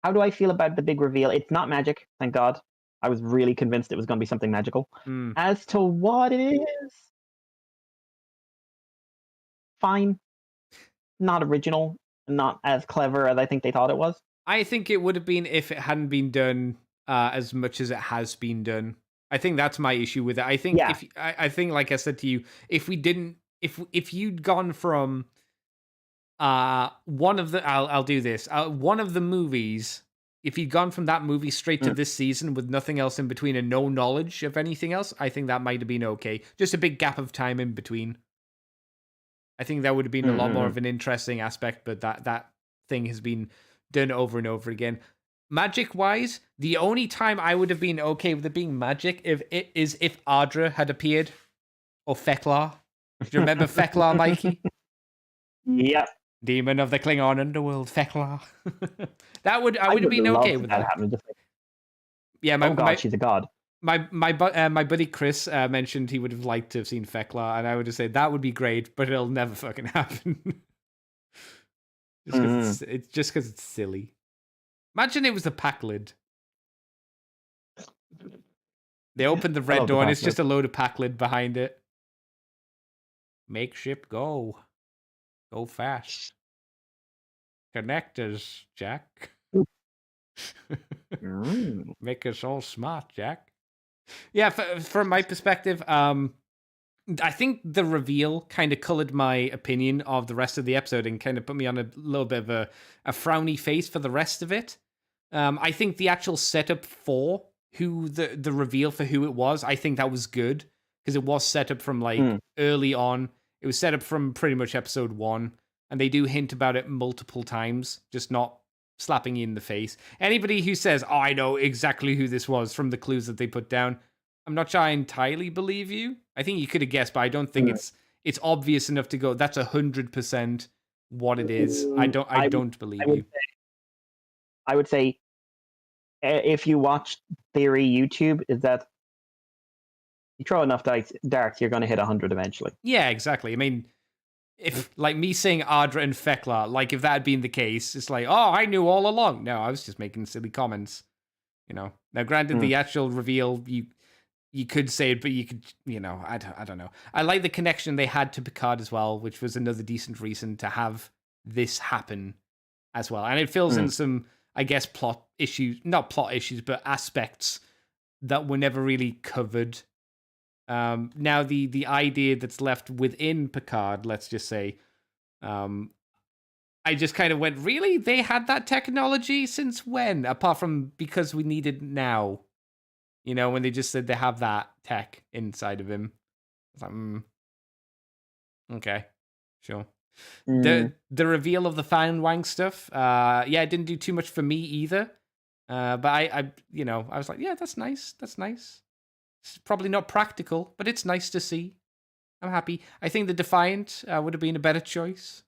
how do I feel about the big reveal? It's not magic, thank God. I was really convinced it was going to be something magical. As to what it is, fine. Not original, not as clever as I think they thought it was. I think it would have been if it hadn't been done as much as it has been done. I think that's my issue with it. I think I think, like I said to you, if you'd gone from one of the movies, if you'd gone from that movie straight to this season with nothing else in between and no knowledge of anything else, I think that might have been okay. Just a big gap of time in between. I think that would have been a lot more of an interesting aspect, but that thing has been done over and over again. Magic-wise, the only time I would have been okay with it being magic if Ardra had appeared, or Feklar. Do you remember Feklar, Mikey? Yep. Demon of the Klingon underworld, Feklar. I would have been okay with that. Yeah, she's a god. My buddy Chris mentioned he would have liked to have seen Feklar, and I would have said that would be great, but it'll never fucking happen. It's just because it's silly. Imagine it was a pack lid. They opened the red door and it's just a load of pack lid behind it. Make ship go. Go fast. Connectors, Jack. Make us all smart, Jack. Yeah, from my perspective, I think the reveal kind of colored my opinion of the rest of the episode and kind of put me on a little bit of a frowny face for the rest of it. I think the actual setup for who the reveal for who it was, I think that was good because it was set up from like early on. It was set up from pretty much episode 1, and they do hint about it multiple times, just not slapping you in the face. Anybody who says, "Oh, I know exactly who this was" from the clues that they put down, I'm not sure I entirely believe you. I think you could have guessed, but I don't think it's obvious enough to go, that's 100% what it is. I don't believe you. I would say, if you watch Theory YouTube, is that you throw enough darts, you're going to hit 100 eventually. Yeah, exactly. I mean, if like me saying Ardra and Feklar, like if that had been the case, it's like, oh, I knew all along. No, I was just making silly comments. Now granted, the actual reveal, you could say it, but you could, I don't know. I like the connection they had to Picard as well, which was another decent reason to have this happen as well, and it fills in some, I guess, plot issues, not plot issues, but aspects that were never really covered. Now the idea that's left within Picard, let's just say, I just kind of went, really? They had that technology since when? Apart from because we need it now. You know, when they just said they have that tech inside of him. I was like, okay, sure. The reveal of the Fan Wang stuff, it didn't do too much for me either. But I was like, yeah, that's nice. That's nice. It's probably not practical, but it's nice to see. I'm happy. I think the Defiant would have been a better choice.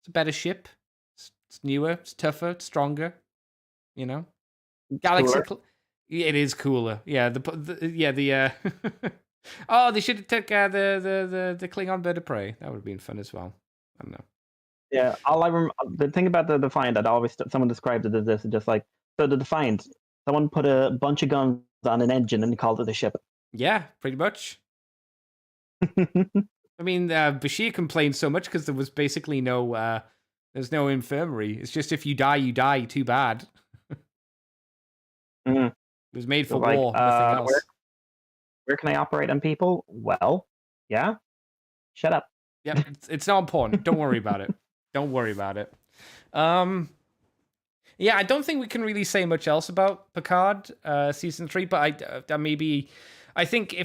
It's a better ship. It's newer. It's tougher. It's stronger. You know, Galaxy. It is cooler. Yeah. Oh, they should have took the Klingon bird of prey. That would have been fun as well. I don't know. Yeah, the thing about the Defiant that always someone described it as this, just like, so the Defiant, someone put a bunch of guns on an engine and called it a ship. Yeah, pretty much. I mean, Bashir complained so much because there was basically there's no infirmary. It's just if you die, you die. Too bad. It was made for war, nothing else. Where can I operate on people? Well, yeah. Shut up. Yeah, it's not important. Don't worry about it. Don't worry about it. Yeah, I don't think we can really say much else about Picard season 3, but I think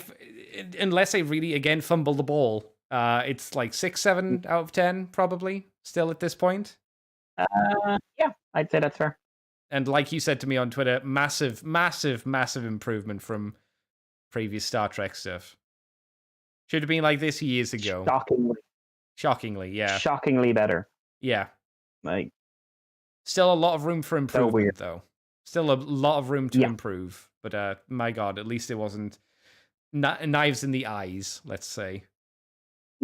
unless I really again fumble the ball, it's like 6, 7 out of 10 probably still at this point. Yeah, I'd say that's fair. And like you said to me on Twitter, massive, massive, massive improvement from previous Star Trek stuff. Should have been like this years ago. Shockingly, yeah. Shockingly better. Yeah. Like, still a lot of room for improvement, though. Still a lot of room to improve. But my God, at least it wasn't knives in the eyes, let's say.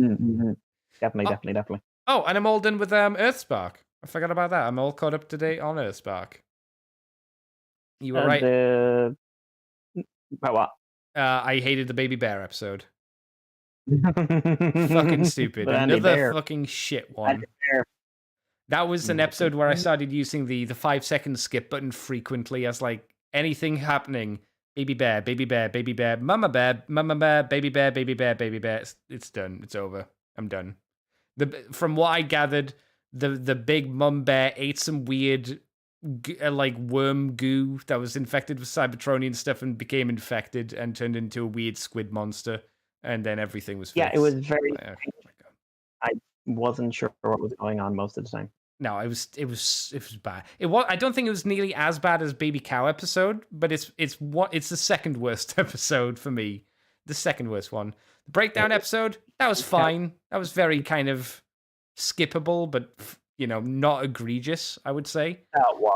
Mm-hmm. Definitely. Oh, and I'm all done with Earthspark. I forgot about that. I'm all caught up to date on Earthspark. You were right. About what? I hated the Baby Bear episode. Fucking stupid. Another fucking shit one. That was an episode where I started using the 5-second skip button frequently as like anything happening. Baby bear, baby bear, baby bear, mama bear, baby bear, baby bear, baby bear. It's done. It's over. I'm done. From what I gathered, the big mum bear ate some weird like worm goo that was infected with Cybertronian stuff and became infected and turned into a weird squid monster. And then everything was fixed. Yeah, it was very. I wasn't sure what was going on most of the time. No, it was bad. I don't think it was nearly as bad as Baby Cow episode, but it's the second worst episode for me. The second worst one. The breakdown episode, that was fine. That was very kind of skippable, but not egregious, I would say. That one.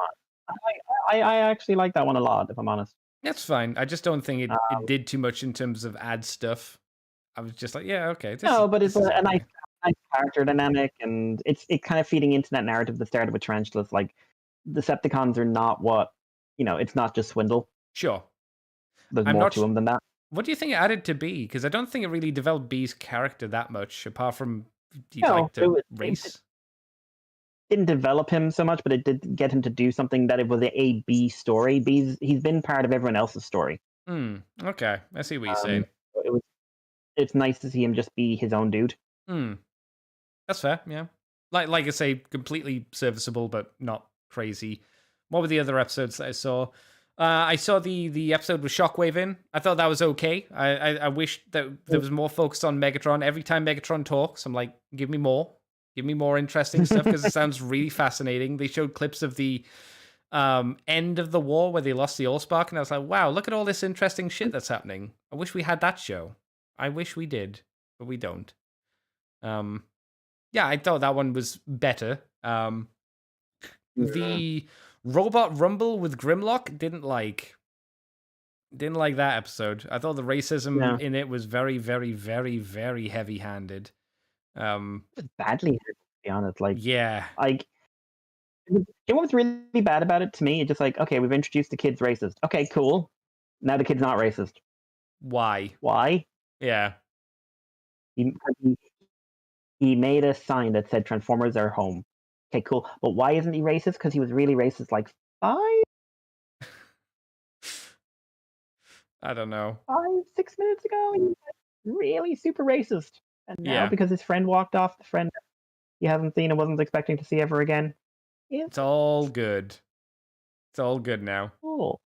I actually like that one a lot, if I'm honest. That's fine. I just don't think it did too much in terms of ad stuff. I was just like, yeah, okay. But it's a nice character dynamic, and it's kind of feeding into that narrative that started with Tarantulas. Like, Decepticons are not what, it's not just swindle. Sure. There's more to them than that. What do you think it added to B? Because I don't think it really developed B's character that much, apart from race. It didn't develop him so much, but it did get him to do something that it was a B story. He's been part of everyone else's story. Okay, I see what you're saying. It's nice to see him just be his own dude. That's fair, yeah. Like I say, completely serviceable, but not crazy. What were the other episodes that I saw? I saw the episode with Shockwave in. I thought that was okay. I wish that there was more focus on Megatron. Every time Megatron talks, I'm like, give me more. Give me more interesting stuff, because it sounds really fascinating. They showed clips of the end of the war where they lost the Allspark, and I was like, wow, look at all this interesting shit that's happening. I wish we had that show. I wish we did, but we don't. Yeah, I thought that one was better. The Robot Rumble with Grimlock, didn't like that episode. I thought the racism in it was very, very, very, very heavy-handed. Badly, to be honest. Like, yeah. Like, you know what was really bad about it to me? It's just like, okay, we've introduced the kid's racist. Okay, cool. Now the kid's not racist. Why? Yeah. He made a sign that said Transformers are home. Okay, cool. But why isn't he racist? Because he was really racist like five, I don't know. 6 minutes ago. He was really super racist. And now Yeah, because his friend walked off, the friend he hasn't seen and wasn't expecting to see ever again. it's all good. It's all good now. Cool.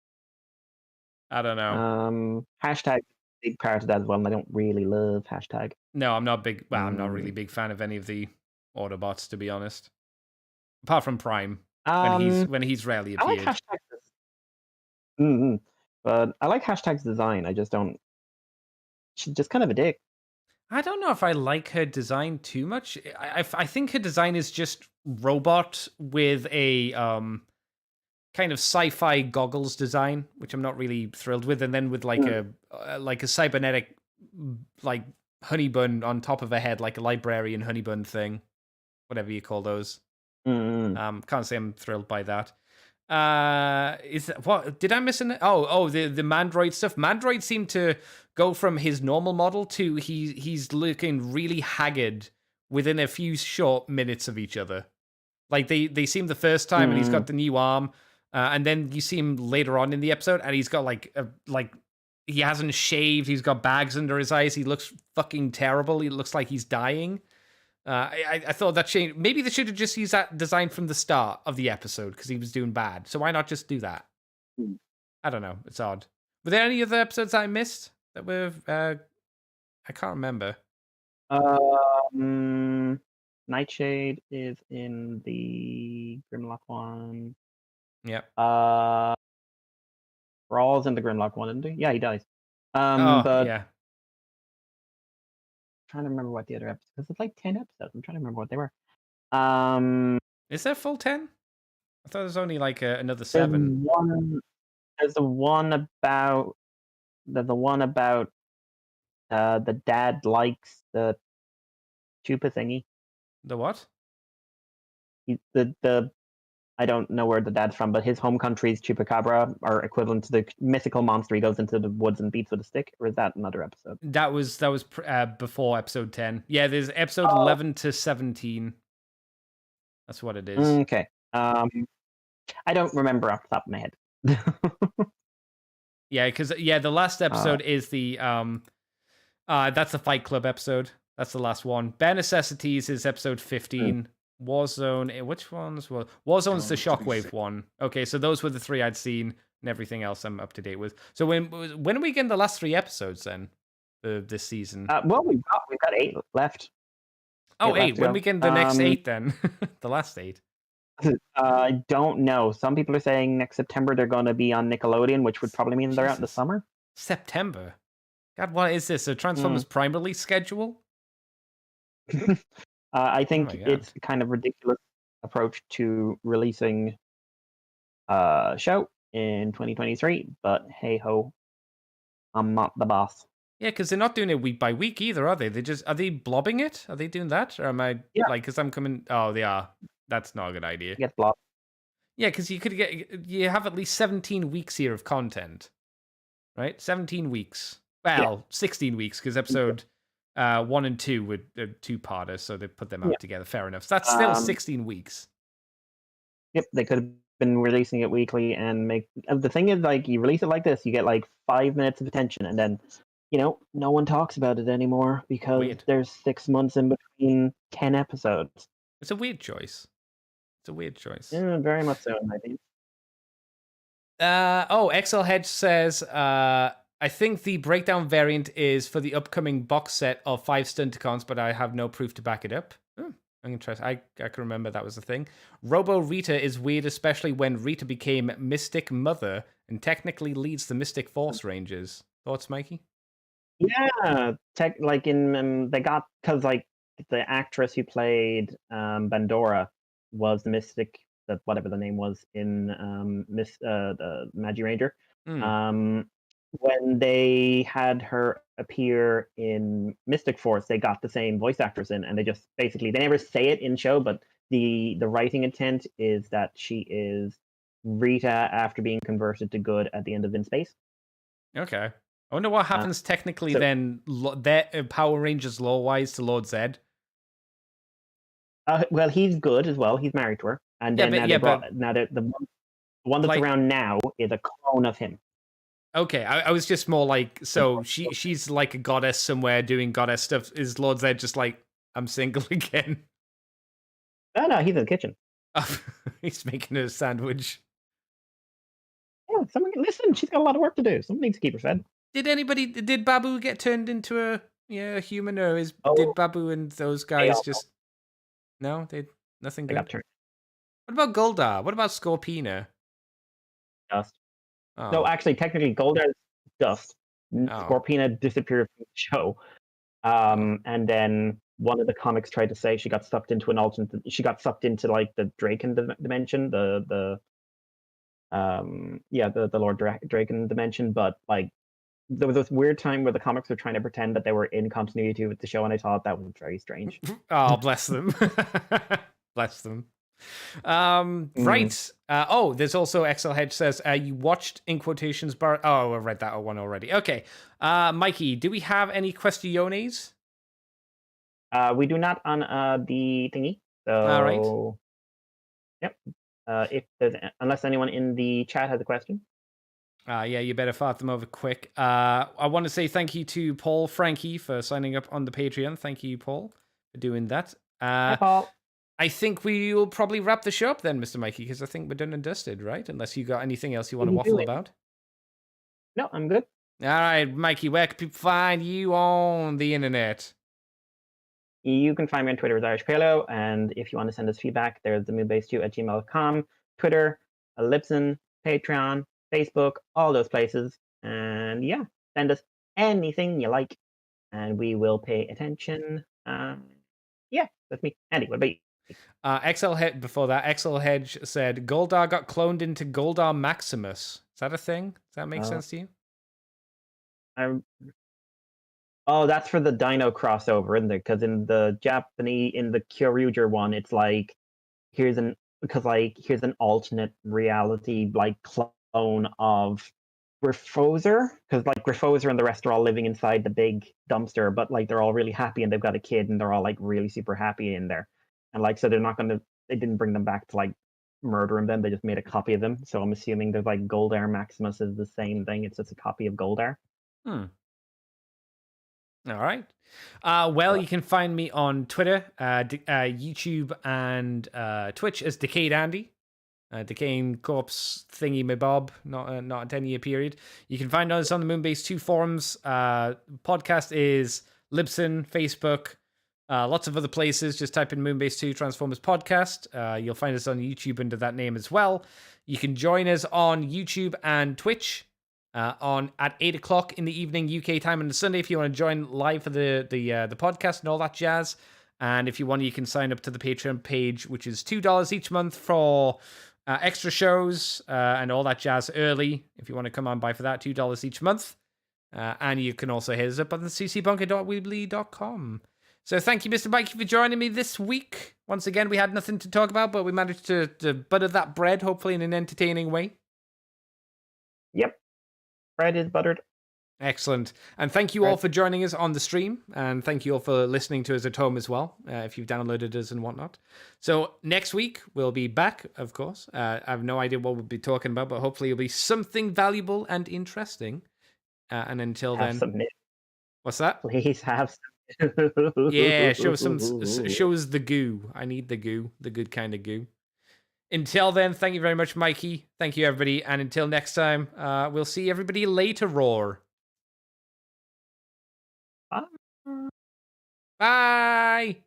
I don't know. Hashtag big part of that as well, and I don't really love hashtag. No, I'm not big. Well, I'm not really Mm. big fan of any of the Autobots, to be honest. Apart from Prime, Um, when he's rarely I like appeared. hashtag, mm but I like hashtag's design. I just don't. She's just kind of a dick. I don't know if I like her design too much. I think her design is just robot with a kind of sci-fi goggles design, which I'm not really thrilled with, and then with like Mm. a cybernetic like honey bun on top of her head, like a librarian honey bun thing, whatever you call those. Mm. Can't say I'm thrilled by that. Is what did I miss? The Mandroid stuff. Mandroid seemed to go from his normal model to he's looking really haggard within a few short minutes of each other. Like they see him the first time and he's Mm. got the new arm, and then you see him later on in the episode and he's got like he hasn't shaved. He's got bags under his eyes. He looks fucking terrible. He looks like he's dying. I thought that changed. Maybe they should have just used that design from the start of the episode because he was doing bad. So why not just do that? Mm. I don't know. It's odd. Were there any other episodes I missed that were? I can't remember. Nightshade is in the Grimlock one. Yep. Raw's in the Grimlock one, isn't he? Yeah, he dies. Oh But yeah. trying to remember what the other episodes, because it's like 10 episodes. I'm trying to remember what they were. Is there full 10? I thought there was only like another There's 7. one. There's the one about the dad likes the chupa thingy. The what? The I don't know where the dad's from, but his home country's chupacabra are equivalent to the mythical monster he goes into the woods and beats with a stick. Or is that another episode? That was before episode 10. Yeah, there's episode 11 to 17. That's what it is. Okay. I don't remember off the top of my head. Yeah, because the last episode is the that's the Fight Club episode. That's the last one. Bare Necessities is episode 15. Warzone, which ones were Warzone's the Shockwave one. Okay, so those were the 3 I'd seen, and everything else I'm up to date with. So when are we getting the last 3 episodes then? This season? Well, we've got 8 left. Oh, 8. When we get the next 8 then? The last 8. I don't know. Some people are saying next September they're going to be on Nickelodeon, which would probably mean they're out in the summer. September? God, what is this? A Transformers Prime release schedule? I think it's kind of ridiculous approach to releasing a show in 2023, but hey ho, I'm not the boss. Yeah, because they're not doing it week by week either, are they? Are they blobbing it? Are they doing that? Or am I because I'm coming? Oh, they are. That's not a good idea. Get blobbed. Yeah, because you have at least 17 weeks here of content, right? 17 weeks. Well, 16 weeks because episode 1 and 2 were 2-parters, so they put them out together. Fair enough. So that's still 16 weeks. Yep, they could have been releasing it weekly and make. The thing is, like, you release it like this, you get like 5 minutes of attention, and then no one talks about it anymore because there's 6 months in between 10 episodes. It's a weird choice. Yeah, very much so, I think. XL Hedge says, I think the breakdown variant is for the upcoming box set of 5 Stunticons, but I have no proof to back it up. I'm interested. I can remember that was a thing. Robo Rita is weird, especially when Rita became Mystic Mother and technically leads the Mystic Force Rangers. Thoughts, Mikey? Yeah, like in they got because like the actress who played Bandora was the Mystic, whatever the name was in the Magi Ranger. When they had her appear in Mystic Force, they got the same voice actress in, and they just basically they never say it in show, but the writing intent is that she is Rita after being converted to good at the end of In Space. Okay. I wonder what happens technically then, Power Rangers lore-wise to Lord Zed. Well, he's good as well. He's married to her, and Yeah, then but now the one that's like, around now is a clone of him. okay, I was just more like, so she's like a goddess somewhere doing goddess stuff. Is Lord Zed just like, I'm single again? No, he's in the kitchen. He's making a sandwich. Yeah, someone listen. She's got a lot of work to do. Someone needs to keep her fed. Did Babu get turned into a human, or did Oh, Babu and those they guys all just no? Nothing they got good. turned What about Goldar? What about Scorpina? dust. No, Oh, actually, technically, Goldar's dust. oh, Scorpina disappeared from the show. oh. And then one of the comics tried to say she got sucked into an alternate. She got sucked into like the Draken dimension, the Lord Draken dimension. But like there was this weird time where the comics were trying to pretend that they were in continuity with the show, and I thought that was very strange. Oh, bless them. Bless them. Mm. Right. Oh, there's also XL Hedge says, you watched in quotations bar. Oh, I read that one already. Okay. Mikey, do we have any questiones? We do not on the thingy. All right. So yep. If there's unless anyone in the chat has a question. Yeah, you better fart them over quick. I want to say thank you to Paul Frankie for signing up on the Patreon. Thank you, Paul, for doing that. Hi, Paul. I think we'll probably wrap the show up then, Mr. Mikey, because I think we're done and dusted, right? Unless you got anything else you want to waffle about. No, I'm good. All right, Mikey, where can people find you on the internet? You can find me on Twitter as Irish Palo, and if you want to send us feedback, there's the moonbase2@gmail.com, Twitter, Ellipson, Patreon, Facebook, all those places. And yeah, send us anything you like, and we will pay attention. Yeah, that's me. Andy, what about you? XL Hedge, before that, XL Hedge said Goldar got cloned into Goldar Maximus. Is that a thing? Does that make sense to you? Oh, that's for the Dino crossover, isn't it? Because in the Kyoryuger one, it's like here's an alternate reality like clone of Griffozer, because like Griffozer and the rest are all living inside the big dumpster, but like they're all really happy and they've got a kid and they're all like really super happy in there, and like so they didn't bring them back to like murder them. Then they just made a copy of them. So I'm assuming there's like Goldar Maximus is the same thing. It's just a copy of Goldar. All right. Well, you can find me on Twitter, YouTube, and Twitch as Decayed Andy. Decaying Corpse thingy my bob, not a 10-year period. You can find us on the Moonbase 2 forums. Podcast is Libsyn, Facebook, lots of other places. Just type in Moonbase 2 Transformers Podcast. You'll find us on YouTube under that name as well. You can join us on YouTube and Twitch at 8 o'clock in the evening UK time on the Sunday if you want to join live for the podcast and all that jazz. And if you want, you can sign up to the Patreon page, which is $2 each month for extra shows and all that jazz early. If you want to come on by for that, $2 each month. And you can also hit us up on the ccbunker.weebly.com. So thank you, Mr. Mikey, for joining me this week. Once again, we had nothing to talk about, but we managed to butter that bread, hopefully in an entertaining way. Yep. Bread is buttered. Excellent. And thank you all for joining us on the stream. And thank you all for listening to us at home as well, if you've downloaded us and whatnot. So next week, we'll be back, of course. I have no idea what we'll be talking about, but hopefully it'll be something valuable and interesting. And until then... What's that? Please have some. Yeah, show us the goo. I need the goo, the good kind of goo. Until then, thank you very much, Mikey. Thank you, everybody. And until next time, we'll see everybody later, Roar. Bye.